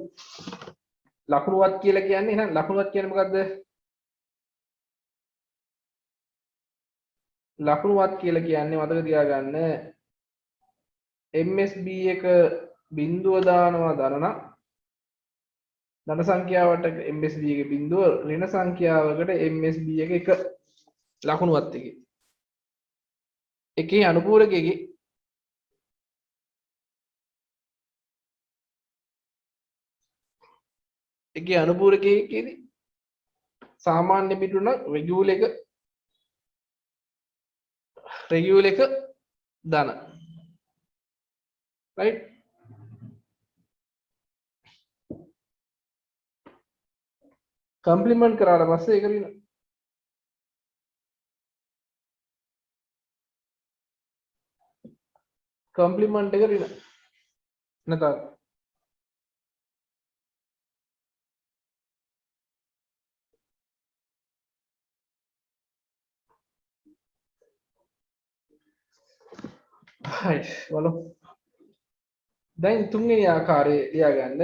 Speaker 1: ලකුණුවත් කියලා කියන්නේ එහෙනම් ලකුණුවත් කියන්නේ මොකද්ද ලකුණුවත් කියලා කියන්නේ මතක තියාගන්න MSB එක බිඳුව දානවා ධන ධන සංඛ්‍යාවට MSB එකේ බිඳුව ඍණ සංඛ්‍යාවකට MSB එක එක ලකුණුවත් එකේ අනුපූරකයේ එකේ අනුපූරකයේදී සාමාන්‍ය බිඳු නම් රෙගියුල් එක ධන right කම්ප්ලිමන්ට් කරාට පස්සේ ඒක ඍණ කම්ප්ලිමන්ට් එක ඍණ නැතත් right බලමු දැන් තුන්වෙනි ආකාරයේ ලියාගන්න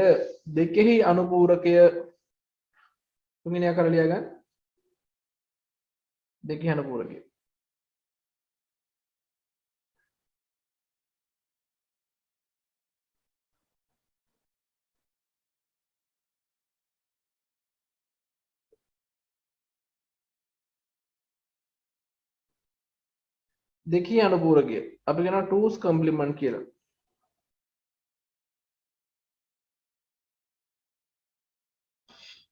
Speaker 1: දෙකෙහි අනුපූරකය තුන්වෙනි ආකාරය ලියාගන්න දෙකෙහි අනුපූරකය දෙකේ අනුපූරකය අපි කියනවා 2's complement කියලා.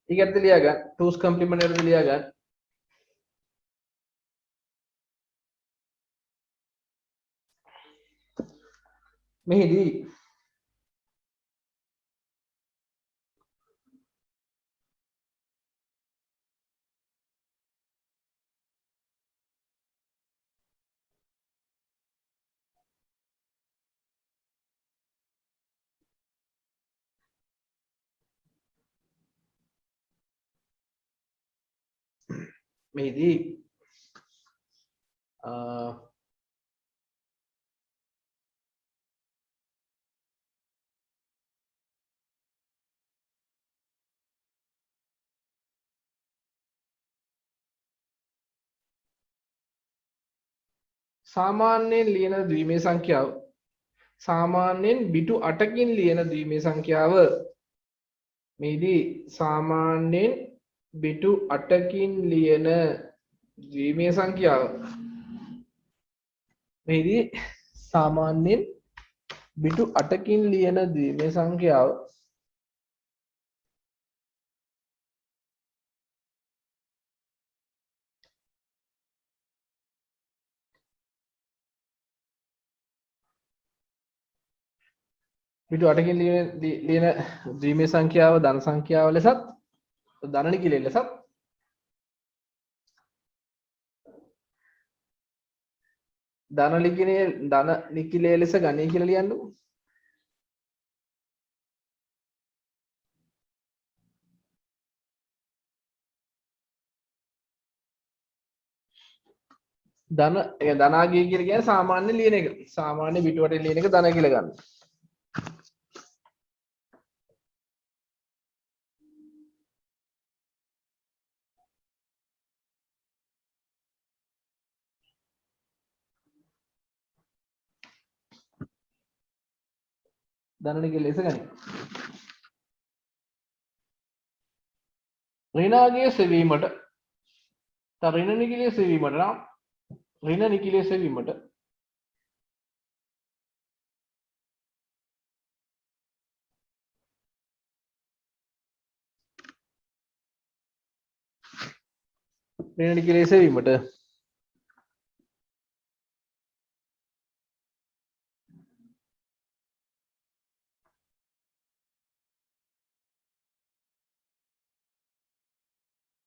Speaker 1: ඒක ඇත්තට ලියා ගන්න 2's complement එකට ලියා ගන්න. මෙහිදී සාමාන්‍යයෙන් ලියන ද්විමේය සංඛ්‍යාව සාමාන්‍යයෙන් බිටු 8කින් ලියන ද්විමේය සංඛ්‍යාව මේදී සාමාන්‍යයෙන් බිටු 8කින් ලියන ද්විමේය සංඛ්‍යාව මේදී සාමාන්‍යයෙන් බිටු 8කින් ලියන ද්විමේය සංඛ්‍යාව බිටු 8කින් ලියන ද්විමේය සංඛ්‍යාව ධන සංඛ්‍යාව ලෙසත් ධන නිකිලෙ ලෙසත් ධන නිකිලය ලෙස ගණී කියලා ලියන්නකො. ධනාගය කියලා කියන්නේ සාමාන්‍ය ලියන එක. සාමාන්‍ය පිටු වටේ ලියන එක ධන කියලා ගන්න. ධන නිකිලය ලෙස ගනි. ඍණාගය සෙවීමට ඍණ නිකිලය සෙවීමට නම් ඍණ නිකිලය සෙවීමට ඍණ නිකිලය සෙවීමට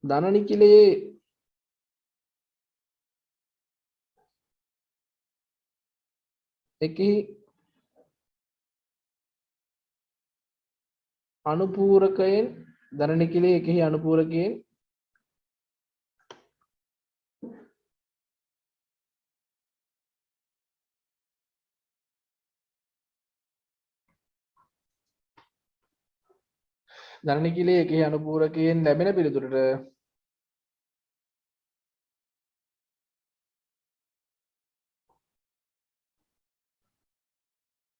Speaker 1: ධන නිකිලයේ එකෙහි අනුපූරකයෙන් ධන නිකිලයේ එකෙහි අනුපූරකයෙන් ධන නිකිලයේ එකෙහි අනුපූරකයෙන් ලැබෙන පිළිතුරට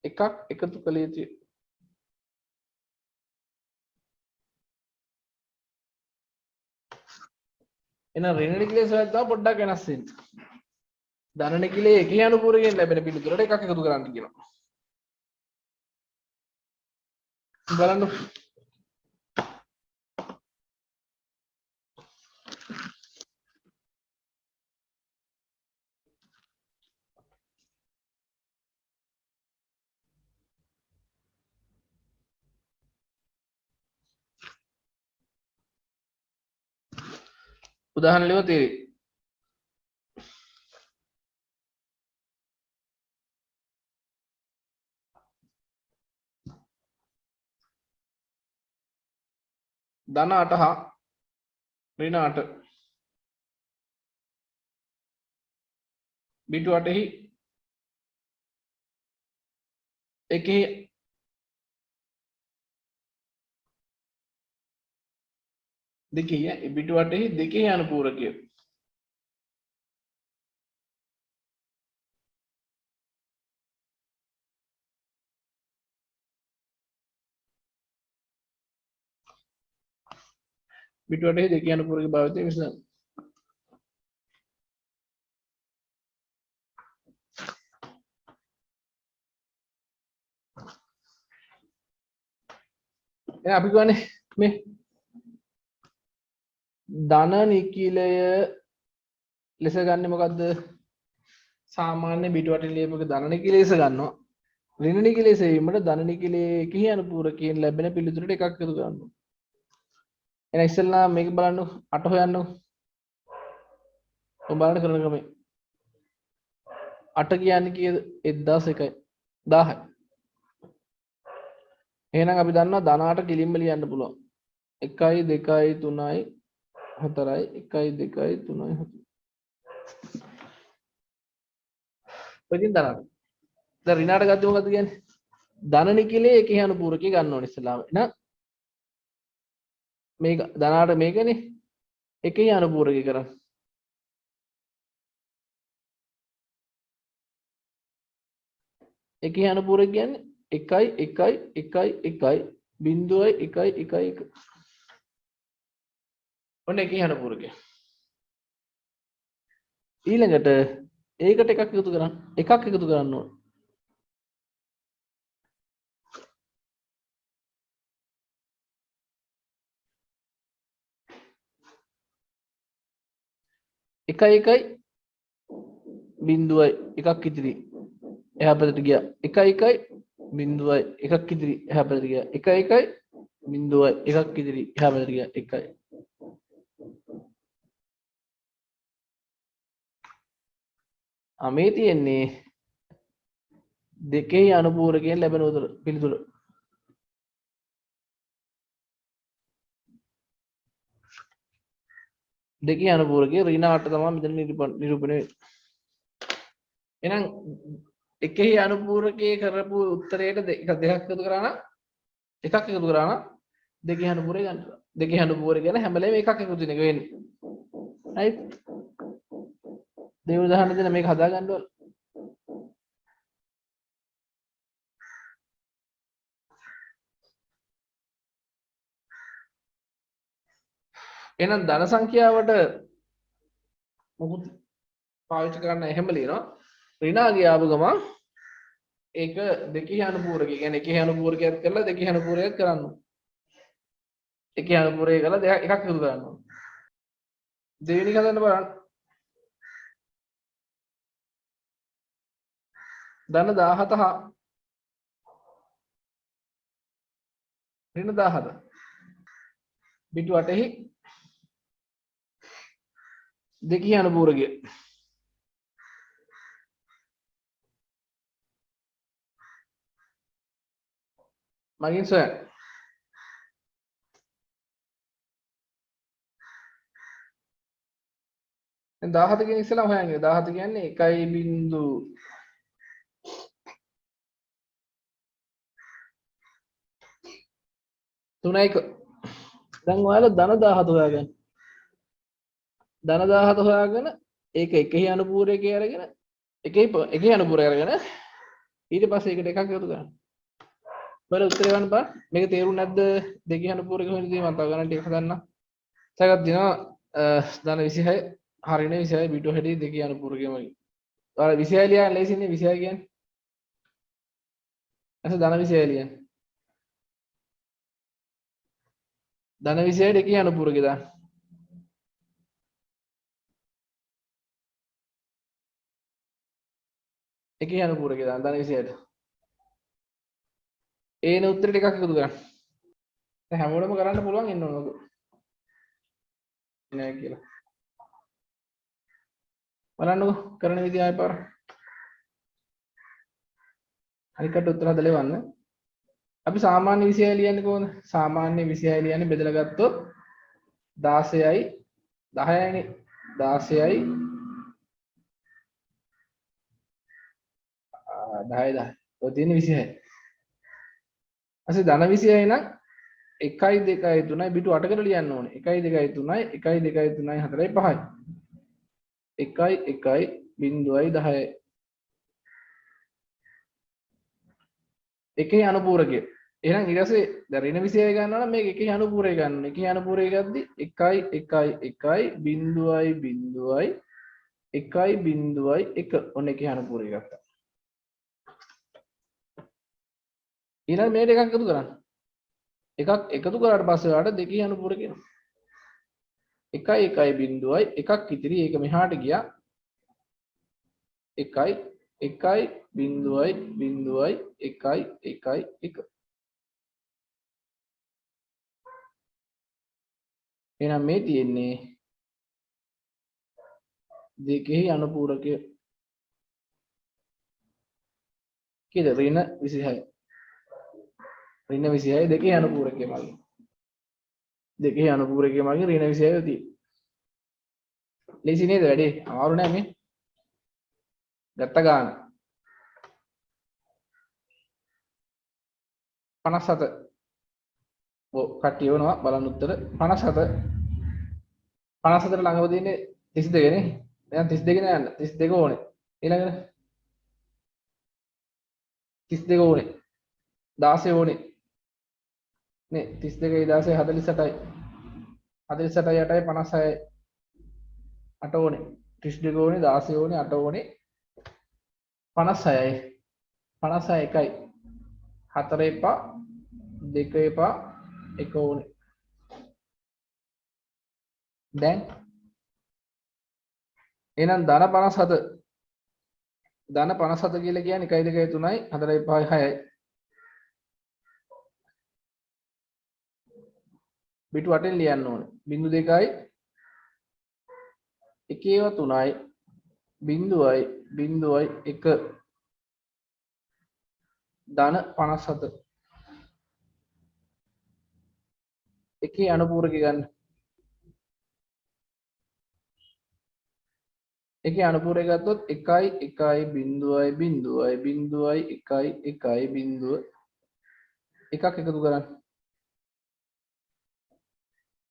Speaker 1: එකක් එකතු කළ යුතුය. එහෙනම් ඍණ නිකිලයේ සොයද්දා පොඩ්ඩක් වෙනස් වෙන්න. ධන නිකිලයේ එකෙහි අනුපූරකයෙන් ලැබෙන පිළිතුරට එකක් එකතු කරන්න කියනවා. බලන්න. උදාහරණ ලියුම තේරෙයි. ධන 8 හා ඍණ 8 බිටු 8 එකෙහි දෙකේ බිටු 8 දෙකේ අනුපූරකය බිටු 8 දෙකේ අනුපූරක භාවිතය විසඳන්න. එහෙනම් අපි කියන්නේ මේ ධන නිකිලය ලෙස ගන්න මොකද්ද? සාමාන්‍ය බිටු 8 ලියපු එක ධන නිකිලය ලෙස ගන්නවා. ඍණ නිකිලය සෙවීමට ධන නිකිලයේ එකෙහි අනුපූරකයෙන් ලැබෙන පිළිතුරට එකක් එකතු කරනවා. එහෙනම් ඉස්සෙල්ලා මේක බලන්න 8 හොයන්නකො. ඔබ බලන්න කරන ක්‍රමය. 8 කියන්නේ කීයද? 1001යි. 1000යි. එහෙනම් අපි දන්නවා ධන 8 කිලින්ම ලියන්න පුළුවන්. 1යි 2යි 3යි 4යි 1යි 2යි 3යි 4යි. ඔයින් ධන 8. දැන් ඍණාට ගත්තේ මොකද්ද කියන්නේ? ධන නිකිලයේ එකෙහි අනුපූරකය ගන්න ඕනේ ඉස්සෙල්ලාම. එහෙනම් මේක ධන 8 මේකනේ. එකෙහි අනුපූරකය කරන්න. එකෙහි අනුපූරක කියන්නේ 1යි 1යි 1යි 1යි 0යි 1යි 1යි 1. ඔන්න එකෙහි අනුපූරකය. ඊළඟට ඒකට එකක් එකතු කරන්න. එකක් එකතු කරන්න ඕන. එකයි එකයි බිඳුවයි එකක් ඉතිරි එහා පැත්තට ගියා. එකයි එකයි බිඳුවයි එකක් ඉතිරි එහා පැත්තට ගියා. එකයි එකයි බිඳුවයි එකක් ඉතිරි එහා පැත්තට ගියා. එකයි. මේ තියෙන්නේ දෙකේ අනුපූරකයෙන් ලැබෙන උතර පිළිතුර. දෙකේ අනුපූරකයේ ඍණ 8 තමයි මෙතන නිරූපණය වෙන්නේ. එහෙනම් එකේ අනුපූරකයේ කරපු උත්තරයට දෙකක් එකතු කරා නම් එකක් එකතු කරා නම් දෙකේ අනුපූරකය ගන්න. දෙකේ අනුපූරකය ගැන හැම වෙලේම එකක් එකතු වෙන එක වෙන්නේ. right? දෙවි උදාහරණ දෙන මේක හදා ගන්න ඕන. එහෙනම් ධන සංඛ්‍යාවට මොකුත් පාවිච්චි කරන්න එහෙම ලියනවා. ඍණ ගියාපු ගමන් ඒක දෙකේ අනුපූරකය. කියන්නේ එකේ අනුපූරකයක් කරලා දෙකේ අනුපූරකයක් කරන්න ඕන. එකේ අනුපූරකය කරලා දෙක එකක් එකතු කරන්න ඕන. දෙවෙනි එක හදන්න බලන්න. ධන 17 ඍණ 17 පිටු 8හි දෙකේ අනුපූරකය. මගින් සොයන්න. දැන් 17 කියන ඉස්සෙල්ලා හොයන්නේ. 17 කියන්නේ 1.31. දැන් ඔයාලා ධන 17 හොයාගන්න. ධන 17 හොයාගෙන ඒක එකෙහි අනුපූරකයේ අරගෙන එකේ අනුපූරකය අරගෙන ඊට පස්සේ ඒකට එකක් එකතු කරන්න. බල උත්තරේ වන්න බා. මේක තේරුන්නේ නැද්ද? දෙකේ අනුපූරකය හොයනදී මම තව ගණන් ටික හදන්න. සයගත් දිනවා ධන 26 හරිනේ 26 බිටු හැටි දෙකේ අනුපූරකයම. ඔයාලා 26 ලියන්න ලේසිනේ 26 කියන්නේ. එතන ධන 26 ලියන්න. ධන 26 දෙකේ අනුපූරකය දාන්න. එකේ අනුපූරකය දාන්න ධන 26ට. ඒන උත්තරේ ටිකක් එකතු කරන්න. දැන් හැමෝටම කරන්න පුළුවන් ඉන්න ඕනක. නෑ කියලා. බලන්නකෝ කරන විදිය ආයෙ පාර. අනිකට උත්තර හදලා එවන්න. අපි සාමාන්‍ය 26 ලියන්නේ කොහොමද? සාමාන්‍ය 26 ලියන්නේ බෙදලා ගත්තොත් 16යි 10යිනේ 16යි 10 ඔය තියෙන 26. ධන 26 නම් 1 2 3 බිටු 8කට ලියන්න ඕනේ. 1 2 3 1 2 3 4 5යි. 1 1 බිංදුවයි 10යි. එකේ අනුපූරකය. එහෙනම් ඊට පස්සේ දැන් ඍණ 26 ගන්නවා නම් මේක එකේ අනුපූරකය ගන්න. එකේ අනුපූරකය ගද්දි 1 1 1 බිංදුවයි බිංදුවයි 1 බිංදුවයි 1 ඔන්න එකේ අනුපූරකය ගත්තා. ඊළඟ මේ දෙකක් එකතු කරන්න. එකක් එකතු කරාට පස්සේ ඔයාලට දෙකේ අනුපූරකය එනවා. 1 1 බිංදුවයි එකක් ඉතිරි ඒක මෙහාට ගියා. 1 1 බිංදුවයි බිංදුවයි 1 1 1. එහෙනම් මේ තියෙන්නේ දෙකේ අනුපූරකය කීයද? ඍණ 26. ඍණ 26 දෙකේ අනුපූරකය මගින්. දෙකේ අනුපූරකය මගින් ඍණ 26 තියෙන්නේ. ලේසි නේද වැඩේ? අමාරු නෑ මේ. ගත්ත ගන්න. 57. ඔව් කට්ටිය වුණා බලන්න උත්තර 57. 57ට ළඟම තියෙන්නේ 32 නේ. දැන් 32 නේ යන්න. 32 ඕනේ. ඊළඟට 32 ඕනේ. 16 ඕනේ. නේ 32යි 16යි 48යි. 48යි 8යි 56යි. 8 ඕනේ. 32 ඕනේ 16 ඕනේ 8 ඕනේ 56යි. 56 එකයි. 4 එපා 2 එපා 1 ඕනේ. දැන් එහෙනම් ධන 57 ධන 57 කියලා කියන්නේ 1 2 3යි 4යි 5යි 6යි. බිටු 8ෙන් ලියන්න ඕනේ. බිංදු 2යි 1 3යි බිංදුවයි බිංදුවයි එක ධන 57 එකේ අනුපූරක ගන්න එකේ අනුපූරක ගත්තොත් 1 1 බිංදුවයි බිංදුවයි බිංදුවයි 1 1 බිංදුව එකක් එකතු කරන්න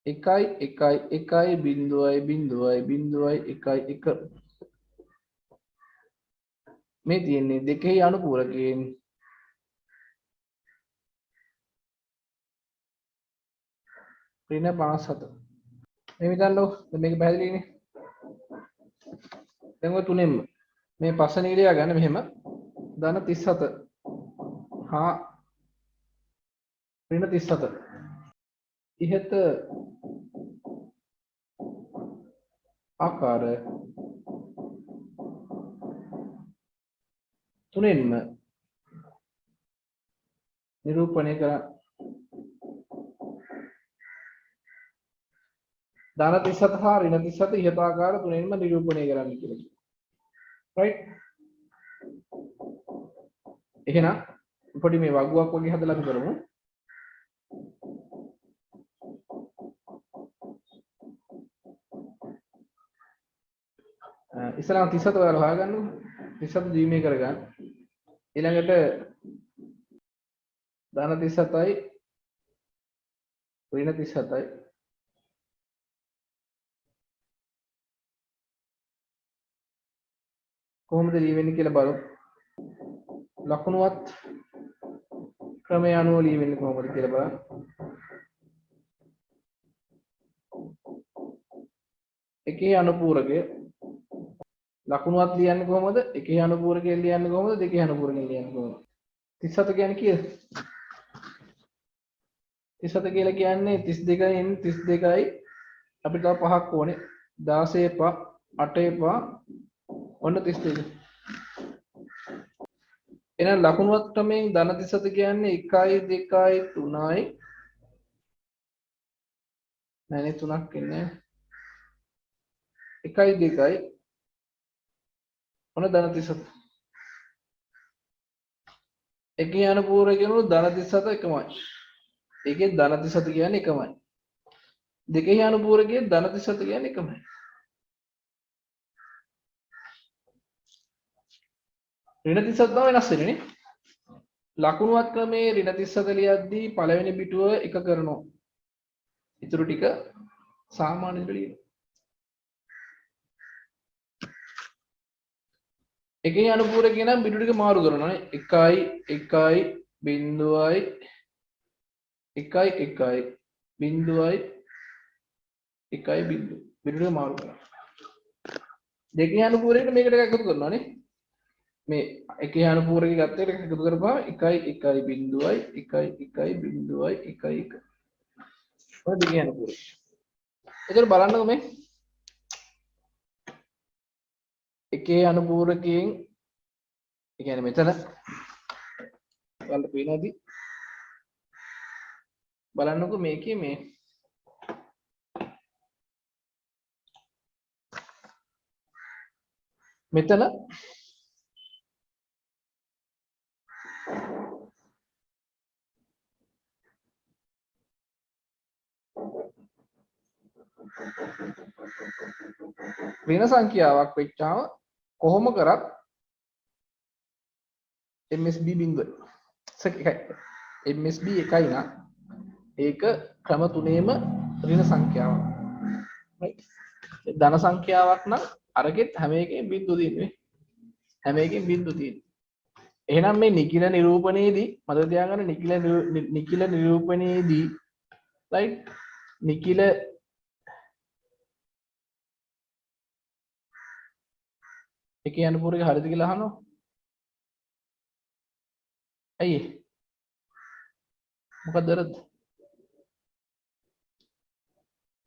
Speaker 1: 1 1 1 බිංදුවයි බිංදුවයි බිංදුවයි 1 1 මේ තියෙන්නේ දෙකේ අනුපූරකයෙන් ඍණ 57 මේ විතරලෝ දැන් මේක පැහැදිලිනේ දැන් ඔය තුනෙන්ම මේ පස්ස නීලයා ගන්න මෙහෙම ධන 37 හා ඍණ 37 ඉහත ආකාර තුනෙන්ම නිරූපණය කර ධන 37 හා ඍණ 37 ඉහත ආකාර තුනෙන්ම නිරූපණය කරන්න කියලා කියනවා. right එහෙනම් පොඩි මේ වගුවක් වගේ හදලා අපි කරමු. ඉස්සරහ 37 ඔයාලා හොයාගන්නකො 37 ජීමේ කරගන්න. ඊළඟට ධන 37යි ඍණ 37යි කොහොමද ලියවෙන්නේ කියලා බලමු. ලකුණුවත් ක්‍රමය අනුව ලියවෙන්නේ කොහොමද කියලා බලන්න. එකේ අනුපූරකය ලකුණුවත් ලියන්නේ කොහොමද? එකේ අනුපූරකයෙන් ලියන්නේ කොහොමද? දෙකේ අනුපූරකයෙන් ලියන්නේ කොහොමද? 37 කියන්නේ කීයද? 37 කියලා කියන්නේ 32න් 32යි අපිට තව පහක් ඕනේ. 16 පහ 8 පහ ඔන්න 32. එහෙනම් ලකුණුවත් ක්‍රමයෙන් ධන 37 කියන්නේ 1 2 3යි නැනේ 3ක් ඉන්නේ 1 2යි ඔන්න ධන 37 එකේ අනුපූරකයන් වල ධන 37 එකමයි ඒකේ ධන 37 කියන්නේ එකමයි දෙකේ අනුපූරකයේ ධන 37 කියන්නේ එකමයි ඍණ 37 තමයි වෙනස් වෙන්නේ නේ ලකුණුවත් ක්‍රමයේ ඍණ 37 ලියද්දී පළවෙනි පිටුව එක කරනවා ඊටු ටික සාමාන්‍ය විදිහට ලියනවා එකේ අනුපූරකේ නම් පිටු ටික මාරු කරනවා නේ 1 1 බිංදුවයි 1 1 බිංදුවයි 1 බිංදුව පිටු ටික මාරු කරනවා දෙකේ අනුපූරකයට මේකට එකතු කරනවා නේ මේ එකේ අනුපූරකේ ගත්ත එකට එකතු කරපුවා 1 1 බිංදුවයි 1 1 බිංදුවයි 1 1 ඔය දෙකේ අනුපූරකය එතකොට බලන්නකො මේ එකේ අනුපූරකයෙන් ඒ කියන්නේ මෙතන ඔයාලට පේනවාද බලන්නකො මේකේ මේ මෙතන ඍණ සංඛ්‍යාවක් වෙච්චාම කොහොම කරත් MSB බිංදුව එකයි MSB එකයි නම් ඒක ක්‍රම තුනේම ඍණ සංඛ්‍යාවක් right ධන සංඛ්‍යාවක් නම් අරගෙත් හැම එකෙම බිංදුව තියෙන්නේ හැම එකෙම බිංදුව තියෙන්නේ එහෙනම් මේ නිකිල නිරූපණයේදී මතක තියාගන්න නිකිල නිරූපණයේදී right නිකිල එකේ අනුපූරක හරිද කියලා අහනවා ඇයි මොකක්ද වැරද්ද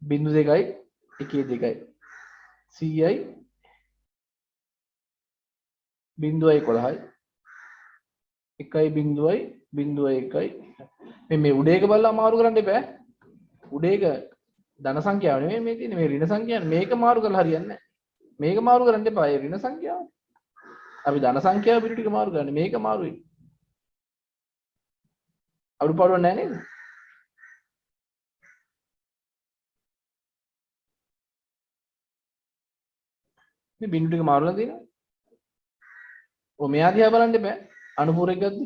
Speaker 1: බිංදු දෙකයි එකේ දෙකයි 100යි බිංදුවයි 11යි එකයි බිංදුවයි බිංදුවයි එකයි මේ උඩේක බලලා මාරු කරන්න එපා උඩේක ධන සංඛ්‍යාව නෙමෙයි මේ තියෙන්නේ මේ ඍණ සංඛ්‍යාව මේක මාරු කරලා හරියන්නේ නැහැ මේක මාරු කරන්න එපා. ඒ ඍණ සංඛ්‍යාව. අපි ධන සංඛ්‍යාව පිටු ටික මාරු කරන්නේ. මේක මාරුයි. අඩුපාඩුවක් නැහැ නේද? මේ බිඳු ටික මාරුලා තියෙනවා. ඔය මෙයා දිහා බලන්න එපා. අනුපූරක ගද්දි.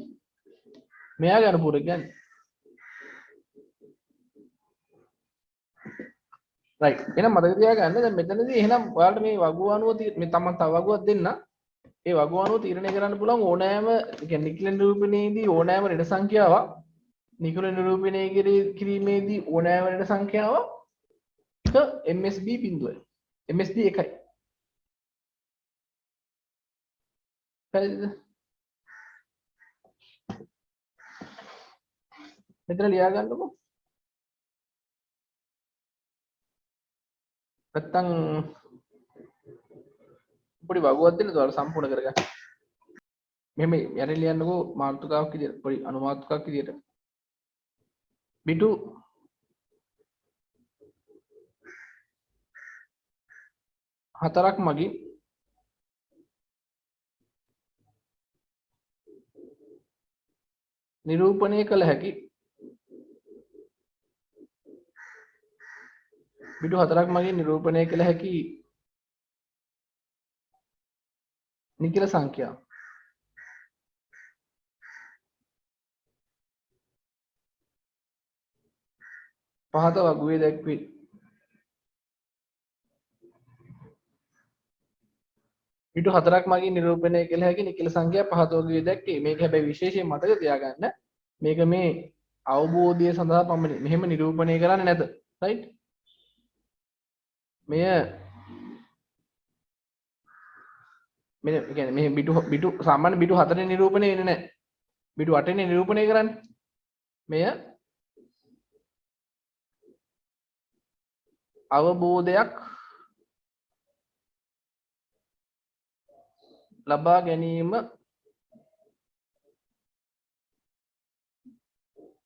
Speaker 1: මෙයාගේ අනුපූරක ගන්න. රයිට්. එහෙනම් මතක තියාගන්න දැන් මෙතනදී එහෙනම් ඔයාලට මේ වගුව අණුව මේ තමන් තව වගුවක් දෙන්න. ඒ වගුව අණුව තීරණය කරන්න පුළුවන් ඕනෑම කියන්නේ නිකිල නිරූපණයේදී ඕනෑම ඍණ සංඛ්‍යාවක් නිකුල නිරූපණය කිරීමේදී ඕනෑම ඍණ සංඛ්‍යාවක් MSB බිඳුවයි. MSB එකයි. හරිද? මෙතන ලියා ගන්නකො. නැත්තම් පොඩි වගුවක් දෙන්න ඔයාලා සම්පූර්ණ කරගන්න. මෙහෙම යටින් ලියන්නකෝ මාතෘකාවක් විදියට පොඩි අනුමාතෘකාවක් විදියට. බිටු හතරක් මගින් නිරූපණය කළ හැකි බිටු හතරක් මගින් නිරූපණය කළ හැකි නිකිල සංඛ්‍යාව පහත වගුවේ දැක්වේ. බිටු හතරක් මගින් නිරූපණය කළ හැකි නිකිල සංඛ්‍යා පහත වගුවේ දැක්වේ. මේක හැබැයි විශේෂයෙන් මතක තියාගන්න. මේක මේ අවබෝධය සඳහා පමණයි. මෙහෙම නිරූපණය කරන්නේ නැත. රයිට්? මෙය මෙන්න කියන්නේ මේ බිටු සාමාන්‍ය බිටු 4 නිරූපණය වෙන්නේ නැහැ. බිටු 8 නිරූපණය කරන්නේ. මෙය අවබෝධයක් ලබා ගැනීම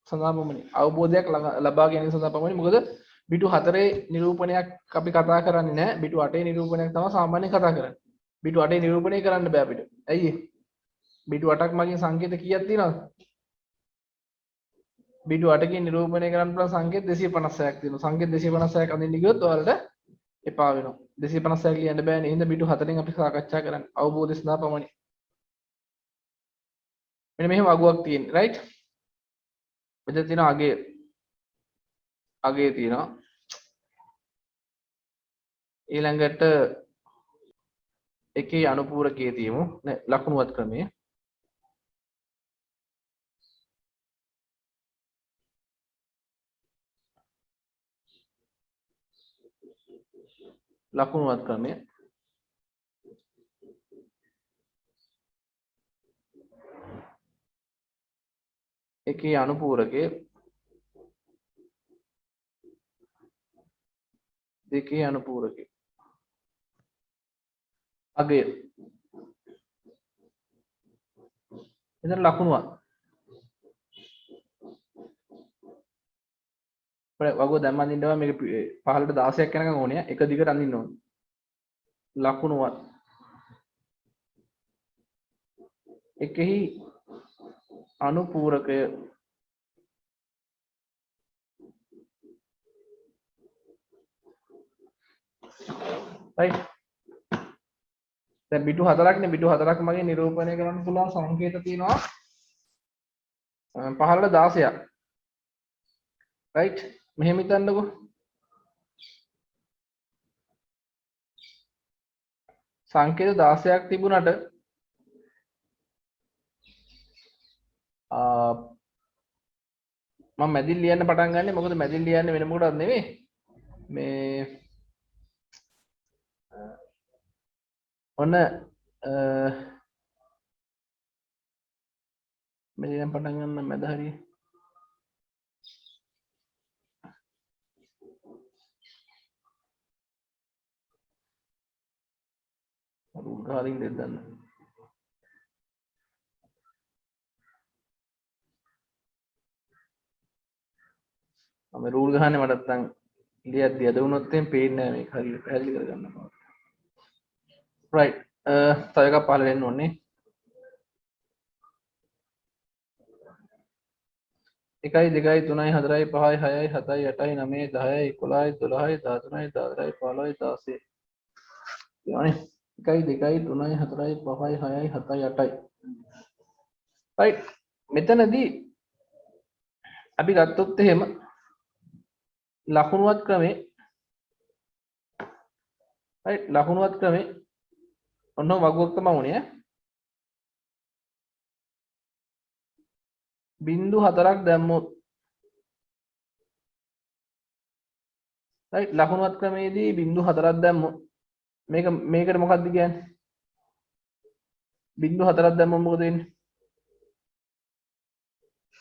Speaker 1: සඳහා පමණයි. අවබෝධයක් ලබා ගැනීම සඳහා පමණයි. මොකද බිටු 4 නිරූපණයක් අපි කතා කරන්නේ නැහැ. බිටු 8 නිරූපණයක් තමයි සාමාන්‍යයෙන් කතා කරන්නේ. බිටු 8 නිරූපණය කරන්න බෑ අපිට. ඇයි ඒ? බිටු 8ක් මගින් සංකේත කීයක් තියෙනවද? බිටු 8කින් නිරූපණය කරන්න පුළුවන් සංකේත 256ක් තියෙනවා. සංකේත 256ක් අඳින්න ගියොත් ඔයාලට එපා වෙනවා. 256 කියන්න බෑනේ. එහෙනම් බිටු 4න් අපි සාකච්ඡා කරන්නේ අවබෝධය සඳහා පමණයි. මෙන්න මෙහෙම වගුවක් තියෙන්නේ. රයිට්? මෙතන තියෙන අගය තියෙනවා. ඊළඟට එකේ අනුපූරකයේ තියමු. ලකුණුවත් ක්‍රමය. ලකුණුවත් ක්‍රමය. එකේ අනුපූරකයේ දෙකේ අනුපූරකයේ අගය. එතන ලකුණුවක්. වගුව දැම්ම අඳින්නවා මේක පහළට 16ක් යනකම් ඕනේ. එක දිගට අඳින්න ඕනේ. ලකුණුවත්. එකෙහි අනුපූරකය right දැන් බිටු 4ක්නේ බිටු 4ක් මගින් නිරූපණය කරන්න පුළුවන් සංකේත තියෙනවා පහළට 16ක් right මෙහෙම හිතන්නකෝ සංකේත 16ක් තිබුණට මම මැදින් ලියන්න පටන් ගන්නෙ මොකද මැදින් ලියන්නේ වෙන මොකටවත් නෙවෙයි මේ ඔන්න මැදින් පටන් ගන්න මැද හරිය රූල් ගාලින් දෙන්න මම රූල් ගහන්නේ මට නැත්තම් ලියද්දි අද වුණොත් එහෙනම් පේන්නේ නැහැ මේක හරියට පැහැදිලි කරගන්න බෑ right තව එකක් පහළ වෙන්න ඕනේ 1 2 3 4 5 6 7 8 9 10 11 12 13 14 15 16 කියවනේ 1 2 3 4 5 6 7 8යි right මෙතනදී අපි ගත්තොත් එහෙම ලකුණුවත් ක්‍රමේ right ලකුණුවත් ක්‍රමේ ඔන්න වගුවක් තමයි උනේ බිංදු 4ක් දැම්මොත් right ලකුණුවත් ක්‍රමේදී බිංදු 4ක් දැම්මොත් මේකට මොකක්ද කියන්නේ බිංදු 4ක් දැම්මොත් මොකද වෙන්නේ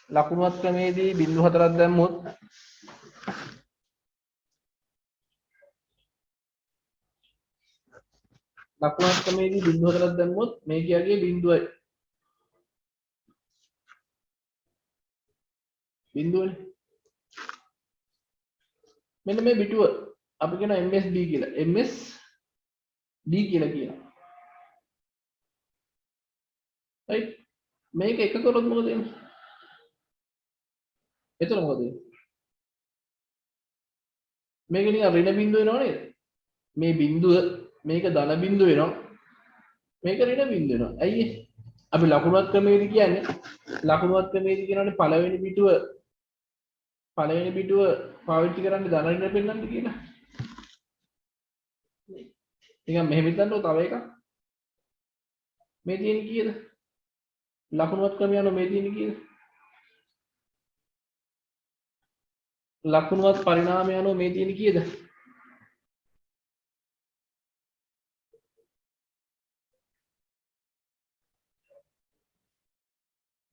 Speaker 1: ලකුණුවත් ක්‍රමේදී බිංදු 4ක් දැම්මොත් ලකුණුවත් ක්‍රමේදී බිංදු 4ක් දැම්මොත් මේ කියාගේ බිංදුවයි බිංදුවනේ මෙන්න මේ පිටුව අපි කියනවා MSD කියලා MSD කියලා කියනවා right මේක එක කරොත් මොකද වෙන්නේ එතන මොකද වෙන්නේ මේක නිකන් ඍණ බිංදුව වෙනව නේද මේ බිංදුව මේක ධන බිංදුව වෙනවා මේක ඍණ බිංදුව වෙනවා ඇයි අපි ලකුණුවත් ක්‍රමයේදී කියන්නේ ලකුණුවත් ක්‍රමයේදී කියනවානේ පළවෙනි පිටුව පාවිච්චි කරන්නේ ධන ඍණ පෙන්නන්න කියලා නිකන් මෙහෙම හිතන්නකො තව එකක් මේ තියෙන්නේ කීයද ලකුණුවත් ක්‍රමය අනුව මේ තියෙන්නේ කීයද ලකුණුවත් පරිණාමය අනුව මේ තියෙන්නේ කීයද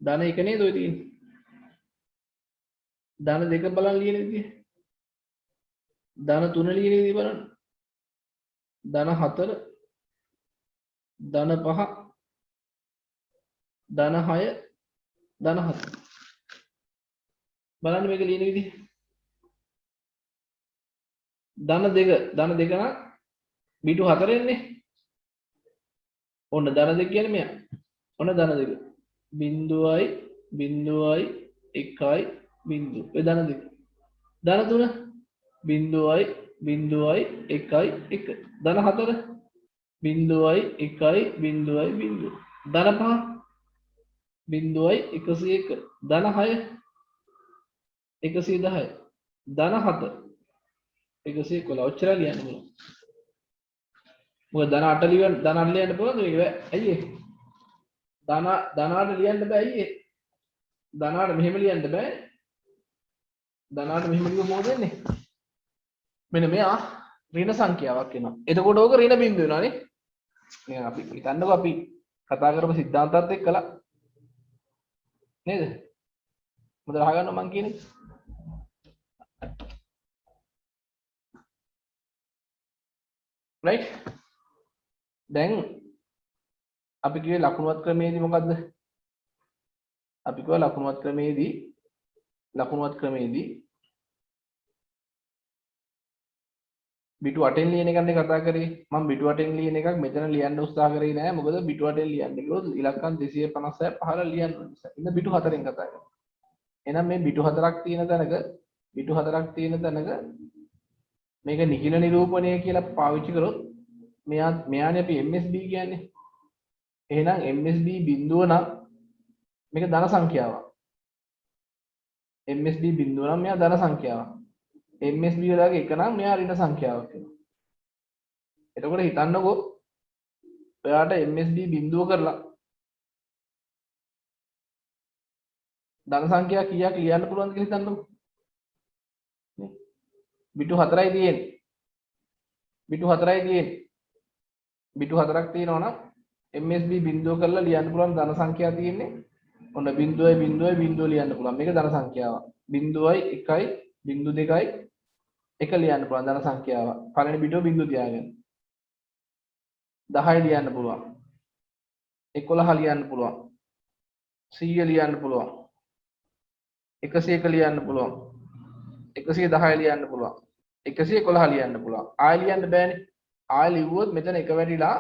Speaker 1: ධන එක නේද ඔය තියෙන්නේ ධන දෙක බලන් ලියන විදිය ධන 3 ලියන විදිය බලන්න ධන 4 ධන 5 ධන 6 ධන 7 බලන්න මේක ලියන විදිය ධන දෙක නම් බිටු 4 එන්නේ ඔන්න ධන දෙක කියන්නේ මෙයා ඔන්න ධන දෙක බිංදුවයි එකයි බිංදුව ඔය ධන දෙක ධන 3 බිංදුවයි එකයි එක ධන 4 බිංදුවයි එකයි බිංදුව ධන 5 බිංදුවයි 101 ධන 6 110 ධන 7 111 ඔච්චර ලියන්න ඕන මොකද ධන 8 ලියන්න පුළුවන්ද මේක බෑ ඇයි ඒ ධන 8 ලියන්න බෑ ඇයි ඒ ධන 8 මෙහෙම ලියන්න බෑ ධන 8 මෙහෙම ලියුවොත් මොකද වෙන්නේ මෙන්න මෙයා ඍණ සංඛ්‍යාවක් වෙනවා එතකොට ඕක ඍණ බිංදුව වෙනවා නේ නිකන් අපි හිතන්නකො අපි කතා කරපු සිද්ධාන්තات එක්කලා නේද මොකද අහගන්න මං කියන්නේ right දැන් අපි කිව්වේ ලකුණුවත් ක්‍රමයේදී මොකද්ද අපි කිව්වා ලකුණුවත් ක්‍රමයේදී බිටු 8න් ලියන එකනේ කතා කරේ මම බිටු 8න් ලියන එකක් මෙතන ලියන්න උත්සාහ කරේ නෑ මොකද බිටු 8න් ලියන්න ගියොත් ඉලක්කම් 256 15 ලියන්න නිසා ඉතින් බිටු 4න් කතා කරා එහෙනම් මේ බිටු 4ක් තියෙන තැනක මේක නිකිල නිරූපණය කියලා පාවිච්චි කරොත් මෙයානේ අපි MSB කියන්නේ එහෙනම් MSB බිඳුව නම් මේක ධන සංඛ්‍යාවක් MSB බිඳුව නම් මෙයා ධන සංඛ්‍යාවක් MSB වලගේ එක නම් මෙයා ඍණ සංඛ්‍යාවක් වෙනවා එතකොට හිතන්නකෝ ඔයාට MSB බිඳුව කරලා ධන සංඛ්‍යා කීයක් ලියන්න පුළුවන්ද කියලා හිතන්නකෝ බිටු 4යි තියෙන්නේ බිටු 4ක් තියෙනවා නම් MSB බිඳුව කරලා ලියන්න පුළුවන් ධන සංඛ්‍යා තියෙන්නේ ඔන්න බිඳුවයි ලියන්න පුළුවන් මේක ධන සංඛ්‍යාවක් බිඳුවයි 1යි බිඳු 2යි එක ලියන්න පුළුවන් ධන සංඛ්‍යාවක් පළවෙනි බිටුව බිඳුව තියාගෙන 10 ලියන්න පුළුවන් 11 ලියන්න පුළුවන් 100 ලියන්න පුළුවන් 101 ලියන්න පුළුවන් 110 ලියන්න පුළුවන් 111 ලියන්න පුළුවන් ආයෙ ලියන්න බෑනේ ආයෙ ලිව්වොත් මෙතන එක වැඩිලා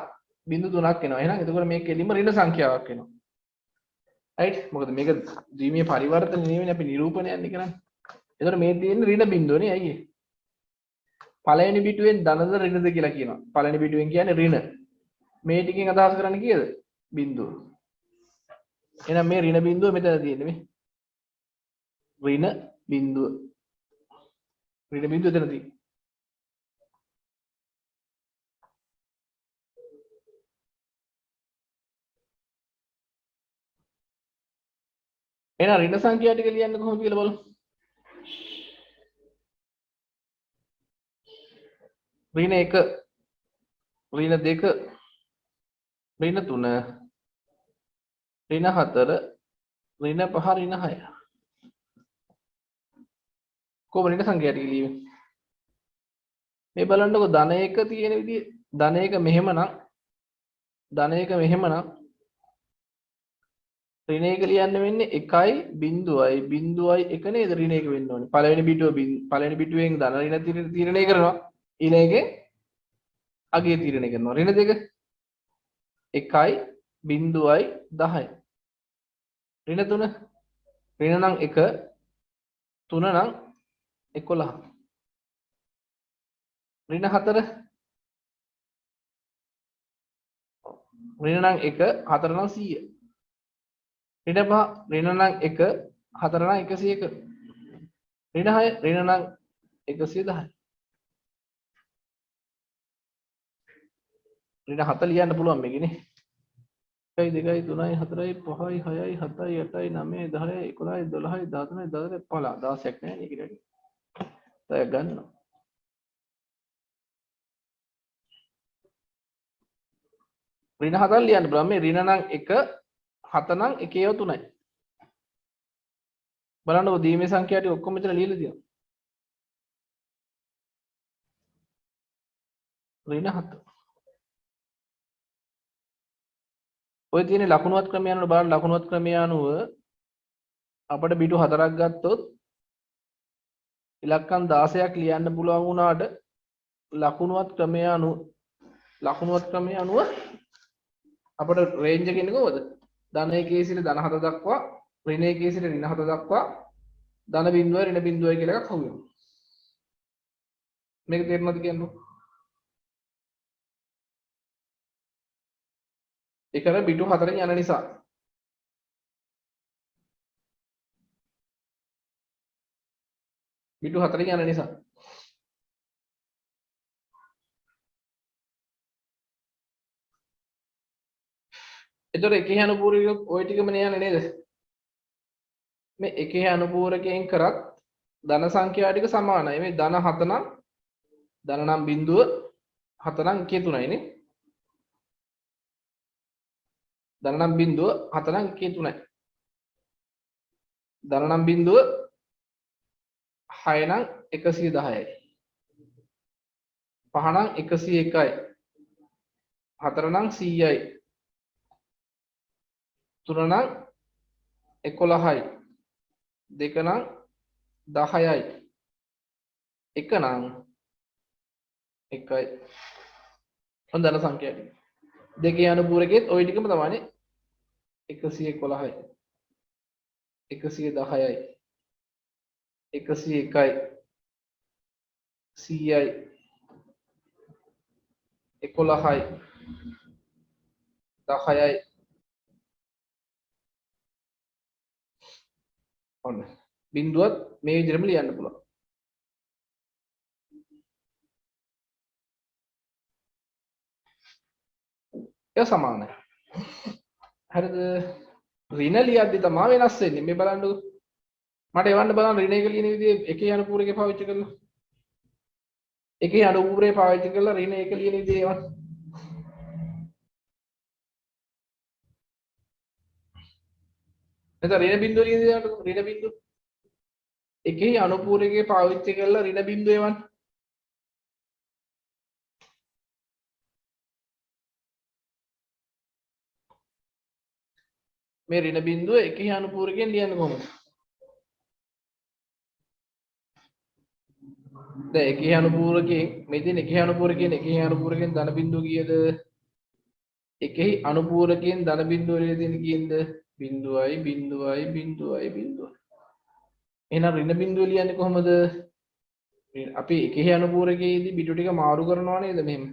Speaker 1: බිංදු 3ක් එනවා. එහෙනම් එතකොට මේක කෙලින්ම ඍණ සංඛ්‍යාවක් වෙනවා. රයිට්? මොකද මේක ද්විමීය පරිවර්තන නෙවෙයි අපි නිරූපණය යන්නේ කරන්නේ. එතකොට මේ තියෙන ඍණ බිංදුවනේ ඇයි ඒ? පළවෙනි පිටුවෙන් ධනද ඍණද කියලා කියනවා. පළවෙනි පිටුවෙන් කියන්නේ ඍණ. මේ ටිකෙන් අදහස් කරන්නේ කීයද? බිංදුව. එහෙනම් මේ ඍණ බිංදුව මෙතන තියෙන්නේ මේ. ඍණ බිංදුව. ඍණ බිංදුව එතන තියෙන්නේ. එහෙනම් ඍණ සංඛ්‍යා ටික ලියන්නේ කොහොමද කියලා බලමු. ඍණ 1, ඍණ 2, ඍණ 3, ඍණ 4, ඍණ 5, ඍණ 6. කොහොම ඍණ සංඛ්‍යා ටික ලියන්නේ? මේ බලන්නකො ධන 1 තියෙන විදිහ ධන 1 මෙහෙමනම් ධන 1 මෙහෙමනම් ඍණ 1 ලියන්න වෙන්නේ 1යි බිංදුවයි බිංදුවයි 1 නේද ඍණ 1 වෙන්න ඕනේ. පළවෙනි පිටුවෙන් ධන ඍණ තීරණය කරනවා. ඊළඟේ අගය තීරණය කරනවා. ඍණ 2 1යි බිංදුවයි 10යි. ඍණ 3 ඍණ නම් 1 3 නම් 11. ඍණ 4 ඍණ නම් 1 4 නම් 100. ඍණ 5 ඍණ නම් 1 4 නම් 101. ඍණ 6 ඍණ නම් 110. ඍණ 7 ලියන්න පුළුවන් මේකනේ. 1 2 3 4 5 6 7 8 9 10 11 12 13 14 15 16ක් නෑ නේ කියලා. දැන් ගන්නවා. ඍණ 7 ලියන්න පුළුවන් මේ ඍණ නම් 1 7 නම් 1 3යි. බලන්නකො දීමේ සංඛ්‍යා ටික ඔක්කොම මෙතන ලියලා තියෙනවා. ඍණ 7. ඔය තියෙන ලකුණුවත් ක්‍රමය අනුව බලන්න ලකුණුවත් ක්‍රමය අනුව අපිට පිටු 4ක් ගත්තොත් ඉලක්කම් 16ක් ලියන්න පුළුවන් වුණාට ලකුණුවත් ක්‍රමය අනුව අපිට රේන්ජ් එක ඉන්නේ කොහොමද? ධන 1 සිට ධන 7 දක්වා ඍණ 1 සිට ඍණ 7 දක්වා ධන බිංදුවයි ඍණ බිංදුවයි කියලා එකක් හවු වෙනවා. මේක තේරුණාද කියන්නේ? ඒකර පිටු 4න් යන නිසා පිටු 4න් යන නිසා එතකොට එකේ අනුපූරකයක් ওই ටිකම නේ යන්නේ නේද? මේ එකේ අනුපූරකයෙන් කරත් ධන සංඛ්‍යා ටික සමානයි. මේ ධන 7 නම් ධන නම් බිංදුව 7 නම් 1 3යි නේ. ධන නම් බිංදුව 7 නම් 1 3යි. ධන නම් බිංදුව 6 නම් 110යි. 5 නම් 101යි. 4 නම් 100යි. 3 නම් 11යි. 2 නම් 10යි. 1 නම් 1යි. හොඳ ධන සංඛ්‍යා ටික. දෙකේ අනුපූරකෙත් ওই ටිකම තමයි 111යි 110යි 101යි 100යි 11යි 10යි ඔන්න බිංදුවත් මේ විදිහටම ලියන්න පුළුවන්. ඒක සමානයි. හරිද? ඍණ ලියද්දි තමයි වෙනස් වෙන්නේ. මේ බලන්නකො. මට එවන්න බලන්න ඍණ එක ලියන විදිහේ එකේ අනුපූරකේ පාවිච්චි කරලා. එකේ අනුපූරකේ පාවිච්චි කරලා ඍණ එක ලියන විදිහේ එවන්න. එතන ඍණ බිංදුව ලියන විදිහට ඍණ බිංදුව එකේ අනුපූරකේ පාවිච්චි කරලා ඍණ බිංදුව එවන්න. මේ ඍණ බිංදුව එකේ අනුපූරකයෙන් ලියන්නේ කොහොමද? දැන් එකේ අනුපූරකයෙන් මේ තියෙන එකේ අනුපූරකයෙන් ධන බිංදුව කීයද? එකෙහි අනුපූරකයෙන් ධන බිඳුව වල තියෙන කීයද? බිඳුවයි බිඳුවයි බිඳුවයි බිඳුව. එහෙනම් ඍණ බිඳුව ලියන්නේ කොහොමද? අපි එකෙහි අනුපූරකයේදී බිඳු ටික මාරු කරනවා නේද මෙහෙම?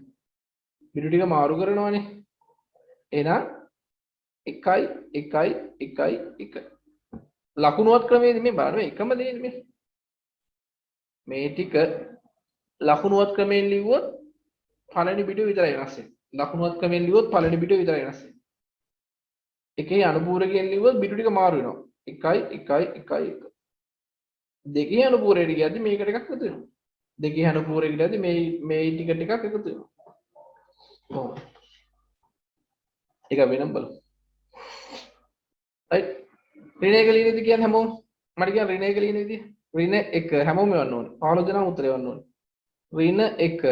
Speaker 1: බිඳු ටික මාරු කරනවානේ. එහෙනම් 1 1 1 1 ලකුණුවත් ක්‍රමයේදී මේ බලන්න එකම දේ නෙමෙයි. මේ ටික ලකුණුවත් ක්‍රමයෙන් ලිව්වොත් පළවෙනි පිටුව විතරයි වෙනස් වෙන්නේ. ලකුණුවත් ක්‍රමයෙන් ලිව්වොත් පළවෙනි පිටුව විතරයි වෙනස් වෙන්නේ. එකේ අනුපූරකයෙන් ලිව්වොත් පිටු ටික මාරු වෙනවා. 1 1 1 1. දෙකේ අනුපූරකයට ගියද්දි මේකට එකක් එකතු වෙනවා. දෙකේ අනුපූරකයට ගියද්දි මේ ටික ටිකක් එකතු වෙනවා. කොහොමද? ඒක වෙනම බලමු. right ඍණ එක ලියන විදිහ කියන්නේ හැමෝම මට කියන්න ඍණ එක ලියන විදිහ. ඍණ 1 හැමෝම එවන්න ඕනේ. 15 දෙනා උත්තරේ එවන්න ඕනේ. ඍණ 1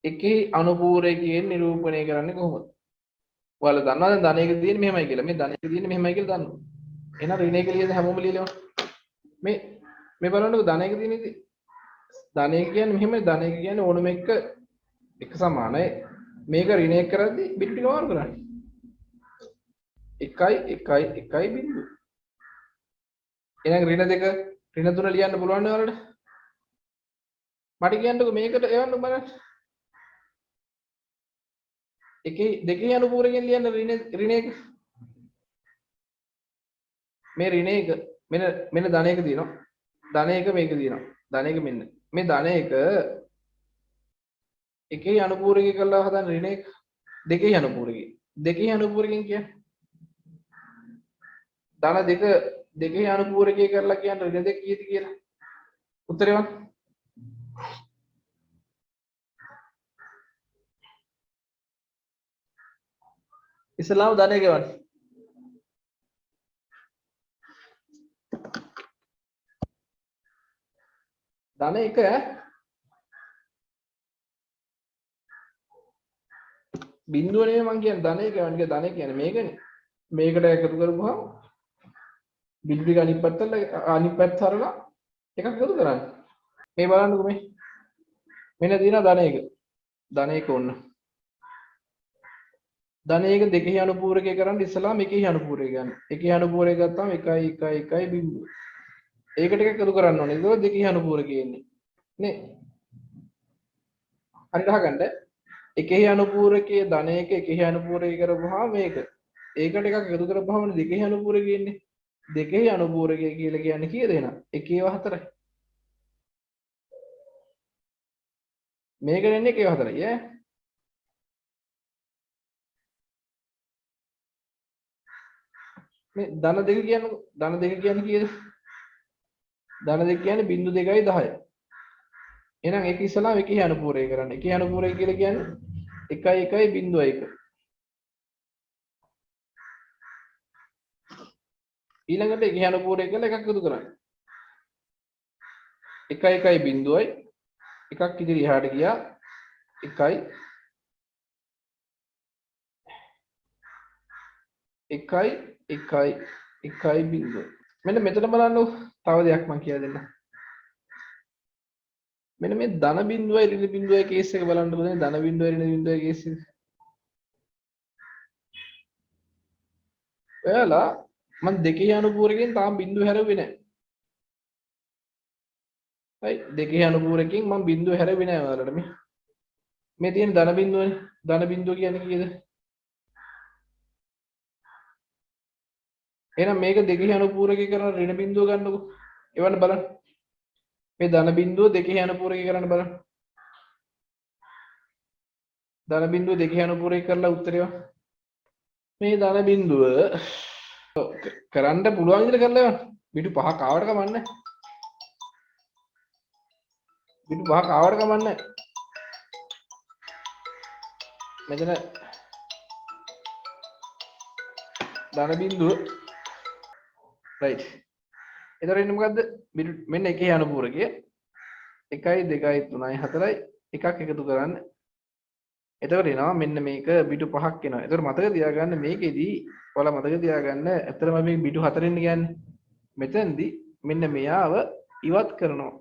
Speaker 1: එකේ අනුපූරකයෙන් නිරූපණය කරන්නේ කොහොමද? ඔයාලා දන්නවා දැන් ධනයක තියෙන්නේ මෙහෙමයි කියලා. මේ ධනයක තියෙන්නේ මෙහෙමයි කියලා දන්නවා. එහෙනම් ඍණ එක ලියද හැමෝම ලියලා මේ බලන්නකෝ ධනයක තියෙන ඉතින් ධනයක කියන්නේ මෙහෙමයි ධනයක කියන්නේ ඕනම එක සමානයි. මේක ඍණ එක කරද්දී බිටු ටික මාරු කරන්නේ. 1 1 1 බිඳුව. එහෙනම් ඍණ 2 ඍණ 3 ලියන්න පුළුවන් නේ ඔයාලට? මට කියන්නකෝ මේකට එවන්න බලන්න. එකේ දෙකේ අනුපූරකයෙන් ලියන්න ඍණ 1. මේ ඍණ 1 මෙන්න ධනයක තියෙනවා. ධනයක මේක තියෙනවා. ධනයක මෙන්න. මේ ධනයක එකේ අනුපූරකය කරලා හදන ඍණ 1 දෙකේ අනුපූරකය. දෙකේ අනුපූරකයෙන් කියන්නේ ධන දෙක දෙකේ අනුපූරකය කරලා කියන්නේ ඍණ 2 කීයද කියලා. උත්තරේ වань. ඉස්ලාම් ධනය ගෙවන්න. ධන 1 බිඳුව නෙමෙයි මං කියන්නේ ධනය ගෙවන්න. ධනය කියන්නේ මේකනේ. මේකට එකතු කරපුවාම බිඳු ටික අනිත් පැත්ත හරලා එකක් එකතු කරන්නේ. මේ බලන්නකෝ මේ. මෙන්න තියෙනවා ධන 1. ධන 1 ඔන්න. ධන 1 දෙකේ අනුපූරකය කරන් ඉස්සලා මේකේ අනුපූරකය ගන්න. එකේ අනුපූරකය ගත්තාම 1 1 1 බිඳුව. ඒකට එකක් එකතු කරන්න ඕනේ. ඒක දෙකේ අනුපූරකය එන්නේ. නේ? හරියට අහගන්න. එකේ අනුපූරකයේ ධන 1 එකේ අනුපූරකය කරපුවාම මේක. ඒකට එකක් එකතු කරපුවාම දෙකේ අනුපූරකය එන්නේ. දෙකේ අනුපූරකය කියලා කියන්නේ කීයද එහෙනම්? 1 4යි. මේක දෙන්නේ 1 4යි ඈ. මේ ධන 2 කියන්නේ ධන 2 කියන්නේ කීයද? ධන 2 කියන්නේ බිංදු 2යි 10යි. එහෙනම් ඒක ඉස්සලා එකේ අනුපූරකය කරන්න. එකේ අනුපූරකය කියලා කියන්නේ 1 1 බිංදුවයි 1. ඊළඟට එකේ අනුපූරකය කියලා එකක් එකතු කරන්න. 1 1 බිංදුවයි එකක් ඉදිරි එහාට ගියා 1 1 1 බිංදුව. මෙන්න මෙතන බලන්න තව දෙයක් මම කියලා දෙන්න. මෙන්න මේ ධන බිංදුවයි ඍණ බිංදුවයි කේස් එක බලන්න බලන්න ධන බිංදුවයි ඍණ බිංදුවයි කේස් එක. ඔයාලා මම දෙකේ අනුපූරකයෙන් තාම බිංදුව හැරෙන්නේ නැහැ. හරි දෙකේ අනුපූරකයෙන් මම බිංදුව හැරෙන්නේ නැහැ ඔයාලට මේ තියෙන ධන බිංදුවනේ. ධන බිංදුව කියන්නේ කීයද? එහෙනම් මේක දෙකේ අනුපූරකය කරන ඍණ බිංදුව ගන්නකො. එවන්න බලන්න. මේ ධන බිංදුව දෙකේ අනුපූරකය කරන්න බලන්න. ධන බිංදුව දෙකේ අනුපූරකය කරලා උත්තරේ මේ ධන බිංදුව කරන්න පුළුවන් විදිහට කරලා යන්න. පිටු පහක් ආවට කමන්නේ. පිටු පහක් ආවට කමන්නේ. මෙතන ධන බිංදුව right. එතකොට එන්නේ මොකද්ද? මෙන්න එකේ අනුපූරකය 1 2 3 4යි එකක් එකතු කරන්න. එතකොට එනවා මෙන්න මේක බිටු 5ක් එනවා. එතකොට මතක තියාගන්න මේකෙදි ඔයාලා මතක තියාගන්න ඇත්තටම මේ බිටු 4 කියන්නේ. මෙතෙන්දි මෙන්න මෙයාව ඉවත් කරනවා.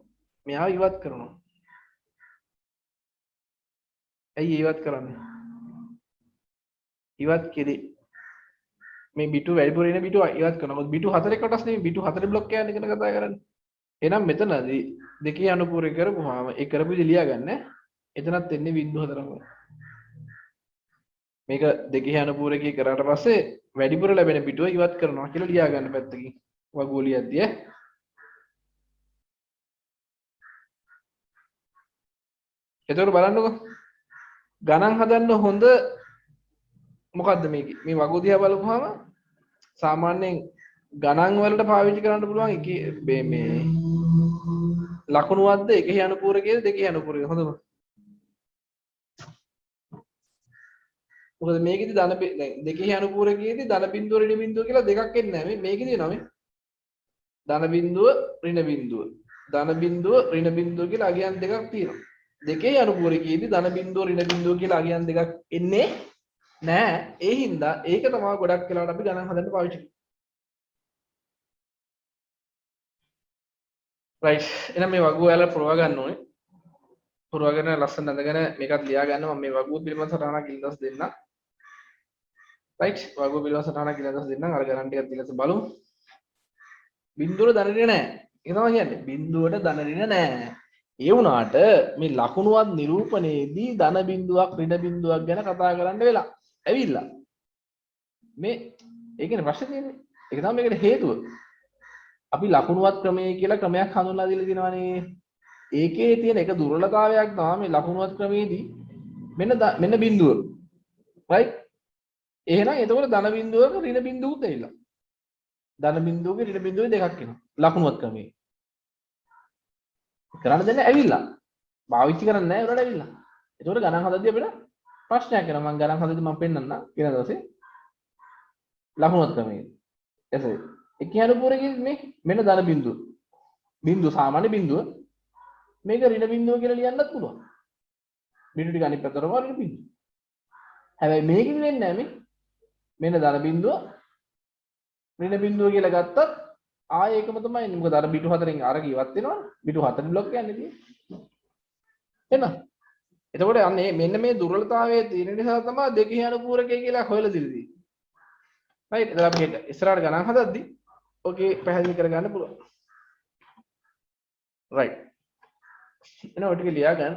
Speaker 1: මෙයාව ඉවත් කරනවා. ඇයි ඉවත් කරන්නේ? ඉවත් කෙරේ. මේ බිටු වැඩිපුර එන බිටු ඉවත් කරනවා. මොකද බිටු 4 කොටස් නෙමෙයි බිටු 4 බ්ලොක් එකක් ගැන කතා කරන්නේ. එහෙනම් මෙතනදී දෙකේ අනුපූරක කරපුවාම ඒ කරපු විදිහ ලියා ගන්න. එතනත් එන්නේ බිංදු 4ම. මේක දෙකේ අනුපූරකී කරාට පස්සේ වැඩිපුර ලැබෙන බිටුව ඉවත් කරනවා කියලා ලියා ගන්න පැත්තකින්. වගෝලියක්දී ඈ. එතකොට බලන්නකෝ. ගණන් හදන්න හොඳ මොකද්ද මේකේ? මේ වගෝ දිහා බලපුවාම සාමාන්‍යයෙන් ගණන් වලට පාවිච්චි කරන්න පුළුවන් එකේ මේ ලකුණු වද්ද එකේ අනුපූරකයේද දෙකේ අනුපූරකයේද හොඳම. මොකද මේකෙදි ධන දැන් දෙකේ අනුපූරකයේදී ධන බිඳුව ඍණ බිඳුව කියලා දෙකක් එන්නේ නැහැ. මේකෙදි එනවා මේ ධන බිඳුව ඍණ බිඳුව. ධන බිඳුව ඍණ බිඳුව කියලා අගයන් දෙකක් තියෙනවා. දෙකේ අනුපූරකයේදී ධන බිඳුව ඍණ බිඳුව කියලා අගයන් දෙකක් එන්නේ නැහැ. ඒ හින්දා ඒක තමයි ගොඩක් වෙලාවට අපි ගණන් හදන්න පාවිච්චි කරන්නේ. රයිට්. එහෙනම් මේ වගුව ඔයාලා පුරවා ගන්න ඕනේ. පුරවාගෙන ලස්සන අඳගෙන මේකත් ලියා ගන්න මම මේ වගුව පිළිබඳ සටහනක් ඉල්ලස් දෙන්නම්. රයිට්. වගුව පිළිබඳ සටහනක් ඉල්ලස් දෙන්නම්. අර ගණන් ටිකක් දීලා බලමු. බිඳුවට ධන ඍණ නැහැ. ඒක තමයි කියන්නේ. බිඳුවට ධන ඍණ නැහැ. ඒ වුණාට මේ ලකුණුවත් නිරූපණයේදී ධන බිඳුවක් ඍණ බිඳුවක් ගැන කතා කරන්න වෙලා. ඇවිල්ලා. මේ ඒ කියන්නේ ප්‍රශ්නේ තියෙන්නේ. ඒක තමයි මේකට හේතුව. අපි ලකුණුවත් ක්‍රමය කියලා ක්‍රමයක් හඳුන්වලා දීලා දිනවනේ. ඒකේ තියෙන එක දුර්වලතාවයක් තමයි මේ ලකුණුවත් ක්‍රමයේදී මෙන්න බිඳුව. right? එහෙනම් එතකොට ධන බිඳුවක ඍණ බිඳුවුත් ඇවිල්ලා. ධන බිඳුවක ඍණ බිඳුවේ දෙකක් එනවා. ලකුණුවත් ක්‍රමයේ. කරන්න දෙන්නේ ඇවිල්ලා. පාවිච්චි කරන්නේ නැහැ උඩට ඇවිල්ලා. එතකොට ගණන් හදද්දී අපිට ප්‍රශ්නයක් එනවා. මම ගණන් හදද්දී මම පෙන්නන්නම් කියන දවසේ. ලකුණුවත් ක්‍රමයේ. එසේ එකේ අනුපූරකයේ මේ මෙන්න ධන බිඳුව. බිඳුව සාමාන්‍ය බිඳුව. මේක ඍණ බිඳුව කියලා ලියන්නත් පුළුවන්. බිඳුව ටික අනිත් පැත්තට වරන බිඳුව. හැබැයි මේකෙදි වෙන්නේ නැහැ මේ. මෙන්න ධන බිඳුව ඍණ බිඳුව කියලා ගත්තත් ආයේ ඒකම තමයි එන්නේ. මොකද අර බිටු 4න් අරක ඉවත් වෙනවනේ. බිටු 4 බ්ලොක් යන්නේ තියෙන්නේ. එන්න. එතකොට අන්නේ මෙන්න මේ දුර්වලතාවයේ තියෙන නිසා තමයි දෙකේ අනුපූරකය කියලා හොයලා දිරිදී. right. එතන අපි ඉස්සරහට ගණන් හදද්දී ඕකේ පැහැදිලි කරගන්න පුළුවන්. right. එනවා ටික ලියා ගන්න.